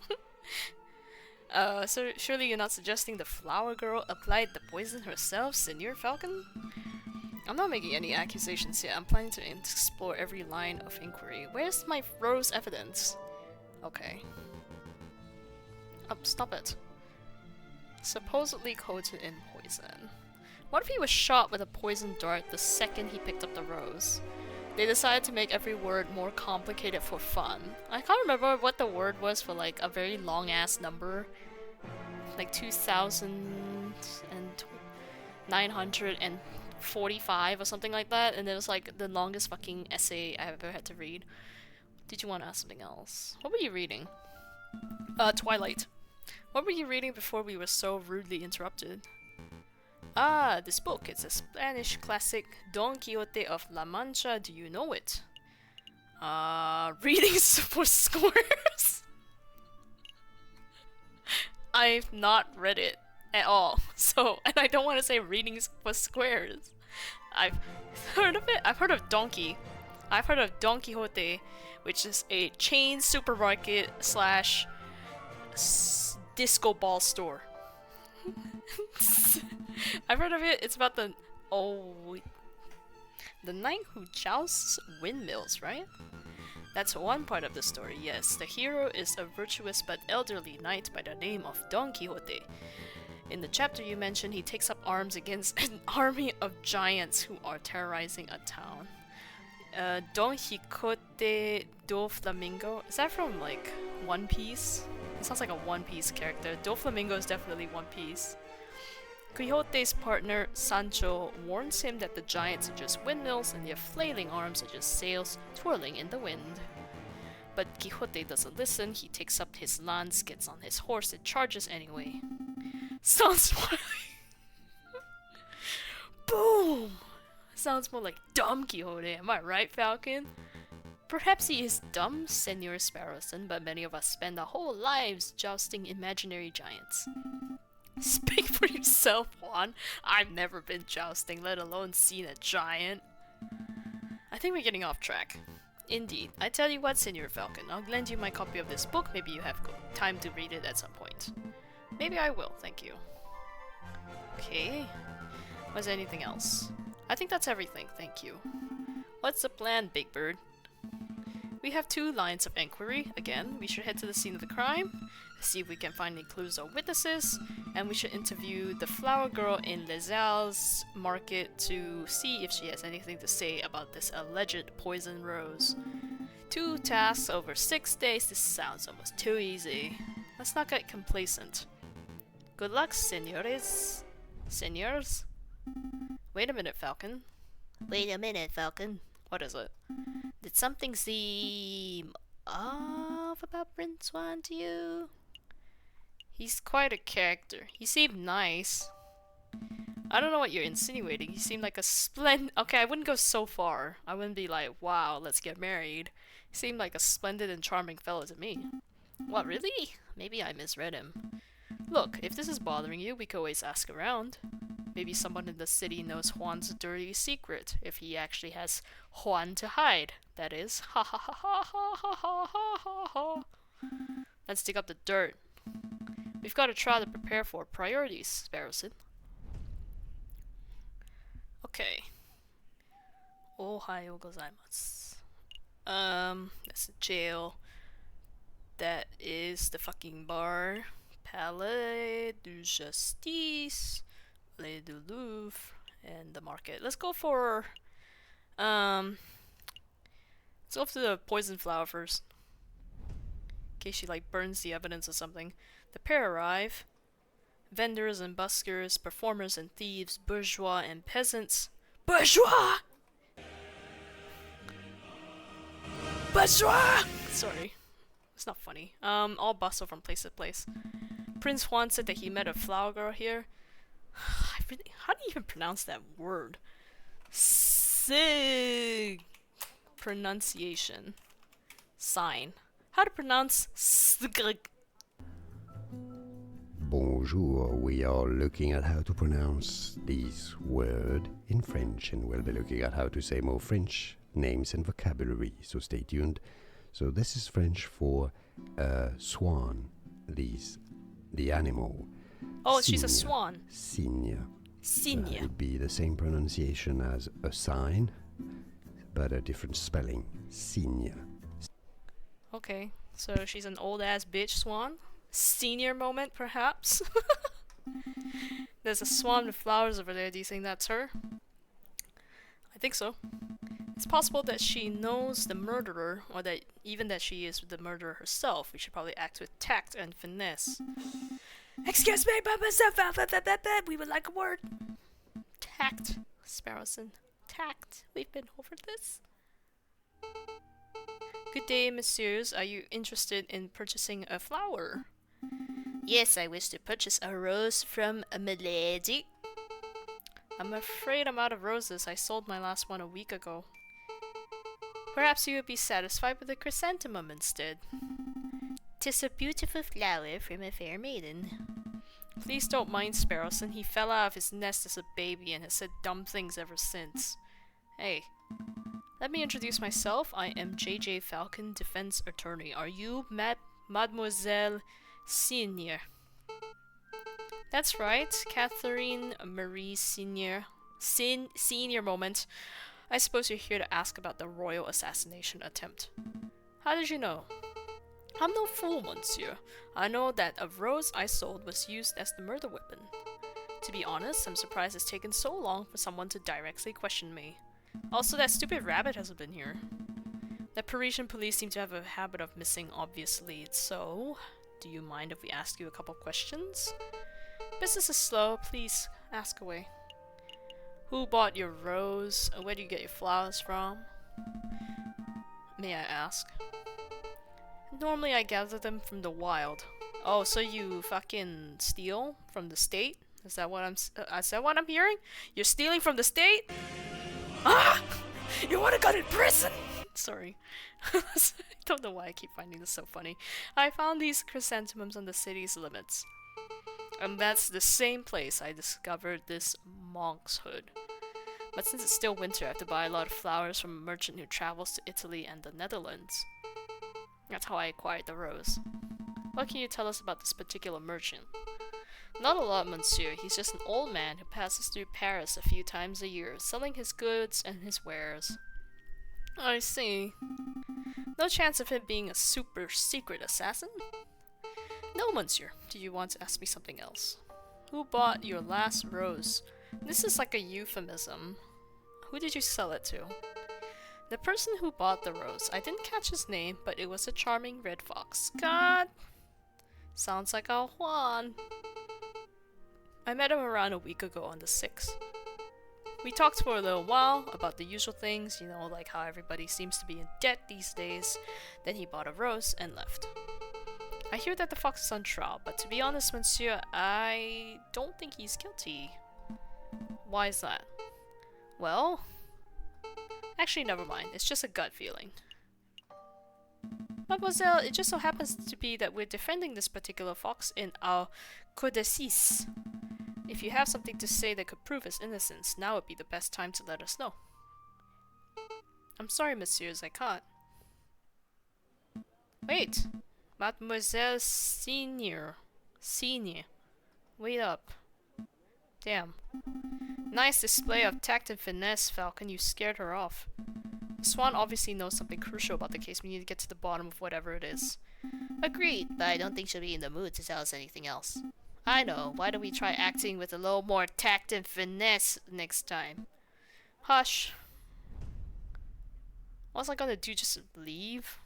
So surely you're not suggesting the flower girl applied the poison herself, Senor Falcon? I'm not making any accusations yet. I'm planning to explore every line of inquiry. Where's my rose evidence? Okay. Stop it. Supposedly coated in poison. What if he was shot with a poison dart the second he picked up the rose? They decided to make every word more complicated for fun. I can't remember what the word was for like a very long ass number. Like 2,945 or something like that, and it was like the longest fucking essay I've ever had to read. Did you want to ask something else? What were you reading? Twilight. What were you reading before we were so rudely interrupted? Ah, this book. It's a Spanish classic, Don Quixote of La Mancha. Do you know it? Readings for squares? I've not read it at all. So, and I don't want to say readings for squares. I've heard of it. I've heard of Donkey. I've heard of Don Quixote, which is a chain supermarket slash disco ball store. I've heard of it. It's about the knight who jousts windmills, right? That's one part of the story, yes. The hero is a virtuous but elderly knight by the name of Don Quixote. In the chapter you mentioned, he takes up arms against an army of giants who are terrorizing a town. Don Quixote do Flamingo. Is that from like One Piece? It sounds like a One Piece character. Doflamingo is definitely One Piece. Quixote's partner Sancho warns him that the giants are just windmills and their flailing arms are just sails twirling in the wind. But Quixote doesn't listen. He takes up his lance, gets on his horse, and charges anyway. Sounds more like boom! Sounds more like dumb Quixote, am I right, Falcon? Perhaps he is dumb, Senor Sparrowson, but many of us spend our whole lives jousting imaginary giants. Speak for yourself, Juan. I've never been jousting, let alone seen a giant. I think we're getting off track. Indeed. I tell you what, Senor Falcon, I'll lend you my copy of this book. Maybe you have time to read it at some point. Maybe I will, thank you. Okay. Was there anything else? I think that's everything, thank you. What's the plan, Big Bird? We have 2 lines of inquiry. Again, we should head to the scene of the crime, see if we can find any clues or witnesses, and we should interview the flower girl in Les Halles market to see if she has anything to say about this alleged poison rose. 2 tasks over 6 days, this sounds almost too easy. Let's not get complacent. Good luck, senores. Senors? Wait a minute, Falcon. Wait a minute, Falcon. What is it? Did something seem off about Prince Juan to you? He's quite a character. He seemed nice. I don't know what you're insinuating. He seemed like a Okay, I wouldn't go so far. I wouldn't be like, wow, let's get married. He seemed like a splendid and charming fellow to me. What, really? Maybe I misread him. Look, if this is bothering you, we could always ask around. Maybe someone in the city knows Juan's dirty secret, if he actually has Juan to hide. That is, ha ha ha ha ha ha ha ha ha ha. Let's dig up the dirt. We've got to try to prepare for priorities, Sparrowson. Okay. Ohayo gozaimasu. That's the jail. That is the fucking bar. Palais de Justice. Palais du Louvre. And the market. Let's go for... let's go for the poison flower first. In case she like burns the evidence or something. The pair arrive. Vendors and buskers, performers and thieves, bourgeois and peasants. Bourgeois! Bourgeois! Sorry. It's not funny. All bustle from place to place. Prince Juan said that he met a flower girl here. How do you even pronounce that word? Sig pronunciation. Sign. How to pronounce sig. Bonjour, we are looking at how to pronounce this word in French, and we'll be looking at how to say more French names and vocabulary, so stay tuned. So this is French for swan, the animal. Oh, she's a swan. Cygne. Cygne. It would be the same pronunciation as a sign, but a different spelling. Cygne. Okay, so she's an old ass bitch swan. Senior moment, perhaps. There's a swan with flowers over there. Do you think that's her? I think so. It's possible that she knows the murderer, or that even that she is the murderer herself. We should probably act with tact and finesse. Excuse me, we would like a word. Tact, Sparrowson. Tact. We've been over this. Good day, messieurs. Are you interested in purchasing a flower? Yes, I wish to purchase a rose from a milady. I'm afraid I'm out of roses. I sold my last one a week ago. Perhaps you would be satisfied with a chrysanthemum instead. 'Tis a beautiful flower from a fair maiden. Please don't mind Sparrowson. He fell out of his nest as a baby and has said dumb things ever since. Hey, let me introduce myself. I am JJ Falcon, defense attorney. Are you Mademoiselle Senior? That's right, Catherine Marie Senior. Senior moment. I suppose you're here to ask about the royal assassination attempt. How did you know? I'm no fool, monsieur. I know that a rose I sold was used as the murder weapon. To be honest, I'm surprised it's taken so long for someone to directly question me. Also, that stupid rabbit hasn't been here. The Parisian police seem to have a habit of missing obvious leads, so do you mind if we ask you a couple questions? Business is slow, please ask away. Who bought your rose? Where do you get your flowers from? May I ask? Normally I gather them from the wild. Oh, so you fucking steal from the state? Is that what I'm hearing? You're stealing from the state? Ah! You wanna go to prison? Sorry. I don't know why I keep finding this so funny. I found these chrysanthemums on the city's limits. And that's the same place I discovered this monk's hood. But since it's still winter, I have to buy a lot of flowers from a merchant who travels to Italy and the Netherlands. That's how I acquired the rose. What can you tell us about this particular merchant? Not a lot, monsieur. He's just an old man who passes through Paris a few times a year, selling his goods and his wares. I see. No chance of him being a super secret assassin? No, monsieur. Do you want to ask me something else? Who bought your last rose? This is like a euphemism. Who did you sell it to? The person who bought the rose. I didn't catch his name, but it was a charming red fox. God! Sounds like our Juan. I met him around a week ago on the 6th. We talked for a little while about the usual things, you know, like how everybody seems to be in debt these days. Then he bought a rose and left. I hear that the fox is on trial, but to be honest, monsieur, I don't think he's guilty. Why is that? Well, actually, never mind. It's just a gut feeling. Mademoiselle, it just so happens to be that we're defending this particular fox in our codicis. If you have something to say that could prove his innocence, now would be the best time to let us know. I'm sorry, messieurs, I can't. Wait! Mademoiselle Senior. Wait up. Damn. Nice display of tact and finesse, Falcon. You scared her off. Swan obviously knows something crucial about the case. We need to get to the bottom of whatever it is. Agreed, but I don't think she'll be in the mood to tell us anything else. I know. Why don't we try acting with a little more tact and finesse next time? Hush. What was I gonna do? Just leave?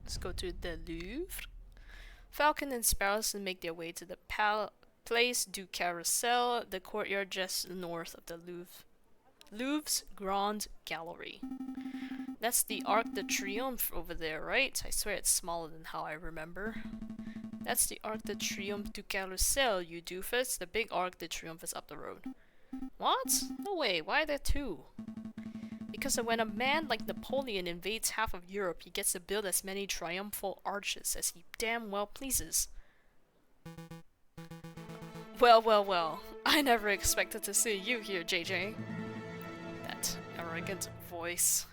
Let's go to the Louvre. Falcon and Sparrowson make their way to the Place du Carrousel, the courtyard just north of the Louvre's Grand Gallery. That's the Arc de Triomphe over there, right? I swear it's smaller than how I remember. That's the Arc de Triomphe du Carrousel, you doofus. The big Arc de Triomphe is up the road. What? No way, why are there two? Because when a man like Napoleon invades half of Europe, he gets to build as many triumphal arches as he damn well pleases. Well. I never expected to see you here, JJ. That arrogant voice.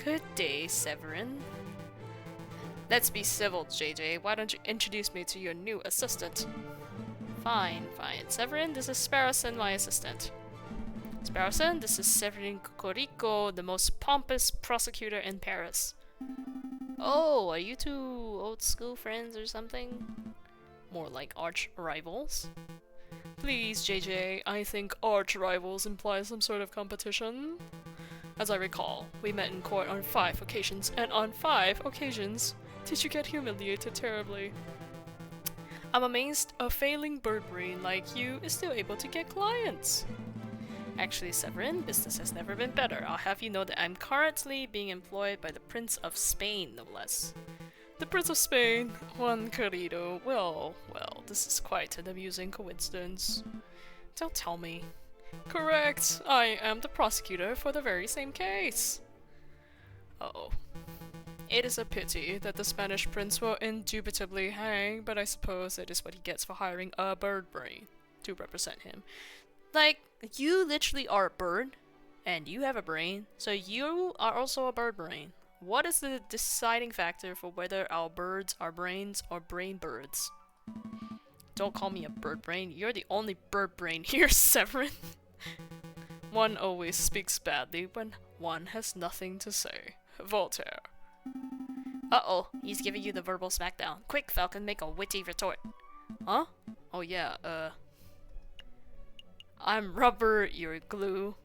Good day, Severin. Let's be civil, JJ. Why don't you introduce me to your new assistant? Fine. Severin, this is Sparrowson, my assistant. Sparrowson, this is Severin Cocorico, the most pompous prosecutor in Paris. Oh, are you two old school friends or something? More like arch rivals. Please, JJ, I think arch rivals implies some sort of competition. As I recall, we met in court on 5 occasions, and on 5 occasions did you get humiliated terribly. I'm amazed a failing bird brain like you is still able to get clients. Actually, Severin, business has never been better. I'll have you know that I'm currently being employed by the Prince of Spain, no less. The Prince of Spain, Juan Querido. Well, this is quite an amusing coincidence. Don't tell me. Correct, I am the prosecutor for the very same case. Uh-oh. It is a pity that the Spanish prince will indubitably hang, but I suppose it is what he gets for hiring a bird brain to represent him. Like, you literally are a bird, and you have a brain, so you are also a bird brain. What is the deciding factor for whether our birds are brains or brain birds? Don't call me a bird brain. You're the only bird brain here, Severin. One always speaks badly when one has nothing to say. Voltaire. Uh-oh, he's giving you the verbal smackdown. Quick, Falcon, make a witty retort. Huh? Oh yeah, I'm rubber, you're glue.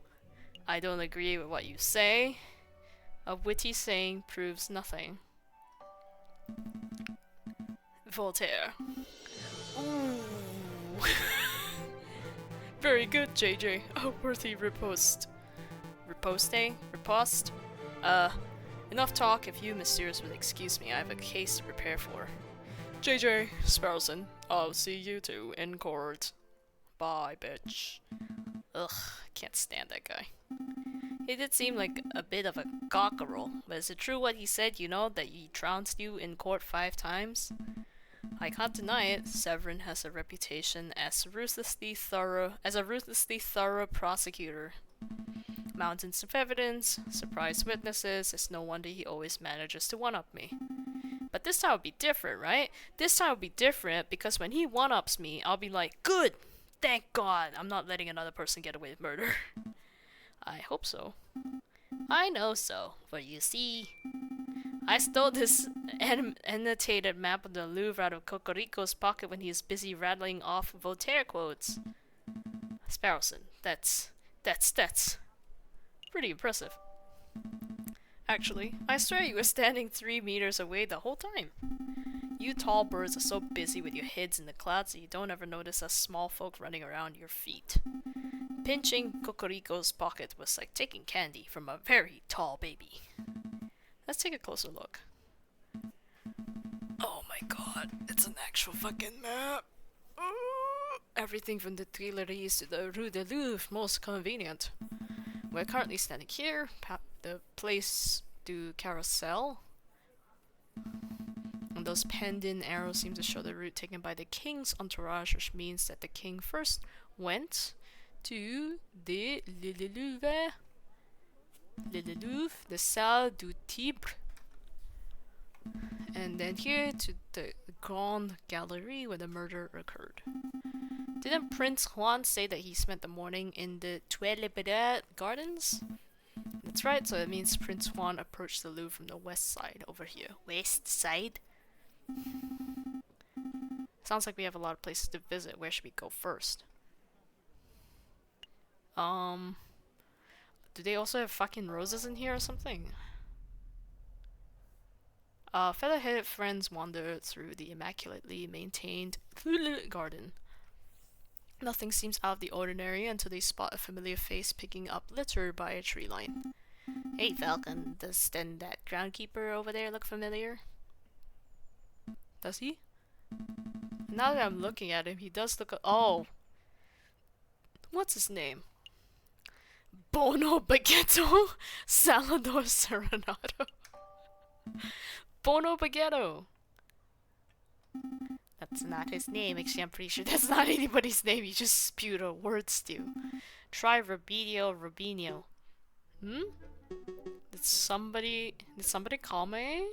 I don't agree with what you say. A witty saying proves nothing. Voltaire. Ooh. Very good, JJ. A worthy riposte. Riposte? Riposte? Enough talk. If you messieurs will excuse me, I have a case to prepare for. JJ, Sparrowson, I'll see you two in court. Bye, bitch. Ugh, can't stand that guy. He did seem like a bit of a cockerel, but is it true what he said, you know, that he trounced you in court 5 times? I can't deny it. Severin has a reputation as a ruthlessly thorough prosecutor. Mountains of evidence, surprise witnesses, it's no wonder he always manages to one-up me. But this time will be different, right? This time will be different because when he one-ups me, I'll be like, good! Thank God I'm not letting another person get away with murder. I hope so. I know so, for you see, I stole this annotated map of the Louvre out of Cocorico's pocket when he was busy rattling off Voltaire quotes. Sparrowson, that's pretty impressive. Actually, I swear you were standing 3 meters away the whole time. You tall birds are so busy with your heads in the clouds that you don't ever notice us small folk running around your feet. Pinching Cocorico's pocket was like taking candy from a very tall baby. Let's take a closer look. Oh my god, it's an actual fucking map. Everything from the Tuileries to the Rue de Louvre, most convenient. We're currently standing here, the Place du Carrousel. And those penned-in arrows seem to show the route taken by the king's entourage, which means that the king first went to the Louvre, the Salle du Tibre, and then here to the Grande Galerie where the murder occurred. Didn't Prince Juan say that he spent the morning in the Tuileries Gardens? That's right, so it means Prince Juan approached the Louvre from the west side over here. West side? Sounds like we have a lot of places to visit. Where should we go first? Do they also have fucking roses in here or something? Feather-headed friends wander through the immaculately maintained garden. Nothing seems out of the ordinary until they spot a familiar face picking up litter by a tree line. Hey, Falcon, does then that groundkeeper over there look familiar? Does he? Now that I'm looking at him, he does look. Oh! What's his name? Bono Baguetto Salvador Serenado. Bono Baguetto! That's not his name. Actually, I'm pretty sure That's not anybody's name, you just spewed a word stew. Try Robinho. Did somebody call me?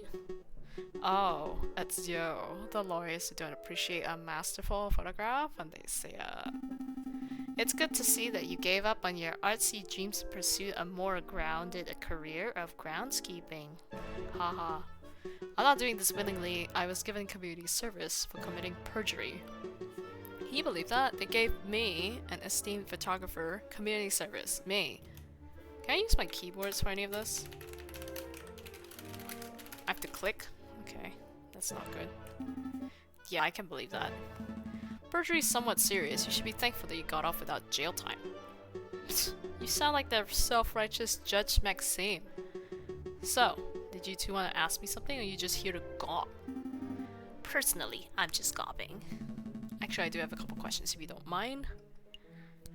Oh, it's you. The lawyers who don't appreciate a masterful photograph, and they say, it's good to see that you gave up on your artsy dreams to pursue a more grounded career of groundskeeping. Haha. I'm not doing this willingly. I was given community service for committing perjury. Can you believe that? They gave me, an esteemed photographer, community service. Me. Can I use my keyboards for any of this? I have to click? Okay, that's not good. Yeah, I can believe that. Perjury is somewhat serious. You should be thankful that you got off without jail time. You sound like the self-righteous Judge Maxime. So, did you two want to ask me something, or are you just here to gob? Personally, I'm just gobbing. Actually, I do have a couple questions if you don't mind.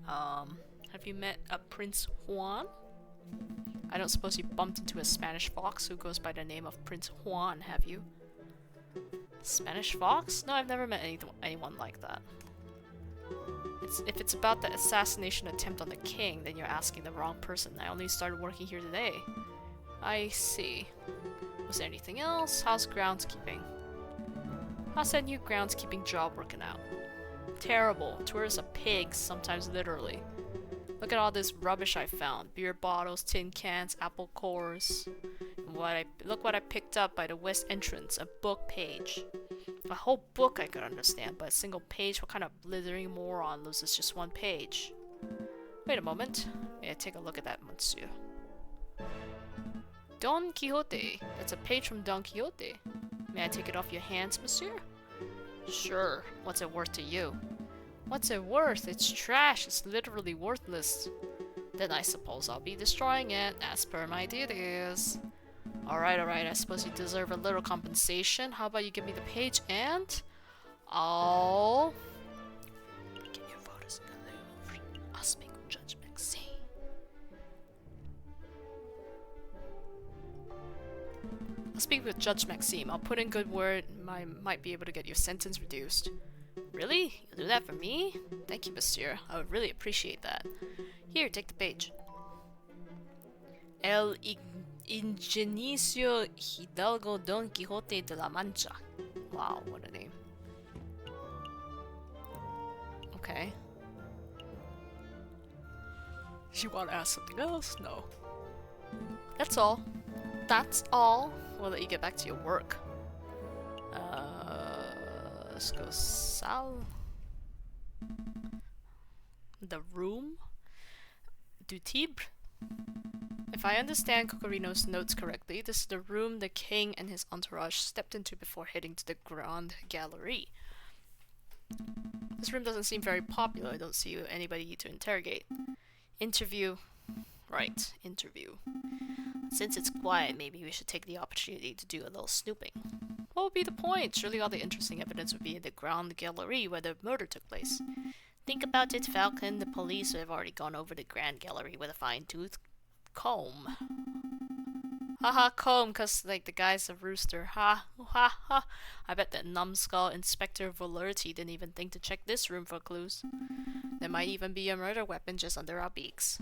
Have you met a Prince Juan? I don't suppose you bumped into a Spanish fox who goes by the name of Prince Juan, have you? Spanish fox? No, I've never met anyone like that. If it's about the assassination attempt on the king, then you're asking the wrong person. I only started working here today. I see. Was there anything else? How's groundskeeping? How's that new groundskeeping job working out? Terrible. Tourists are pigs, sometimes literally. Look at all this rubbish I found. Beer bottles, tin cans, apple cores. Look what I picked up by the west entrance. A book page. A whole book I could understand, but a single page? What kind of blithering moron loses just one page? Wait a moment. May I take a look at that, monsieur? Don Quixote. That's a page from Don Quixote. May I take it off your hands, monsieur? Sure. What's it worth to you? What's it worth? It's trash. It's literally worthless. Then I suppose I'll be destroying it, as per my duties. Alright, I suppose you deserve a little compensation. How about you give me the page and I'll get your photos in the Louvre. I'll speak with Judge Maxine. I'll speak with Judge Maxime. I'll put in good word. I might be able to get your sentence reduced. Really? You'll do that for me? Thank you, monsieur. I would really appreciate that. Here, take the page. El Ingenicio Hidalgo Don Quixote de la Mancha. Wow, what a name. Okay. You want to ask something else? No. That's all. That's all. We'll let you get back to your work. Let's go Sal. The room? Du Tibre? If I understand Cocorino's notes correctly, this is the room the king and his entourage stepped into before heading to the Grand Gallery. This room doesn't seem very popular. I don't see anybody to interrogate. Interview. Right, interview. Since it's quiet, maybe we should take the opportunity to do a little snooping. What would be the point? Surely all the interesting evidence would be in the Grand Gallery where the murder took place. Think about it, Falcon. The police have already gone over the Grand Gallery with a fine-tooth comb. Haha, comb, cause like the guy's a rooster. Ha ha ha. I bet that numbskull Inspector Volerty didn't even think to check this room for clues. There might even be a murder weapon just under our beaks.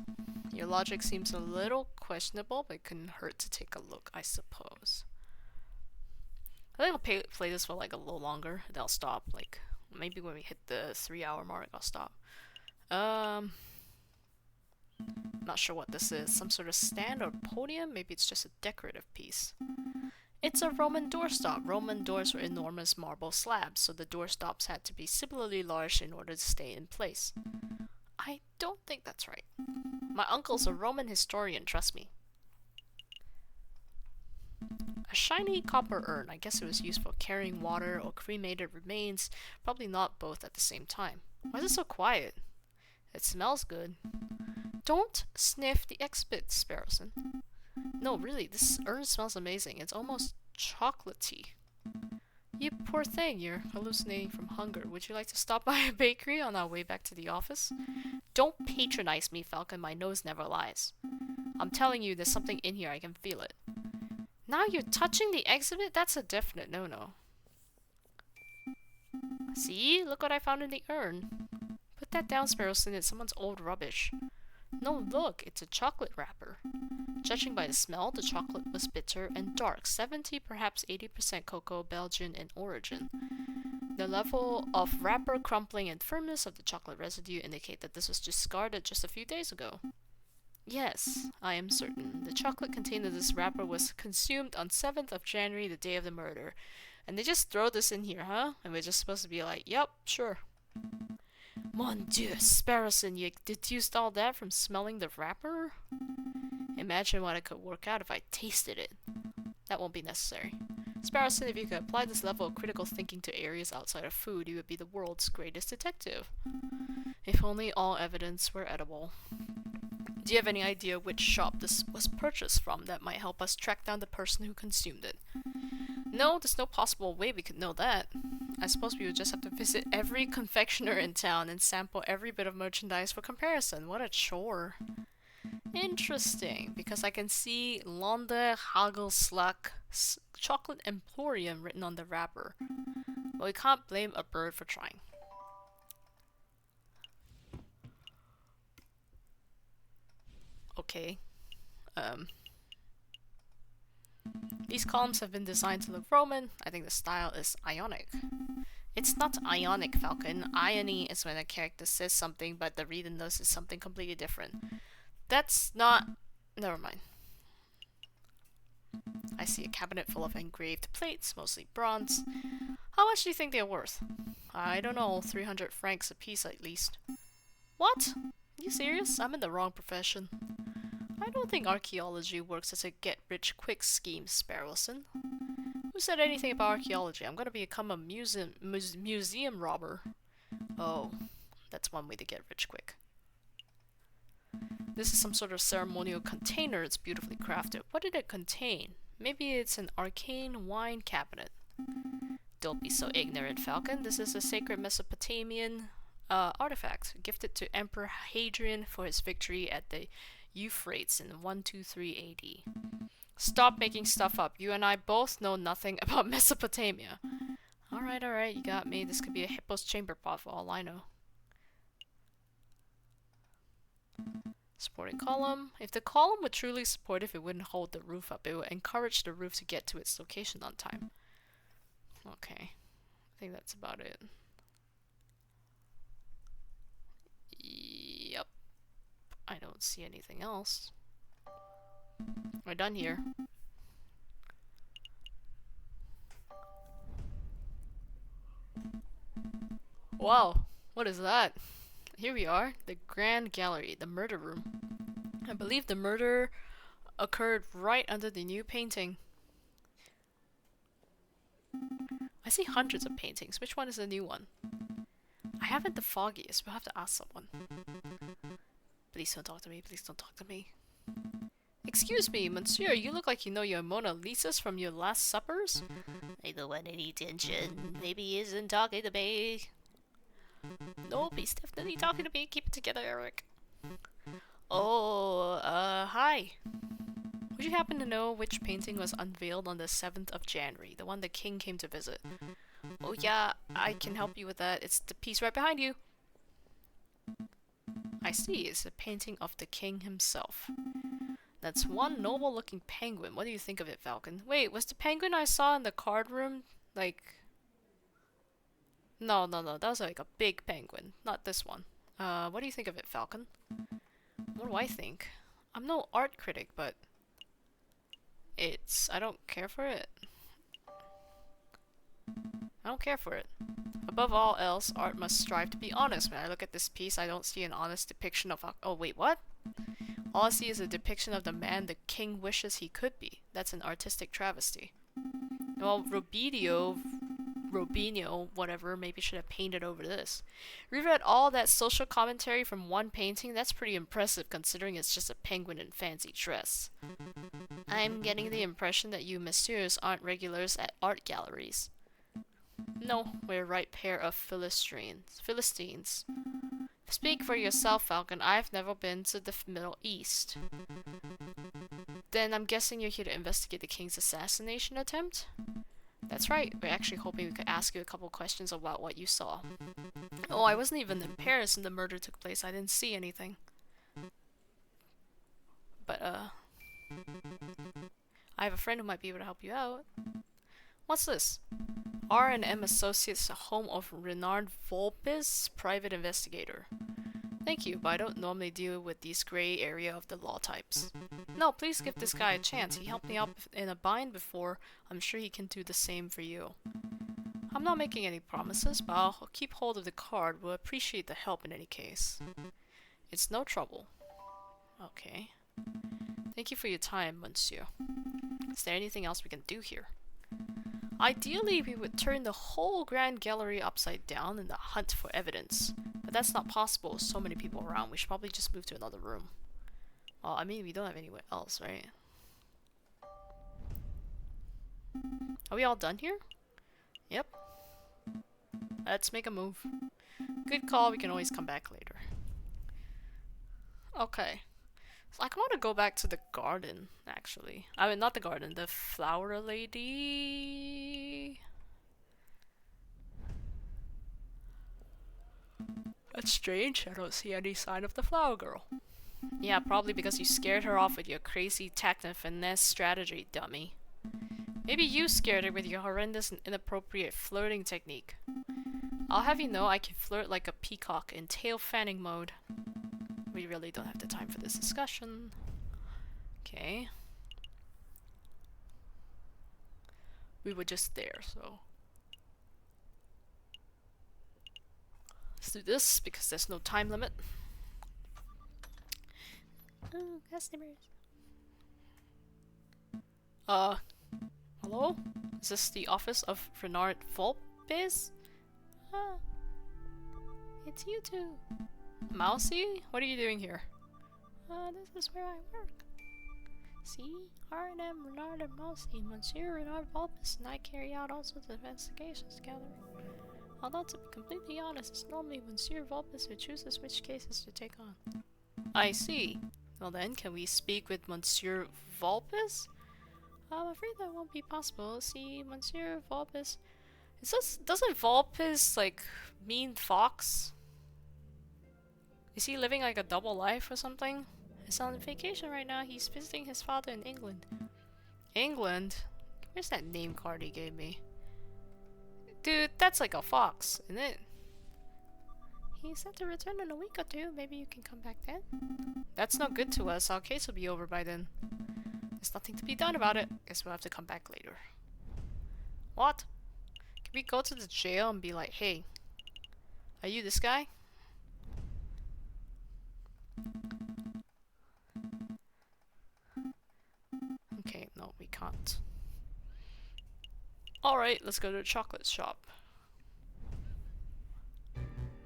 Your logic seems a little questionable, but it couldn't hurt to take a look, I suppose. I think I'll play this for like a little longer, and then I'll stop. Like, maybe when we hit the 3-hour mark, I'll stop. Not sure what this is. Some sort of stand or podium? Maybe it's just a decorative piece. It's a Roman doorstop. Roman doors were enormous marble slabs, so the doorstops had to be similarly large in order to stay in place. I don't think that's right. My uncle's a Roman historian, trust me. A shiny copper urn. I guess it was used for carrying water or cremated remains. Probably not both at the same time. Why is it so quiet? It smells good. Don't sniff the exhibit, Sparrowson. No, really, this urn smells amazing. It's almost chocolatey. You poor thing, you're hallucinating from hunger. Would you like to stop by a bakery on our way back to the office? Don't patronize me, Falcon. My nose never lies. I'm telling you, there's something in here. I can feel it. Now you're touching the exhibit? That's a definite no-no. See? Look what I found in the urn. Put that down, Sparrowson. It's someone's old rubbish. No, look, it's a chocolate wrapper. Judging by the smell, the chocolate was bitter and dark, 70, perhaps 80% cocoa, Belgian in origin. The level of wrapper crumpling and firmness of the chocolate residue indicate that this was discarded just a few days ago. Yes, I am certain. The chocolate contained in this wrapper was consumed on 7th of January, the day of the murder. And they just throw this in here, huh? And we're just supposed to be like, yep, sure. Mon Dieu, Sparrowson, you deduced all that from smelling the wrapper? Imagine what I could work out if I tasted it. That won't be necessary. Sparrowson, if you could apply this level of critical thinking to areas outside of food, you would be the world's greatest detective. If only all evidence were edible. Do you have any idea which shop this was purchased from that might help us track down the person who consumed it? No, there's no possible way we could know that. I suppose we would just have to visit every confectioner in town and sample every bit of merchandise for comparison. What a chore. Interesting, because I can see Londe Hagelslack Chocolate Emporium written on the wrapper. But we can't blame a bird for trying. Okay. These columns have been designed to look Roman. I think the style is Ionic. It's not Ionic, Falcon. Iony is when a character says something, but the reader knows it's something completely different. That's not... Never mind. I see a cabinet full of engraved plates, mostly bronze. How much do you think they're worth? I don't know, 300 francs a piece at least. What? You serious? I'm in the wrong profession. I don't think archaeology works as a get-rich-quick scheme, Sparrowson. Who said anything about archaeology? I'm gonna become a museum robber. Oh, that's one way to get rich quick. This is some sort of ceremonial container. It's beautifully crafted. What did it contain? Maybe it's an arcane wine cabinet. Don't be so ignorant, Falcon. This is a sacred Mesopotamian artifact gifted to Emperor Hadrian for his victory at the Euphrates in 123 AD. Stop making stuff up. You and I both know nothing about Mesopotamia. Alright, you got me. This could be a hippo's chamber pot for all I know. Supporting column. If the column were truly supportive, it wouldn't hold the roof up. It would encourage the roof to get to its location on time. Okay. I think that's about it. Yep. I don't see anything else. We're done here. Wow, what is that? Here we are, the Grand Gallery, the murder room. I believe the murder occurred right under the new painting. I see hundreds of paintings. Which one is the new one? I haven't the foggiest. We'll have to ask someone. Please don't talk to me. Please don't talk to me. Excuse me, monsieur. You look like you know your Mona Lisas from your last suppers. I don't want any attention. Maybe he isn't talking to me. Nope, he's definitely talking to me. Keep it together, Eric. Oh, hi. Would you happen to know which painting was unveiled on the 7th of January? The one the king came to visit. Oh yeah, I can help you with that. It's the piece right behind you. I see, it's a painting of the king himself. That's one noble-looking penguin. What do you think of it, Falcon? Wait, was the penguin I saw in the card room, like... No, that was like a big penguin, not this one. What do you think of it, Falcon? What do I think? I'm no art critic, but... I don't care for it. I don't care for it. Above all else, art must strive to be honest. When I look at this piece, I don't see an honest depiction of... Oh, wait, what? All I see is a depiction of the man the king wishes he could be. That's an artistic travesty. Well, Robinho, whatever, maybe should have painted over this. Reread all that social commentary from one painting? That's pretty impressive considering it's just a penguin in fancy dress. I'm getting the impression that you messieurs aren't regulars at art galleries. No, we're a right pair of Philistines. Speak for yourself, Falcon. I've never been to the Middle East. Then I'm guessing you're here to investigate the king's assassination attempt? That's right. We're actually hoping we could ask you a couple questions about what you saw. Oh, I wasn't even in Paris when the murder took place. I didn't see anything. But, I have a friend who might be able to help you out. What's this? R&M Associates, home of Renard Volpes, private investigator. Thank you, but I don't normally deal with these gray area of the law types. No, please give this guy a chance. He helped me out in a bind before. I'm sure he can do the same for you. I'm not making any promises, but I'll keep hold of the card. We'll appreciate the help in any case. It's no trouble. Okay. Thank you for your time, monsieur. Is there anything else we can do here? Ideally, we would turn the whole Grand Gallery upside down in the hunt for evidence. But that's not possible with so many people around. We should probably just move to another room. Well, I mean, we don't have anywhere else, right? Are we all done here? Yep. Let's make a move. Good call, we can always come back later. Okay. So I want to go back to the garden, actually. I mean, not the garden, the flower lady. That's strange. I don't see any sign of the flower girl. Yeah, probably because you scared her off with your crazy tact and finesse strategy, dummy. Maybe you scared her with your horrendous and inappropriate flirting technique. I'll have you know I can flirt like a peacock in tail fanning mode. We really don't have the time for this discussion. Okay. We were just there, so. Let's do this because there's no time limit. Oh, customers. Hello? Is this the office of Renard Volpes? Ah, it's you two. Mousy? What are you doing here? This is where I work. See, R&M, Renard, and Mousy, Monsieur Renard Vulpes, and I carry out all sorts of investigations together. Although, to be completely honest, it's normally Monsieur Vulpes who chooses which cases to take on. I see. Well then, can we speak with Monsieur Volpes? I'm afraid that won't be possible. See, Monsieur Vulpes... Doesn't Volpes, like, mean fox? Is he living like a double life or something? is on vacation right now. He's visiting his father in England. England? Where's that name card he gave me? Dude, that's like a fox, isn't it? He's set to return in a week or two. Maybe you can come back then. That's no good to us. Our case will be over by then. There's nothing to be done about it. Guess we'll have to come back later. What? Can we go to the jail and be like, hey, are you this guy? Okay, no, we can't. Alright, let's go to the chocolate shop.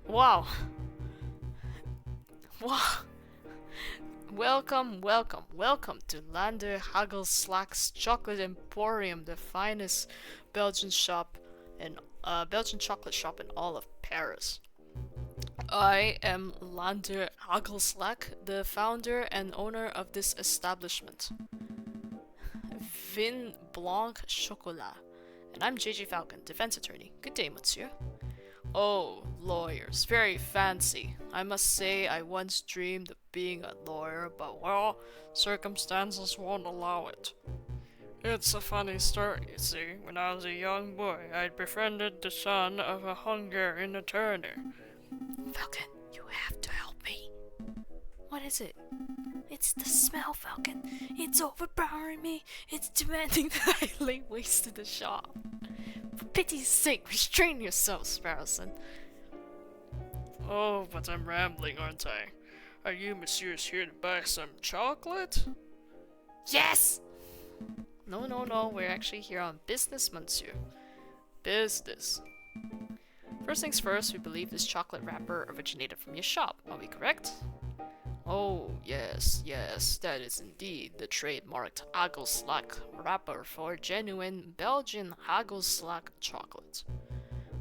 Wow. Wow. Welcome to Lander Hagelslak's Chocolate Emporium, the finest Belgian shop and Belgian chocolate shop in all of Paris. I am Lander Hagelslak, the founder and owner of this establishment. Vin Blanc Chocolat. And I'm JJ Falcon, defense attorney. Good day, monsieur. Oh, lawyers. Very fancy. I must say I once dreamed of being a lawyer, but well, circumstances won't allow it. It's a funny story, you see. When I was a young boy, I'd befriended the son of a Hungarian attorney. Falcon, you have to help me. What is it? It's the smell, Falcon. It's overpowering me. It's demanding that I lay waste to the shop. For pity's sake, restrain yourself, Sparrowson. Oh, but I'm rambling, aren't I? Are you messieurs here to buy some chocolate? Yes! No, we're actually here on business, monsieur. Business. First things first, we believe this chocolate wrapper originated from your shop. Are we correct? Oh, yes, that is indeed the trademarked Hagelslag wrapper for genuine Belgian Hagelslag chocolate.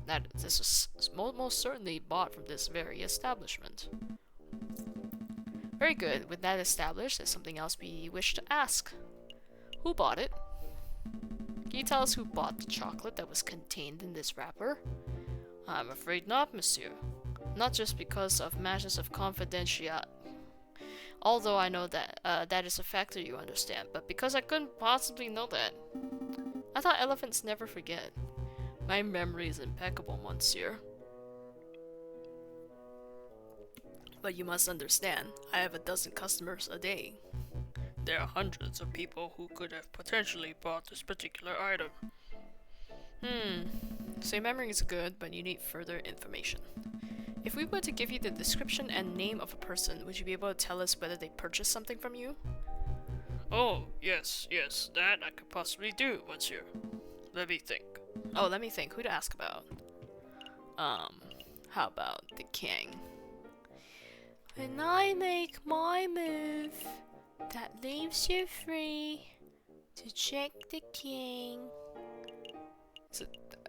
That this is most certainly bought from this very establishment. Very good. With that established, there's something else we wish to ask. Who bought it? Can you tell us who bought the chocolate that was contained in this wrapper? I'm afraid not, monsieur. Not just because of matters of confidentiality. Although I know that that is a factor you understand, but because I couldn't possibly know that. I thought elephants never forget. My memory is impeccable, monsieur. But you must understand, I have a dozen customers a day. There are hundreds of people who could have potentially bought this particular item. So your memory is good, but you need further information. If we were to give you the description and name of a person, would you be able to tell us whether they purchased something from you? Oh, yes, that I could possibly do, monsieur. Let me think. Oh, let me think. Who to ask about? How about the king? When I make my move, that leaves you free to check the king.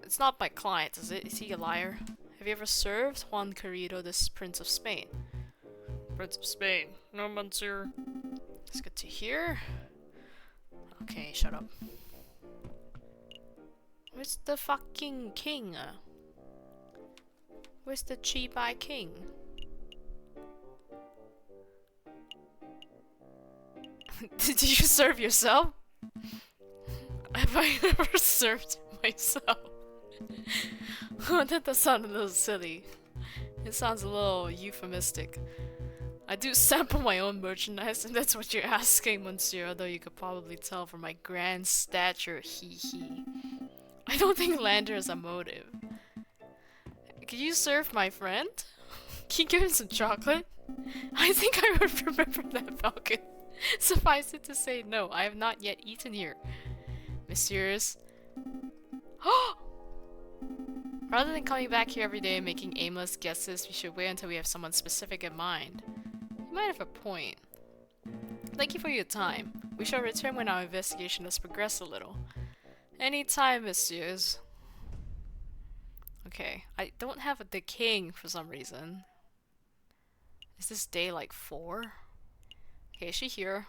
It's not my client, is it? Is he a liar? Have you ever served Juan Querido, this Prince of Spain? Prince of Spain? No, monsieur. It's good to hear. Okay, shut up. Where's the fucking king? Where's the Chibai king? Did you serve yourself? Have I ever served myself? That does sound a little silly. It sounds a little euphemistic. I do sample my own merchandise, and that's what you're asking, Monsieur, although you could probably tell from my grand stature, hee hee. I don't think Lander is a motive. Could you serve my friend? Can you give him some chocolate? I think I would remember that, Falcon. Suffice it to say, no, I have not yet eaten here. Messieurs. Rather than coming back here every day and making aimless guesses, we should wait until we have someone specific in mind. You might have a point. Thank you for your time. We shall return when our investigation has progressed a little. Any time, messieurs. Okay, I don't have the king for some reason. Is this day like 4? Okay, is she here?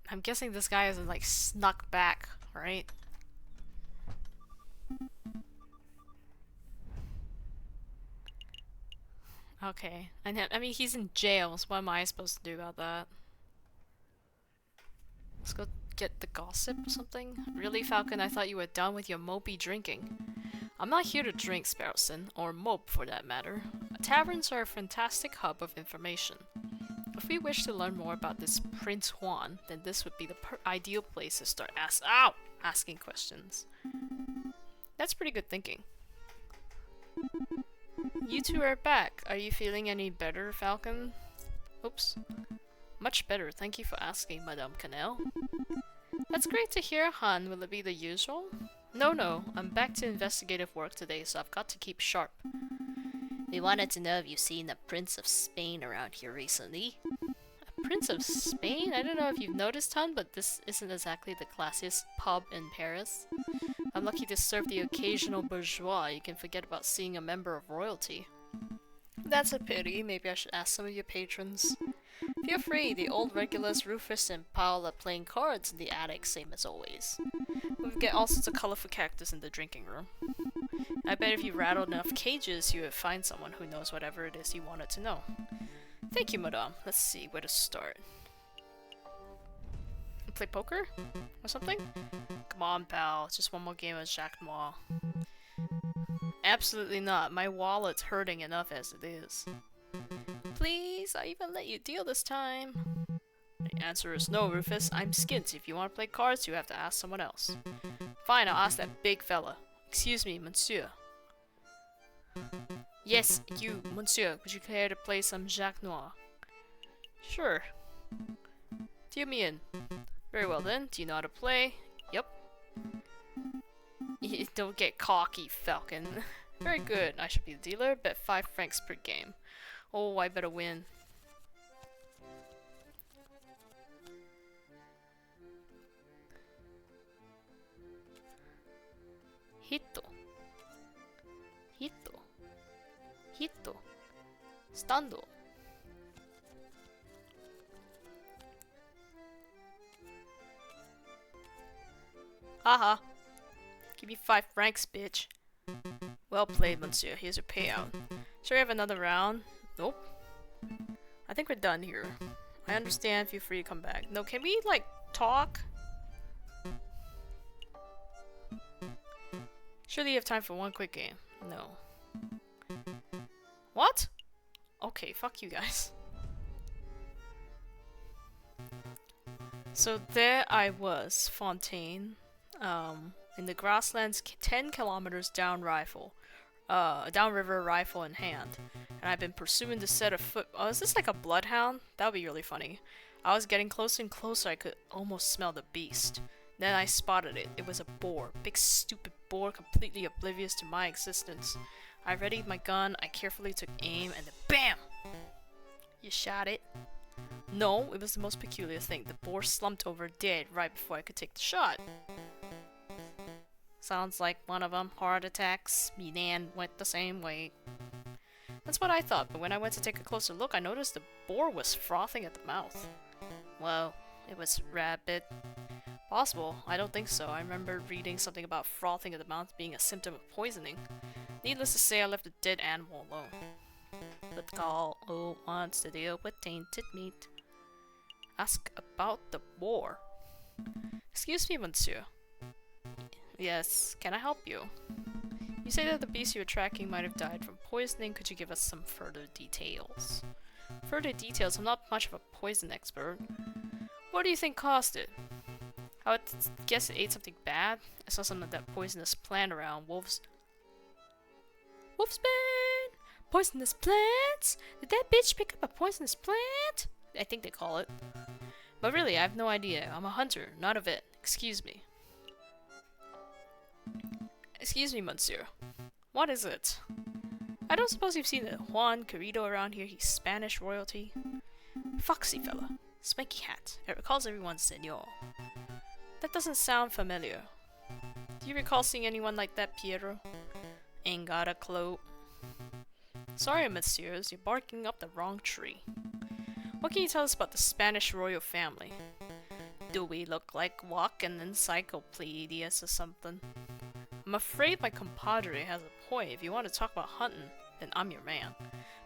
I'm guessing this guy hasn't like snuck back, right? Okay, and I mean he's in jail, so what am I supposed to do about that? Let's go get the gossip or something? Really, Falcon? I thought you were done with your mopey drinking. I'm not here to drink, Sparrowson, or mope for that matter. Taverns are a fantastic hub of information. If we wish to learn more about this Prince Juan, then this would be the ideal place to start asking questions. That's pretty good thinking. You two are back. Are you feeling any better, Falcon? Oops. Much better, thank you for asking, Madame Cannell. That's great to hear, Han. Will it be the usual? No, I'm back to investigative work today, so I've got to keep sharp. We wanted to know if you've seen a Prince of Spain around here recently. A Prince of Spain? I don't know if you've noticed, Han, but this isn't exactly the classiest pub in Paris. I'm lucky to serve the occasional bourgeois. You can forget about seeing a member of royalty. That's a pity. Maybe I should ask some of your patrons. Feel free, the old regulars Rufus and Paul are playing cards in the attic, same as always. We get all sorts of colorful characters in the drinking room. I bet if you rattled enough cages, you would find someone who knows whatever it is you wanted to know. Thank you, madame. Let's see where to start. Play poker? Or something? Come on, pal. It's just one more game of Jacques Noir. Absolutely not. My wallet's hurting enough as it is. Please, I even let you deal this time. The answer is no, Rufus. I'm skint. If you want to play cards, you have to ask someone else. Fine, I'll ask that big fella. Excuse me, monsieur. Yes, you, monsieur. Would you care to play some Jacques Noir? Sure. Deal me in. Very well then. Do you know how to play? Yep. Don't get cocky, Falcon. Very good. I should be the dealer. Bet 5 francs per game. Oh, I better win. Hito. Hito. Hito. Stando. Haha. Give me 5 francs, bitch. Well played, monsieur. Here's your payout. Shall we have another round? Nope. I think we're done here. I understand. Feel free to come back. No, can we, like, talk? Surely you have time for one quick game. No. What? Okay, fuck you guys. So there I was, Fontaine, in the grasslands 10 kilometers downriver, rifle in hand. And I've been pursuing the set of foot- Oh, is this like a bloodhound? That would be really funny. I was getting closer and closer, I could almost smell the beast. Then I spotted it. It was a boar. Big stupid boar, completely oblivious to my existence. I readied my gun, I carefully took aim, and then BAM! You shot it? No, it was the most peculiar thing. The boar slumped over dead right before I could take the shot. Sounds like one of them. Heart attacks. Me Nan went the same way. That's what I thought, but when I went to take a closer look, I noticed the boar was frothing at the mouth. Well, it was rabid. Possible. I don't think so. I remember reading something about frothing at the mouth being a symptom of poisoning. Needless to say, I left the dead animal alone. But call who wants to deal with tainted meat. Ask about the boar. Excuse me, monsieur. Yes, can I help you? You say that the beast you were tracking might have died from poisoning. Could you give us some further details? Further details? I'm not much of a poison expert. What do you think caused it? I would guess it ate something bad. I saw some of that poisonous plant around. Wolf's bane! Poisonous plants? Did that bitch pick up a poisonous plant? I think they call it. But really, I have no idea. I'm a hunter, not a vet. Excuse me. Excuse me, monsieur. What is it? I don't suppose you've seen the Juan Querido around here. He's Spanish royalty. Foxy fella. Spiky hat. It recalls everyone senor. That doesn't sound familiar. Do you recall seeing anyone like that, Piero? Ain't got a clue. Sorry, messieurs. You're barking up the wrong tree. What can you tell us about the Spanish royal family? Do we look like walking encyclopedias or something? I'm afraid my compadre has a point. If you want to talk about hunting, then I'm your man.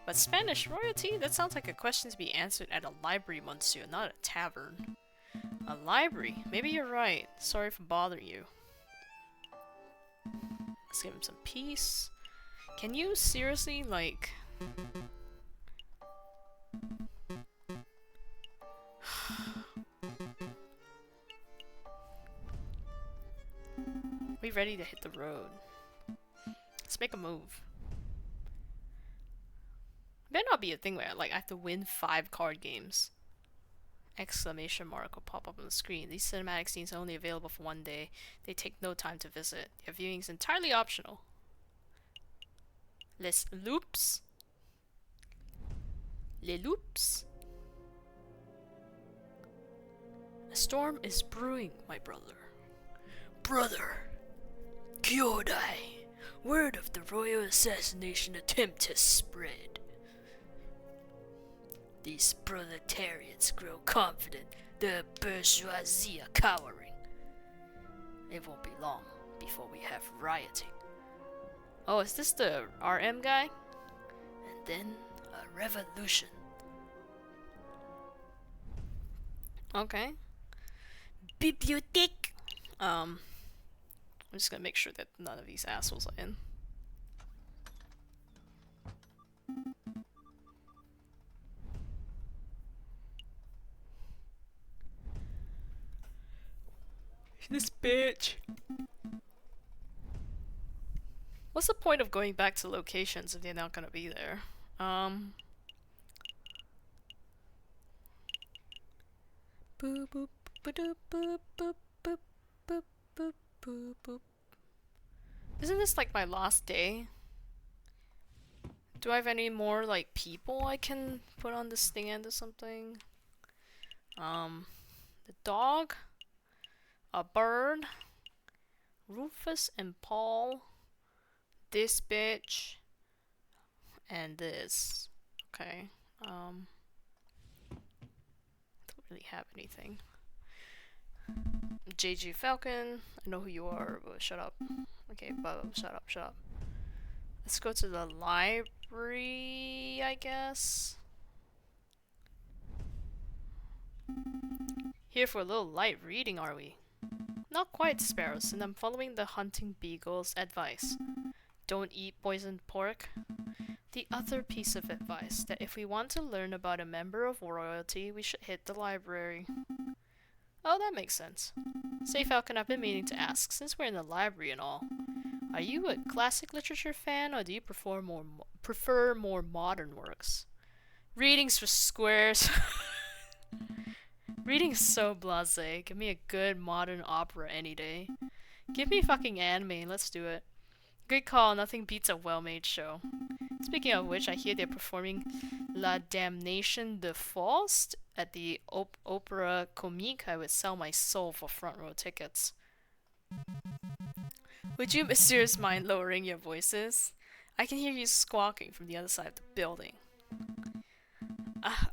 But Spanish royalty? That sounds like a question to be answered at a library, monsieur, not a tavern. A library? Maybe you're right. Sorry for bothering you. Let's give him some peace. Can you seriously, like... We ready to hit the road. Let's make a move. Better not be a thing where I have to win 5 card games. Exclamation mark will pop up on the screen. These cinematic scenes are only available for one day. They take no time to visit. Your viewing is entirely optional. Les loops. Les loops. A storm is brewing, my brother. Brother! Kyodai! Word of the royal assassination attempt has spread. These proletariats grow confident, the bourgeoisie are cowering. It won't be long before we have rioting. Oh, is this the RM guy? And then a revolution. Okay. Bibliothèque! I'm just gonna make sure that none of these assholes are in. This bitch. What's the point of going back to locations if they're not gonna be there? Boop boop boop boop boop boop boop boop boop boop. Isn't this like my last day? Do I have any more like people I can put on the stand or something? The dog, a bird, Rufus and Paul, this bitch, and this. Okay. Don't really have anything. JG Falcon, I know who you are, but shut up. Okay, but shut up. Let's go to the library, I guess. Here for a little light reading, are we? Not quite, Sparrows, and I'm following the hunting beagle's advice. Don't eat poisoned pork. The other piece of advice, that if we want to learn about a member of royalty, we should hit the library. Oh, that makes sense. Say, Falcon, I've been meaning to ask, since we're in the library and all, are you a classic literature fan, or do you prefer more modern works? Readings for squares. Reading is so blasé. Give me a good modern opera any day. Give me fucking anime, let's do it. Good call, nothing beats a well-made show. Speaking of which, I hear they're performing La Damnation de Faust at the Opera Comique. I would sell my soul for front row tickets. Would you, messieurs, mind lowering your voices? I can hear you squawking from the other side of the building.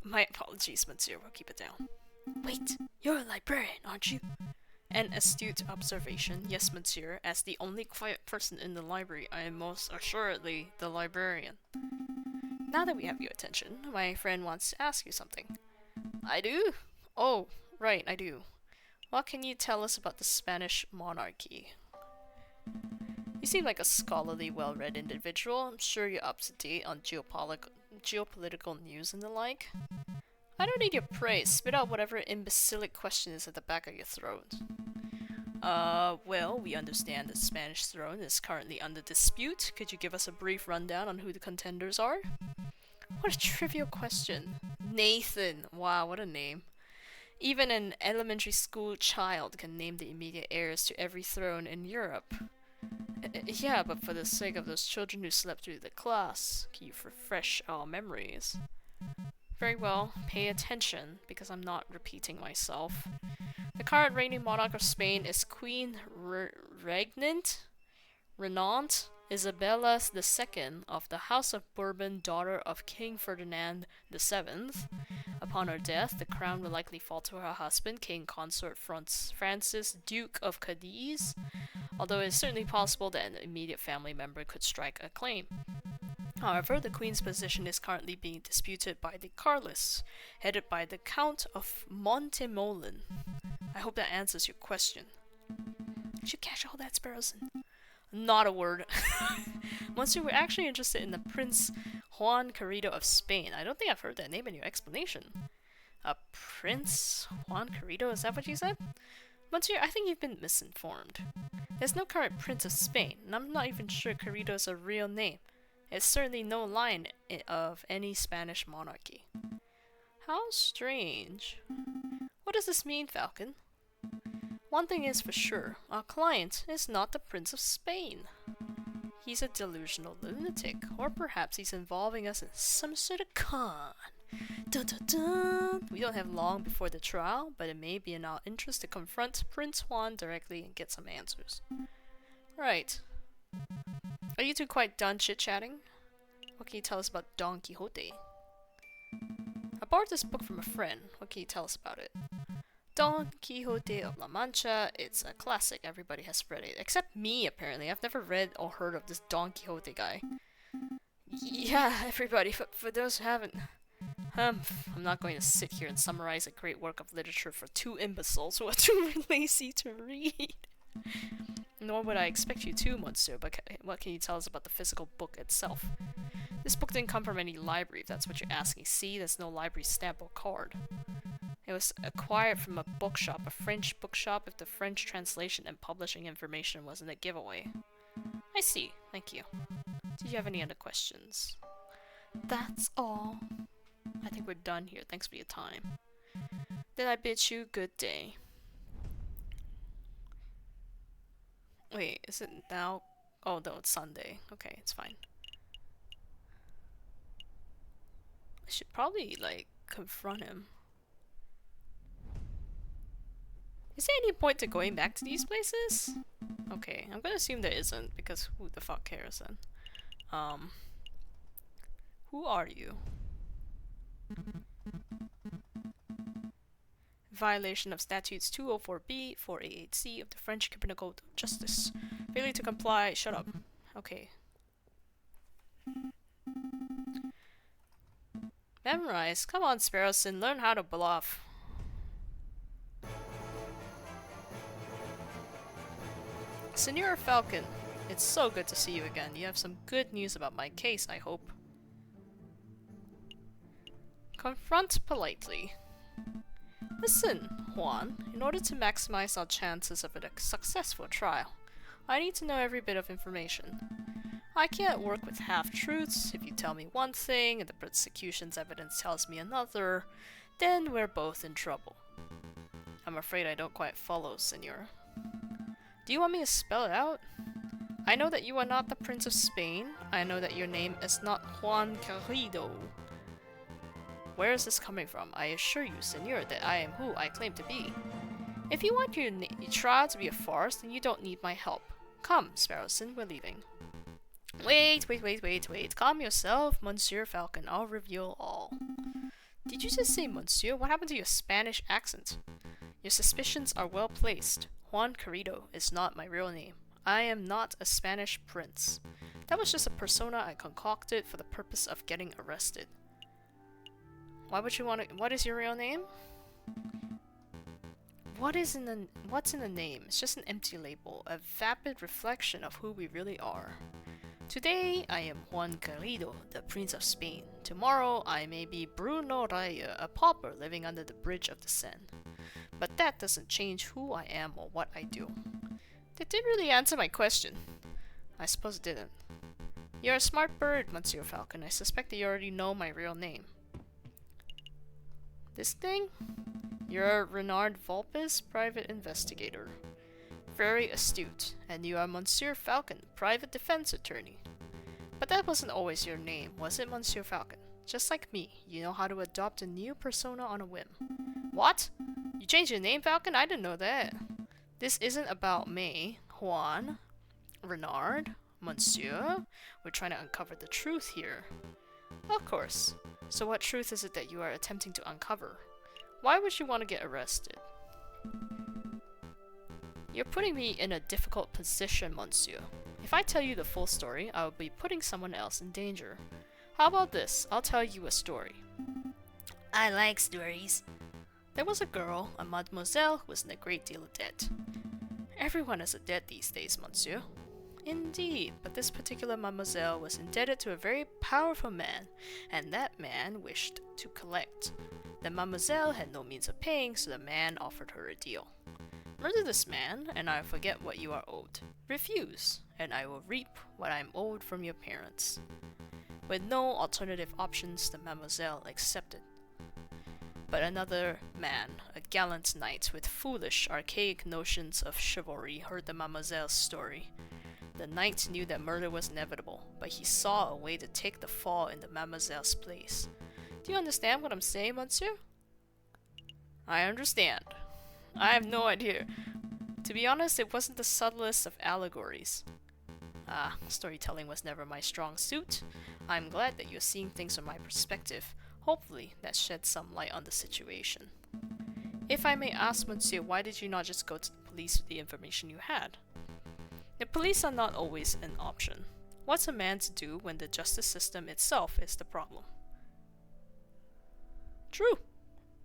My apologies, monsieur. We'll keep it down. Wait, you're a librarian, aren't you? An astute observation. Yes, monsieur. As the only quiet person in the library, I am most assuredly the librarian. Now that we have your attention, my friend wants to ask you something. I do? Oh, right, I do. What can you tell us about the Spanish monarchy? You seem like a scholarly, well-read individual. I'm sure you're up to date on geopolitical news and the like. I don't need your praise. Spit out whatever imbecilic question is at the back of your throat. Well, we understand the Spanish throne is currently under dispute. Could you give us a brief rundown on who the contenders are? What a trivial question. Nathan. Wow, what a name. Even an elementary school child can name the immediate heirs to every throne in Europe. Yeah, but for the sake of those children who slept through the class, can you refresh our memories? Very well, pay attention, because I'm not repeating myself. The current reigning monarch of Spain is Queen Regnant Isabella II of the House of Bourbon, daughter of King Ferdinand VII. Upon her death, the crown will likely fall to her husband, King Consort Francis, Duke of Cadiz, although it is certainly possible that an immediate family member could strike a claim. However, the Queen's position is currently being disputed by the Carlists, headed by the Count of Montemolin. I hope that answers your question. Did you catch all that, Sparrowson? Not a word. Monsieur, we're actually interested in the Prince Juan Carrido of Spain. I don't think I've heard that name in your explanation. Prince Juan Carrido, is that what you said? Monsieur, I think you've been misinformed. There's no current Prince of Spain, and I'm not even sure Carrido is a real name. It's certainly no line of any Spanish monarchy. How strange. What does this mean, Falcon? One thing is for sure, our client is not the Prince of Spain. He's a delusional lunatic, or perhaps he's involving us in some sort of con. Dun dun dun! We don't have long before the trial, but it may be in our interest to confront Prince Juan directly and get some answers. Right. Are you two quite done chit-chatting? What can you tell us about Don Quixote? I borrowed this book from a friend. What can you tell us about it? Don Quixote of La Mancha. It's a classic. Everybody has read it. Except me, apparently. I've never read or heard of this Don Quixote guy. Yeah, everybody. For those who haven't... I'm not going to sit here and summarize a great work of literature for two imbeciles who are too lazy to read. Nor would I expect you to, monsieur, but what can you tell us about the physical book itself? This book didn't come from any library, if that's what you're asking. See, there's no library stamp or card. It was acquired from a bookshop, a French bookshop, if the French translation and publishing information wasn't a giveaway. I see, thank you. Did you have any other questions? That's all. I think we're done here. Thanks for your time. Then I bid you good day. Wait, is it now? Oh, no, it's Sunday. Okay, it's fine. I should probably, confront him. Is there any point to going back to these places? Okay, I'm gonna assume there isn't, because who the fuck cares then? Who are you? Violation of Statutes 204B, 488C of the French Criminal Code of Justice. Failure to comply. Shut up. Okay. Memorize. Come on, Sparrowson. Learn how to bluff. Senor Falcon, it's so good to see you again. You have some good news about my case, I hope. Confront politely. Listen, Juan, in order to maximize our chances of a successful trial, I need to know every bit of information. I can't work with half-truths. If you tell me one thing and the prosecution's evidence tells me another, then we're both in trouble. I'm afraid I don't quite follow, senor. Do you want me to spell it out? I know that you are not the Prince of Spain. I know that your name is not Juan Querido. Where is this coming from? I assure you, senor, that I am who I claim to be. If you want your trial to be a farce, then you don't need my help. Come, Sparrowson, we're leaving. Wait. Calm yourself, Monsieur Falcon. I'll reveal all. Did you just say Monsieur? What happened to your Spanish accent? Your suspicions are well placed. Juan Querido is not my real name. I am not a Spanish prince. That was just a persona I concocted for the purpose of getting arrested. Why would you want to... What is your real name? What's in the name? It's just an empty label, a vapid reflection of who we really are. Today, I am Juan Querido, the Prince of Spain. Tomorrow, I may be Bruno Raya, a pauper living under the bridge of the Seine. But that doesn't change who I am or what I do. That didn't really answer my question. I suppose it didn't. You're a smart bird, Monsieur Falcon. I suspect that you already know my real name. This thing? You're Renard Vulpes, private investigator. Very astute, and you are Monsieur Falcon, private defense attorney. But that wasn't always your name, was it, Monsieur Falcon? Just like me, you know how to adopt a new persona on a whim. What? You changed your name, Falcon? I didn't know that. This isn't about me, Juan, Renard, Monsieur. We're trying to uncover the truth here. Of course. So what truth is it that you are attempting to uncover? Why would you want to get arrested? You're putting me in a difficult position, Monsieur. If I tell you the full story, I will be putting someone else in danger. How about this? I'll tell you a story. I like stories. There was a girl, a mademoiselle, who was in a great deal of debt. Everyone is a debt these days, Monsieur. Indeed, but this particular mademoiselle was indebted to a very powerful man, and that man wished to collect. The mademoiselle had no means of paying, so the man offered her a deal. Murder this man, and I forget what you are owed. Refuse, and I will reap what I am owed from your parents. With no alternative options, the mademoiselle accepted. But another man, a gallant knight with foolish, archaic notions of chivalry, heard the mademoiselle's story. The knight knew that murder was inevitable, but he saw a way to take the fall in the mademoiselle's place. Do you understand what I'm saying, Monsieur? I understand. I have no idea. To be honest, it wasn't the subtlest of allegories. Storytelling was never my strong suit. I'm glad that you're seeing things from my perspective. Hopefully, that sheds some light on the situation. If I may ask, Monsieur, why did you not just go to the police with the information you had? The police are not always an option. What's a man to do when the justice system itself is the problem? True.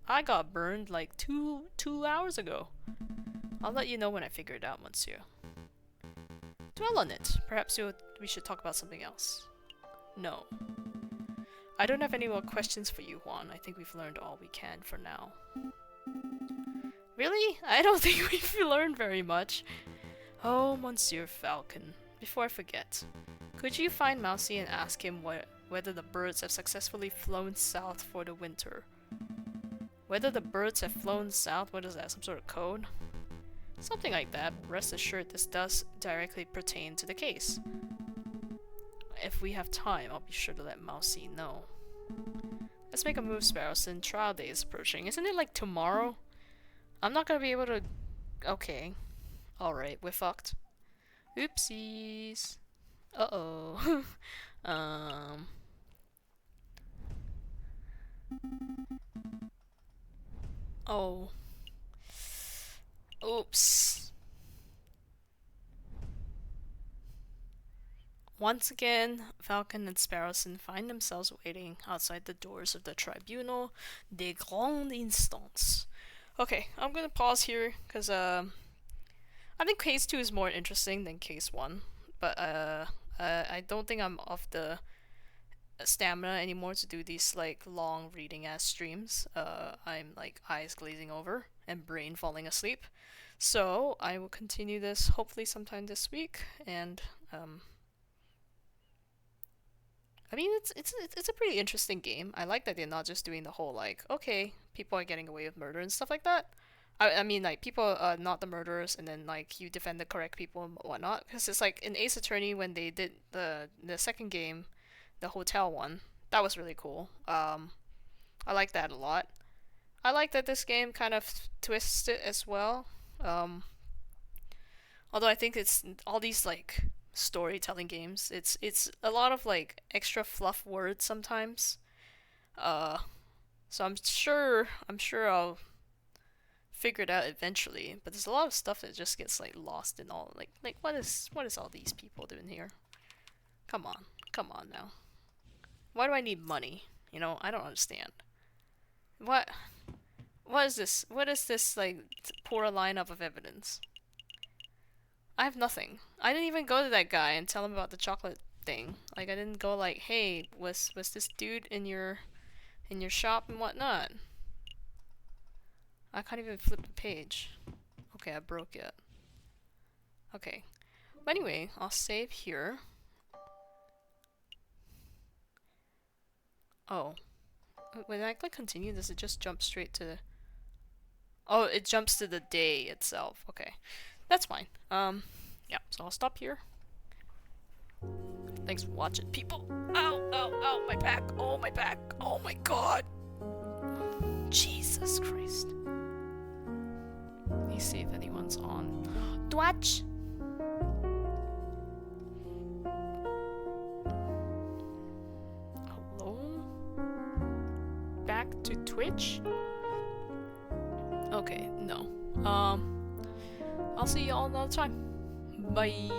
I got burned like two hours ago. I'll let you know when I figure it out, Monsieur. Dwell on it. Perhaps we should talk about something else. No. I don't have any more questions for you, Juan. I think we've learned all we can for now. Really? I don't think we've learned very much. Oh, Monsieur Falcon. Before I forget, could you find Mousy and ask him whether the birds have successfully flown south for the winter? Whether the birds have flown south, what is that, some sort of code? Something like that. Rest assured this does directly pertain to the case. If we have time, I'll be sure to let Mousy know. Let's make a move, Sparrowson. Trial day is approaching. Isn't it like tomorrow? I'm not gonna be able to... Okay. Alright, we're fucked. Oopsies. Uh-oh. Oh. Oops. Once again, Falcon and Sparrowson find themselves waiting outside the doors of the Tribunal des Grandes Instances. Okay, I'm gonna pause here, because, I think Case 2 is more interesting than Case 1, but, I don't think I'm of the stamina anymore to do these, like, long reading-ass streams. I'm, like, eyes glazing over and brain falling asleep. So, I will continue this hopefully sometime this week, and, I mean, it's a pretty interesting game. I like that they're not just doing the whole, like, okay, people are getting away with murder and stuff like that. I mean, like, people not the murderers, and then like you defend the correct people and whatnot. Because it's like in Ace Attorney when they did the second game, the hotel one. That was really cool. I like that a lot. I like that this game kind of twists it as well. Although I think it's all these like storytelling games. It's a lot of like extra fluff words sometimes. Uh, so I'm sure I'll figure it out eventually. But there's a lot of stuff that just gets like lost in all like what is all these people doing here? Come on now. Why do I need money? You know, I don't understand. What what is this? What is this like poor lineup of evidence? I have nothing. I didn't even go to that guy and tell him about the chocolate thing. Like I didn't go like, hey, was this dude in your shop and whatnot? I can't even flip the page. Okay, I broke it. Okay. But anyway, I'll save here. Oh. When I click continue, does it just jump straight to the... Oh, it jumps to the day itself. Okay. That's fine. Yeah, so I'll stop here. Thanks for watching, people. Ow, ow, ow, my back. Oh, my back. Oh my god. Jesus Christ. Let me see if anyone's on. Twatch! Hello? Back to Twitch? Okay, no. I'll see y'all another time. Bye.